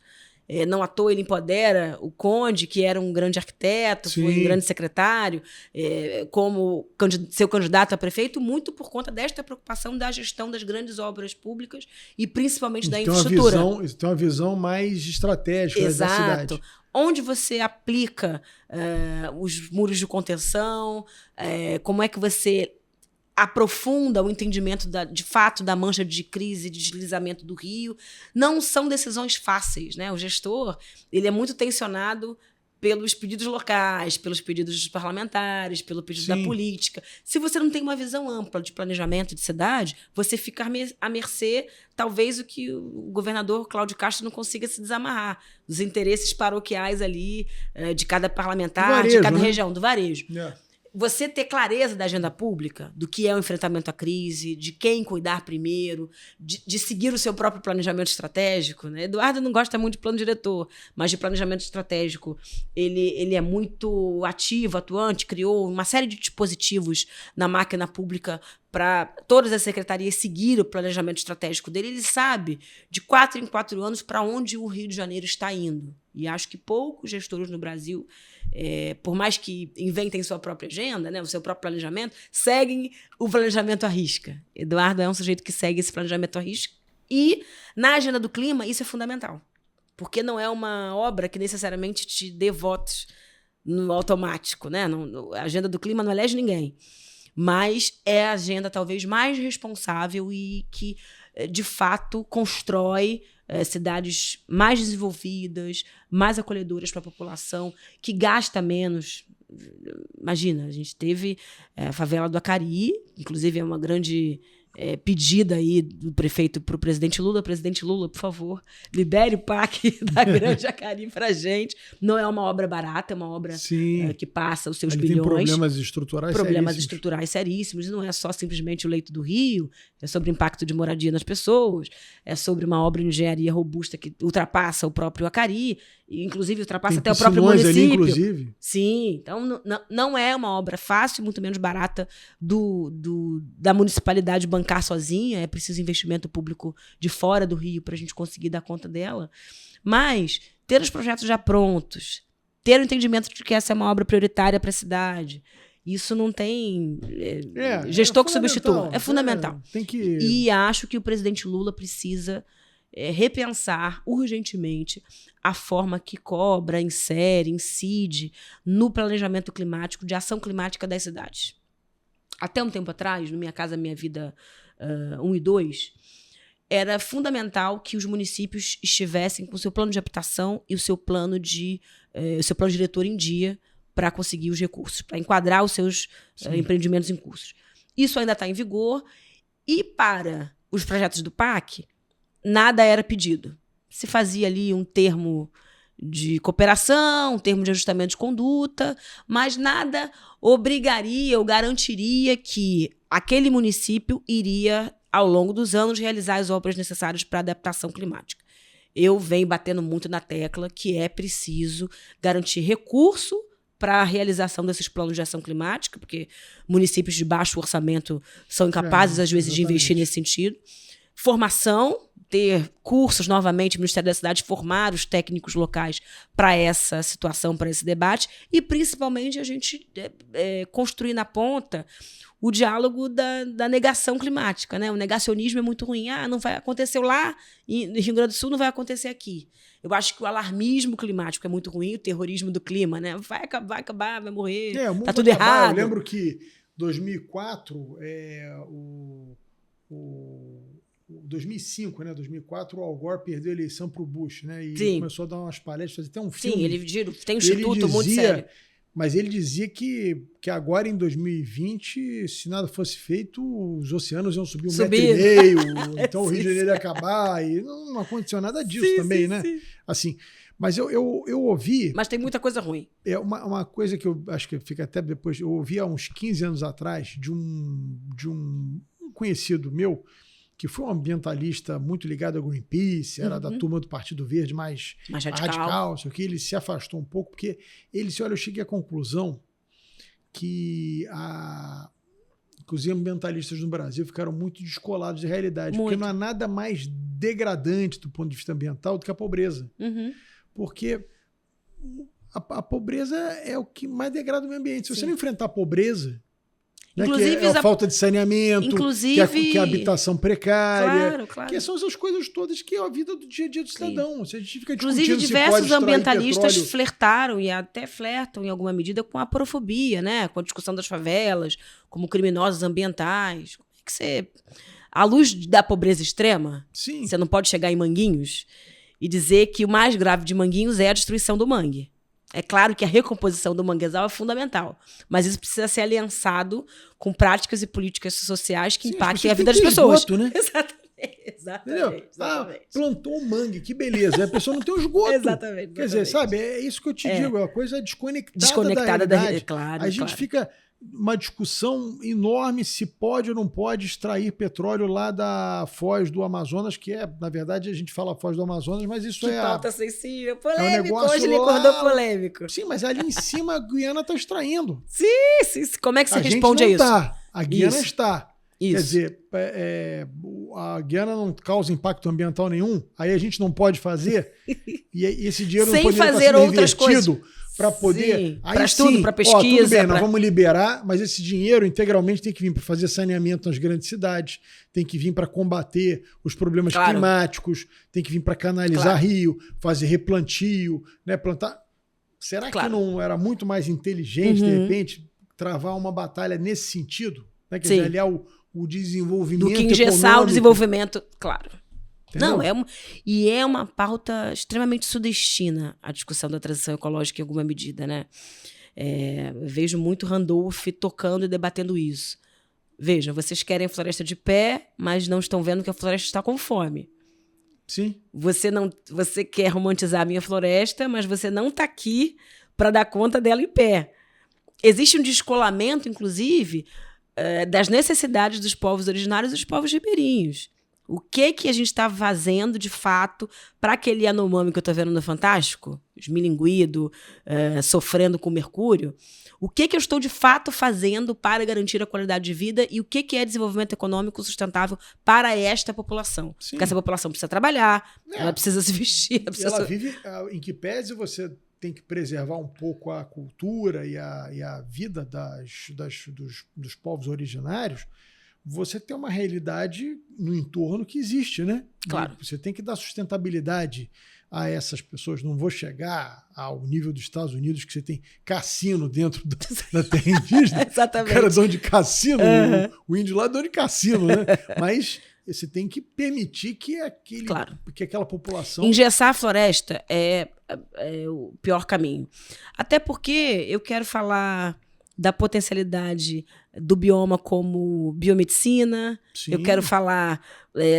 Speaker 2: Não à toa ele empodera o Conde, que era um grande arquiteto, foi um grande secretário, como seu candidato a prefeito, muito por conta desta preocupação da gestão das grandes obras públicas e principalmente da infraestrutura.
Speaker 1: Tem uma visão mais estratégica da cidade.
Speaker 2: Onde você aplica os muros de contenção, como é que você aprofunda o entendimento, de fato, da mancha de crise, de deslizamento do rio. Não são decisões fáceis, né? O gestor ele é muito tensionado pelos pedidos locais, pelos pedidos dos parlamentares, pelo pedido da política. Se você não tem uma visão ampla de planejamento de cidade, você fica à mercê, talvez, o que o governador Cláudio Castro não consiga se desamarrar, dos interesses paroquiais ali, de cada parlamentar, varejo, de cada região, do varejo. Você ter clareza da agenda pública, do que é o enfrentamento à crise, de quem cuidar primeiro, de seguir o seu próprio planejamento estratégico, né? Eduardo não gosta muito de plano diretor, mas de planejamento estratégico. Ele é muito ativo, atuante, criou uma série de dispositivos na máquina pública para todas as secretarias seguir o planejamento estratégico dele. Ele sabe, de 4 em 4 anos, para onde o Rio de Janeiro está indo. E acho que poucos gestores no Brasil, por mais que inventem sua própria agenda, né, o seu próprio planejamento, seguem o planejamento à risca. Eduardo é um sujeito que segue esse planejamento à risca. E, na agenda do clima, isso é fundamental. Porque não é uma obra que necessariamente te dê votos no automático, né? A agenda do clima não elege ninguém. mas é a agenda talvez mais responsável e que, de fato, constrói cidades mais desenvolvidas, mais acolhedoras para a população, que gasta menos. Imagina, a gente teve a favela do Acari, inclusive é uma grande pedida aí do prefeito para o presidente Lula. Presidente Lula, por favor, libere o PAC da Grande Acari para a gente. Não é uma obra barata, é uma obra que passa os seus bilhões.
Speaker 1: Tem problemas estruturais
Speaker 2: seríssimos. Não é só simplesmente o leito do rio, é sobre o impacto de moradia nas pessoas, é sobre uma obra de engenharia robusta que ultrapassa o próprio Acari, inclusive ultrapassa até o próprio município.
Speaker 1: Ali, inclusive.
Speaker 2: Sim, então não é uma obra fácil, muito menos barata da municipalidade bancar sozinha. É preciso investimento público de fora do Rio para a gente conseguir dar conta dela. Mas ter os projetos já prontos, ter o entendimento de que essa é uma obra prioritária para a cidade, isso não tem gestor que substitua. É fundamental. E acho que o presidente Lula precisa repensar urgentemente a forma que cobra, insere, incide no planejamento climático, de ação climática das cidades. Até um tempo atrás, no Minha Casa Minha Vida 1 e 2, era fundamental que os municípios estivessem com o seu plano de habitação e o seu plano diretor em dia para conseguir os recursos, para enquadrar os seus empreendimentos em cursos. Isso ainda está em vigor, e para os projetos do PAC, nada era pedido. Se fazia ali um termo de cooperação, um termo de ajustamento de conduta, mas nada obrigaria ou garantiria que aquele município iria, ao longo dos anos, realizar as obras necessárias para a adaptação climática. Eu venho batendo muito na tecla que é preciso garantir recurso para a realização desses planos de ação climática, porque municípios de baixo orçamento são incapazes, às vezes, de investir nesse sentido. Formação, ter cursos novamente, o Ministério da Cidade formar os técnicos locais para essa situação, para esse debate, e principalmente a gente construir na ponta o diálogo da negação climática, né? O negacionismo é muito ruim. Não vai acontecer lá, no Rio Grande do Sul não vai acontecer aqui. Eu acho que o alarmismo climático é muito ruim, o terrorismo do clima, né? Vai acabar, vai morrer, tá tudo errado.
Speaker 1: Eu lembro que 2004, 2005, né? 2004, o Al Gore perdeu a eleição para o Bush, né? E começou a dar umas palestras, fazer até um filme.
Speaker 2: Sim, ele tem um instituto muito sério.
Speaker 1: Mas ele dizia que agora, em 2020, se nada fosse feito, os oceanos iam subir 1,5 metro, então o Rio de Janeiro ia acabar, e não aconteceu nada disso também, né? Sim. Assim, mas eu ouvi...
Speaker 2: Mas tem muita coisa ruim.
Speaker 1: É uma coisa que eu acho que fica até depois... Eu ouvi há uns 15 anos atrás de um conhecido meu, que foi um ambientalista muito ligado ao Greenpeace, era da turma do Partido Verde mais radical, sei o que, ele se afastou um pouco, porque ele disse, olha, eu cheguei à conclusão que os ambientalistas no Brasil ficaram muito descolados da realidade, porque não há nada mais degradante do ponto de vista ambiental do que a pobreza. Porque a pobreza é o que mais degrada o meio ambiente. Se você não enfrentar a pobreza... Inclusive, que é a falta de saneamento, que é a habitação precária, que são essas coisas todas que é a vida do dia a dia do cidadão. Se a gente fica discutindo
Speaker 2: inclusive, diversos ambientalistas
Speaker 1: petróleo...
Speaker 2: flertaram e até flertam em alguma medida com a aporofobia, né? Com a discussão das favelas, como criminosos ambientais. Como é que você... À luz da pobreza extrema, você não pode chegar em Manguinhos e dizer que o mais grave de Manguinhos é a destruição do mangue. É claro que a recomposição do manguezal é fundamental, mas isso precisa ser aliançado com práticas e políticas sociais que impactem a vida das pessoas.
Speaker 1: Esgoto, né?
Speaker 2: Exatamente.
Speaker 1: Plantou um mangue, que beleza. A pessoa não tem o esgoto.
Speaker 2: Exatamente.
Speaker 1: Quer dizer, sabe, é isso que eu te digo, é uma coisa desconectada da realidade.
Speaker 2: Claro,
Speaker 1: a gente fica uma discussão enorme se pode ou não pode extrair petróleo lá da foz do Amazonas, que na verdade, a gente fala foz do Amazonas, mas isso
Speaker 2: que pauta sensível, polêmico,
Speaker 1: um
Speaker 2: hoje ele acordou polêmico.
Speaker 1: Sim, mas ali em cima a Guiana está extraindo.
Speaker 2: Sim. Como é que você responde a isso?
Speaker 1: A Guiana está.
Speaker 2: Isso.
Speaker 1: Quer dizer, a Guiana não causa impacto ambiental nenhum, aí a gente não pode fazer, e esse dinheiro não poderia estar sendo revertido para poder...
Speaker 2: Para estudo, para pesquisa.
Speaker 1: Tudo bem, nós vamos liberar, mas esse dinheiro integralmente tem que vir para fazer saneamento nas grandes cidades, tem que vir para combater os problemas climáticos, tem que vir para canalizar rio, fazer replantio, né, plantar... Será que não era muito mais inteligente, de repente... travar uma batalha nesse sentido? Né? Quer
Speaker 2: Sim.
Speaker 1: dizer, aliar o desenvolvimento
Speaker 2: do que engessar
Speaker 1: econômico.
Speaker 2: o desenvolvimento, claro.
Speaker 1: Entendeu?
Speaker 2: Não, é uma pauta extremamente sudestina a discussão da transição ecológica em alguma medida, né? Vejo muito Randolph tocando e debatendo isso. Vejam, vocês querem a floresta de pé, mas não estão vendo que a floresta está com fome.
Speaker 1: Sim.
Speaker 2: Você quer romantizar a minha floresta, mas você não está aqui para dar conta dela em pé. Existe um descolamento, inclusive, das necessidades dos povos originários e dos povos ribeirinhos. O que a gente está fazendo, de fato, para aquele Yanomami que eu estou vendo no Fantástico, esmilinguido, sofrendo com mercúrio, o que eu estou, de fato, fazendo para garantir a qualidade de vida e o que é desenvolvimento econômico sustentável para esta população?
Speaker 1: Sim.
Speaker 2: Porque essa população precisa trabalhar, ela precisa se vestir.
Speaker 1: Ela vive, em que pese você tem que preservar um pouco a cultura e a vida dos povos originários, você tem uma realidade no entorno que existe, né?
Speaker 2: Claro.
Speaker 1: E você tem que dar sustentabilidade a essas pessoas. Não vou chegar ao nível dos Estados Unidos, que você tem cassino dentro da terra indígena.
Speaker 2: Exatamente.
Speaker 1: O cara é dono de cassino, o índio lá é dono de cassino, né? Mas você tem que permitir que aquela população...
Speaker 2: Engessar a floresta é o pior caminho. Até porque eu quero falar da potencialidade do bioma como biomedicina.
Speaker 1: Sim.
Speaker 2: Eu quero falar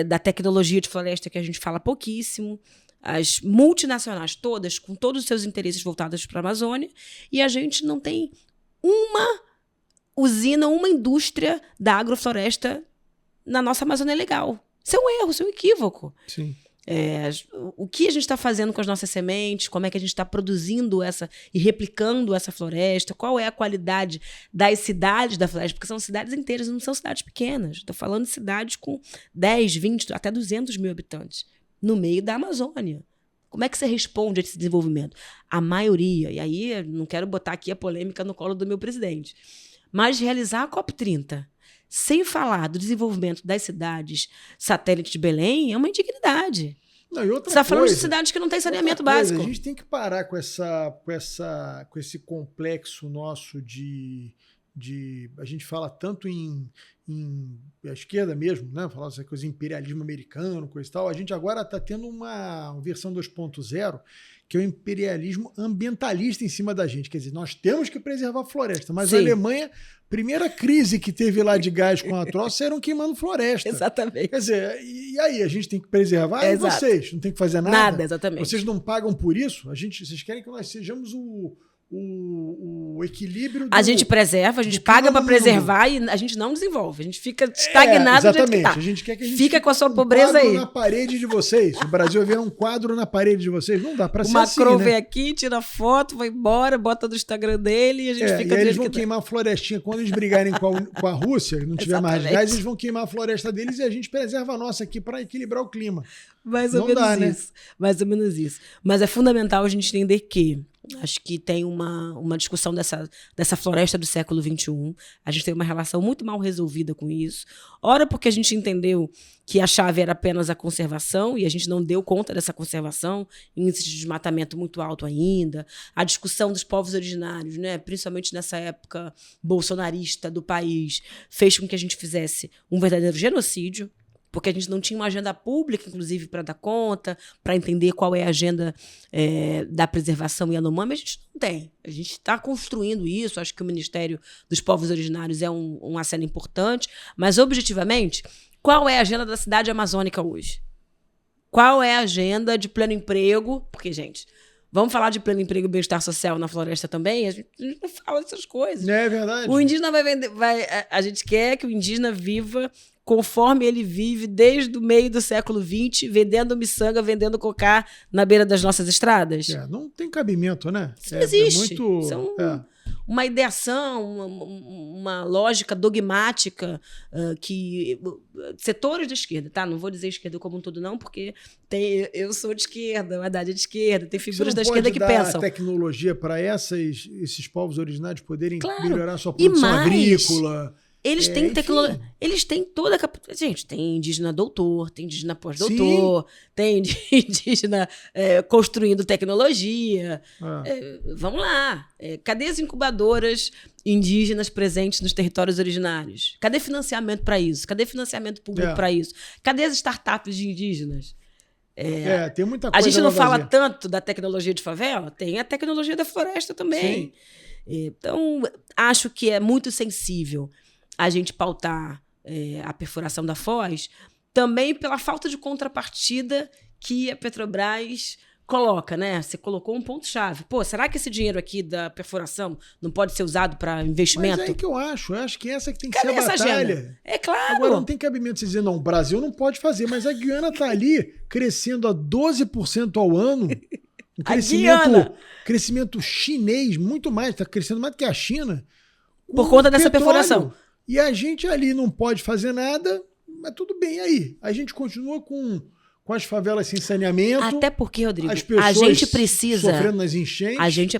Speaker 2: da tecnologia de floresta, que a gente fala pouquíssimo. As multinacionais todas, com todos os seus interesses voltados para a Amazônia, e a gente não tem uma usina, uma indústria da agrofloresta na nossa Amazônia legal. Isso é um erro, isso é um equívoco.
Speaker 1: Sim.
Speaker 2: O que a gente está fazendo com as nossas sementes, como é que a gente está produzindo e replicando essa floresta, qual é a qualidade das cidades da floresta, porque são cidades inteiras, não são cidades pequenas. Estou falando de cidades com 10, 20, até 200 mil habitantes, no meio da Amazônia. Como é que você responde a esse desenvolvimento? A maioria, e aí não quero botar aqui a polêmica no colo do meu presidente, mas realizar a COP30 sem falar do desenvolvimento das cidades satélite de Belém é uma indignidade.
Speaker 1: Não, e outra
Speaker 2: você está falando de
Speaker 1: coisa,
Speaker 2: cidades que não têm saneamento
Speaker 1: outra
Speaker 2: básico.
Speaker 1: coisa, a gente tem que parar com esse complexo nosso de a gente fala tanto em a esquerda mesmo, né? Falar essa coisa de imperialismo americano, coisa e tal. A gente agora está tendo uma versão 2.0, que é o imperialismo ambientalista em cima da gente. Quer dizer, nós temos que preservar a floresta, mas
Speaker 2: Sim.
Speaker 1: a Alemanha, primeira crise que teve lá de gás com a troça, eram queimando floresta.
Speaker 2: Exatamente.
Speaker 1: Quer dizer, e aí? A gente tem que preservar? E
Speaker 2: Exato.
Speaker 1: vocês? Não tem que fazer nada?
Speaker 2: Nada, exatamente.
Speaker 1: Vocês não pagam por isso? Vocês querem que nós sejamos o equilíbrio do...
Speaker 2: A gente preserva, a gente paga para preservar e a gente não desenvolve. A gente fica estagnado do jeito que tá.
Speaker 1: A gente quer que a gente
Speaker 2: fica com a sua
Speaker 1: um
Speaker 2: pobreza
Speaker 1: quadro
Speaker 2: aí.
Speaker 1: na parede de vocês. O Brasil vai virar um quadro na parede de vocês. Não dá para ser
Speaker 2: O
Speaker 1: assim,
Speaker 2: Macron
Speaker 1: né?
Speaker 2: vem aqui, tira foto, vai embora, bota no Instagram dele e a gente fica...
Speaker 1: E aí eles vão queimar a florestinha. Quando eles brigarem com a Rússia, não tiver mais gás, eles vão queimar a floresta deles e a gente preserva a nossa aqui para equilibrar o clima.
Speaker 2: Mais ou menos isso. Mais ou menos isso. Mas é fundamental a gente entender que acho que tem uma discussão dessa floresta do século XXI. A gente tem uma relação muito mal resolvida com isso. Ora porque a gente entendeu que a chave era apenas a conservação e a gente não deu conta dessa conservação, índice de desmatamento muito alto ainda. A discussão dos povos originários, né, principalmente nessa época bolsonarista do país, fez com que a gente fizesse um verdadeiro genocídio, porque a gente não tinha uma agenda pública, inclusive, para dar conta, para entender qual é a agenda da preservação Yanomami. A gente não tem. A gente está construindo isso. Acho que o Ministério dos Povos Originários é uma cena importante. Mas, objetivamente, qual é a agenda da cidade amazônica hoje? Qual é a agenda de pleno emprego? Porque, gente, vamos falar de pleno emprego e bem-estar social na floresta também? A gente não fala dessas coisas.
Speaker 1: É verdade.
Speaker 2: O indígena vai vender... a gente quer que o indígena viva conforme ele vive desde o meio do século XX, vendendo miçanga, vendendo cocá na beira das nossas estradas.
Speaker 1: Não tem cabimento, né?
Speaker 2: Isso não existe.
Speaker 1: Muito...
Speaker 2: Isso é uma ideação, uma lógica dogmática que setores da esquerda, tá? Não vou dizer esquerda como um todo não, porque eu sou de esquerda, a Haddad é de esquerda, tem figuras da esquerda que pensam.
Speaker 1: Você não pode dar tecnologia para esses povos originários poderem
Speaker 2: claro.
Speaker 1: melhorar a sua produção agrícola...
Speaker 2: Eles têm tecnologia. Eles têm toda a capacidade. Gente, tem indígena doutor, tem indígena pós-doutor, tem indígena construindo tecnologia. Vamos lá. Cadê as incubadoras indígenas presentes nos territórios originários? Cadê financiamento para isso? Cadê financiamento público para isso? Cadê as startups de indígenas?
Speaker 1: Tem muita coisa.
Speaker 2: A gente não fala tanto da tecnologia de favela, tem a tecnologia da floresta também.
Speaker 1: Sim.
Speaker 2: Então, acho que é muito sensível a gente pautar a perfuração da Foz, também pela falta de contrapartida que a Petrobras coloca, né? Você colocou um ponto-chave. Pô, será que esse dinheiro aqui da perfuração não pode ser usado para investimento?
Speaker 1: Mas é que eu acho que essa que tem que ser a batalha.
Speaker 2: Agenda? É claro.
Speaker 1: Agora, não tem cabimento você dizer, não, o Brasil não pode fazer, mas a Guiana está ali crescendo a 12% ao ano. Crescimento chinês, muito mais, está crescendo mais do que a China.
Speaker 2: Por conta dessa perfuração.
Speaker 1: E a gente ali não pode fazer nada, mas tudo bem aí. A gente continua com as favelas sem saneamento.
Speaker 2: Até porque, Rodrigo,
Speaker 1: as pessoas
Speaker 2: a gente precisa
Speaker 1: sofrendo nas enchentes.
Speaker 2: A gente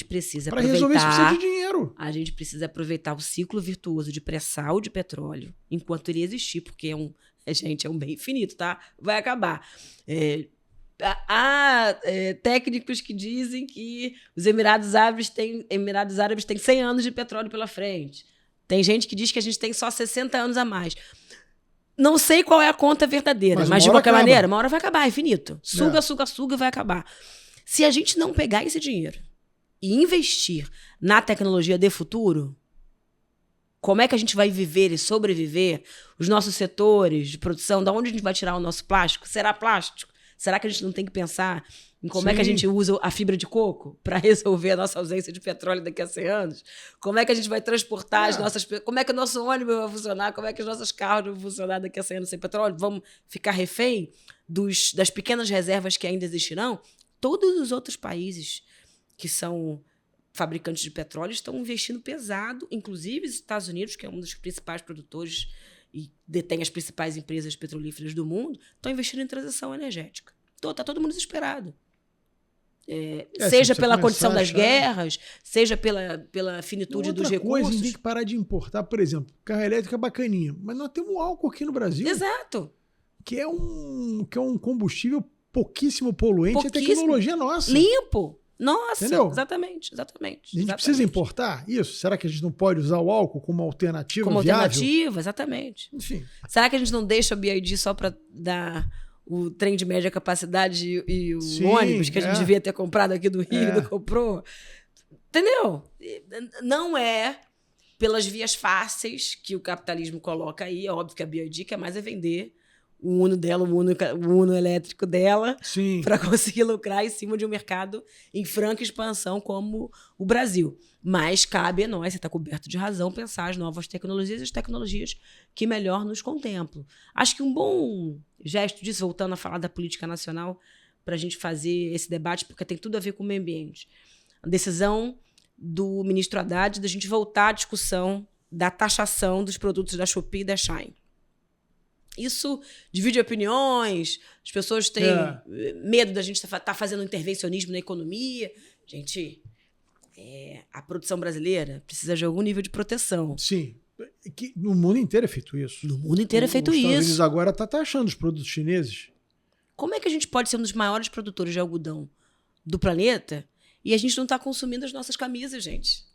Speaker 2: precisa
Speaker 1: para
Speaker 2: aproveitar.
Speaker 1: Resolver isso precisa de dinheiro.
Speaker 2: A gente precisa aproveitar o ciclo virtuoso de pré-sal de petróleo enquanto ele existir, porque é um bem infinito, tá? Vai acabar. Há técnicos que dizem que os Emirados Árabes têm 100 anos de petróleo pela frente. Tem gente que diz que a gente tem só 60 anos a mais. Não sei qual é a conta verdadeira, mas de qualquer maneira, uma hora vai acabar, é infinito. Suga, vai acabar. Se a gente não pegar esse dinheiro e investir na tecnologia de futuro, como é que a gente vai viver e sobreviver? Os nossos setores de produção, de onde a gente vai tirar o nosso plástico? Será plástico? Será que a gente não tem que pensar em como é que a gente usa a fibra de coco para resolver a nossa ausência de petróleo daqui a 100 anos? Como é que a gente vai transportar as nossas... Como é que o nosso ônibus vai funcionar? Como é que os nossos carros vão funcionar daqui a 100 anos sem petróleo? Vamos ficar refém das pequenas reservas que ainda existirão? Todos os outros países que são fabricantes de petróleo estão investindo pesado, inclusive os Estados Unidos, que é um dos principais produtores e detém as principais empresas petrolíferas do mundo, estão investindo em transição energética. Está todo mundo desesperado. Seja pela condição das guerras, seja pela finitude dos recursos.
Speaker 1: A gente tem que parar de importar, por exemplo, carro elétrico é bacaninha, mas nós temos álcool aqui no Brasil.
Speaker 2: Exato.
Speaker 1: Que é um combustível pouquíssimo poluente, é tecnologia nossa.
Speaker 2: Limpo. Nossa,
Speaker 1: entendeu?
Speaker 2: Exatamente.
Speaker 1: A gente precisa importar isso? Será que a gente não pode usar o álcool como alternativa
Speaker 2: viável?
Speaker 1: Como
Speaker 2: alternativa, exatamente.
Speaker 1: Enfim.
Speaker 2: Será que a gente não deixa o BYD só para dar o trem de média capacidade e o ônibus que a gente devia ter comprado aqui do Rio e não comprou? Entendeu? Não é pelas vias fáceis que o capitalismo coloca aí. É óbvio que a BYD quer mais vender o Uno dela, o Uno elétrico dela, para conseguir lucrar em cima de um mercado em franca expansão como o Brasil. Mas cabe a nós, você está coberto de razão, pensar as novas tecnologias e as tecnologias que melhor nos contemplam. Acho que um bom gesto disso, voltando a falar da política nacional, para a gente fazer esse debate, porque tem tudo a ver com o meio ambiente. A decisão do ministro Haddad da gente voltar à discussão da taxação dos produtos da Shopee e da Shein. Isso divide opiniões, as pessoas têm medo da gente estar fazendo intervencionismo na economia. Gente, a produção brasileira precisa de algum nível de proteção.
Speaker 1: Sim. No mundo inteiro é feito isso.
Speaker 2: No mundo inteiro é feito
Speaker 1: isso. Os Estados
Speaker 2: Unidos
Speaker 1: Unidos agora está taxando os produtos chineses.
Speaker 2: Como é que a gente pode ser um dos maiores produtores de algodão do planeta e a gente não está consumindo as nossas camisas, gente?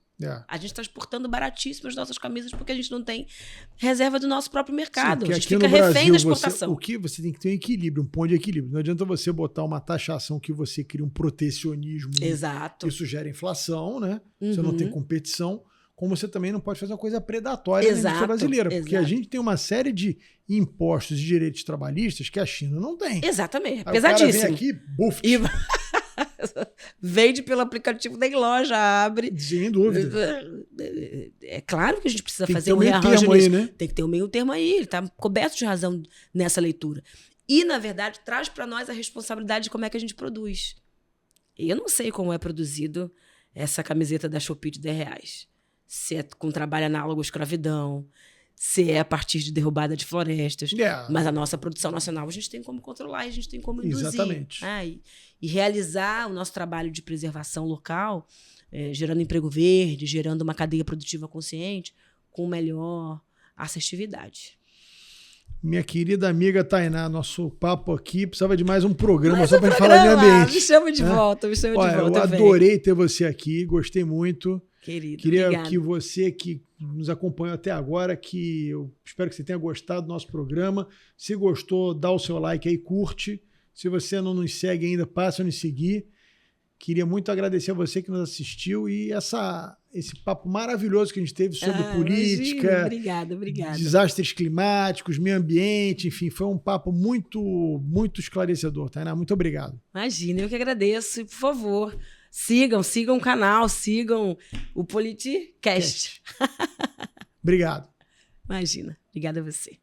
Speaker 2: A gente está exportando baratíssimo as nossas camisas porque a gente não tem reserva do nosso próprio mercado.
Speaker 1: Sim,
Speaker 2: a gente fica refém da exportação.
Speaker 1: Você tem que ter um equilíbrio, um ponto de equilíbrio. Não adianta você botar uma taxação que você cria um protecionismo.
Speaker 2: Exato.
Speaker 1: Isso gera inflação, né? Você não tem competição. Como você também não pode fazer uma coisa predatória na indústria brasileira. Porque a gente tem uma série de impostos e direitos trabalhistas que a China não tem.
Speaker 2: Exatamente.
Speaker 1: Aí
Speaker 2: pesadíssimo.
Speaker 1: O cara vem aqui, buf.
Speaker 2: Vende pelo aplicativo da loja, abre.
Speaker 1: Sem dúvida.
Speaker 2: É claro que a gente precisa
Speaker 1: tem
Speaker 2: fazer um rearranjo
Speaker 1: nisso. Né?
Speaker 2: Tem que ter um meio termo aí. Ele está coberto de razão nessa leitura. E, na verdade, traz para nós a responsabilidade de como é que a gente produz. Eu não sei como é produzido essa camiseta da Shopee de R$10. Se é com trabalho análogo à escravidão, se é a partir de derrubada de florestas. Mas a nossa produção nacional a gente tem como controlar e a gente tem como induzir.
Speaker 1: Exatamente.
Speaker 2: E realizar o nosso trabalho de preservação local, gerando emprego verde, gerando uma cadeia produtiva consciente, com melhor assertividade.
Speaker 1: Minha querida amiga Tainá, nosso papo aqui precisava de mais um programa
Speaker 2: Mais
Speaker 1: só
Speaker 2: um
Speaker 1: para falar de meio ambiente.
Speaker 2: Me chama de volta, me chama de volta.
Speaker 1: Eu adorei ter você aqui, gostei muito.
Speaker 2: Querido,
Speaker 1: Queria
Speaker 2: obrigada.
Speaker 1: que você que nos acompanhou até agora, que eu espero que você tenha gostado do nosso programa. Se gostou, dá o seu like aí, curte. Se você não nos segue ainda, passa a nos seguir. Queria muito agradecer a você que nos assistiu e esse papo maravilhoso que a gente teve sobre política,
Speaker 2: obrigada.
Speaker 1: desastres climáticos, meio ambiente, enfim, foi um papo muito, muito esclarecedor, Tainá. Muito obrigado.
Speaker 2: Imagina, eu que agradeço. E, por favor, sigam o canal, sigam o Politicast.
Speaker 1: Obrigado.
Speaker 2: Imagina. Obrigada a você.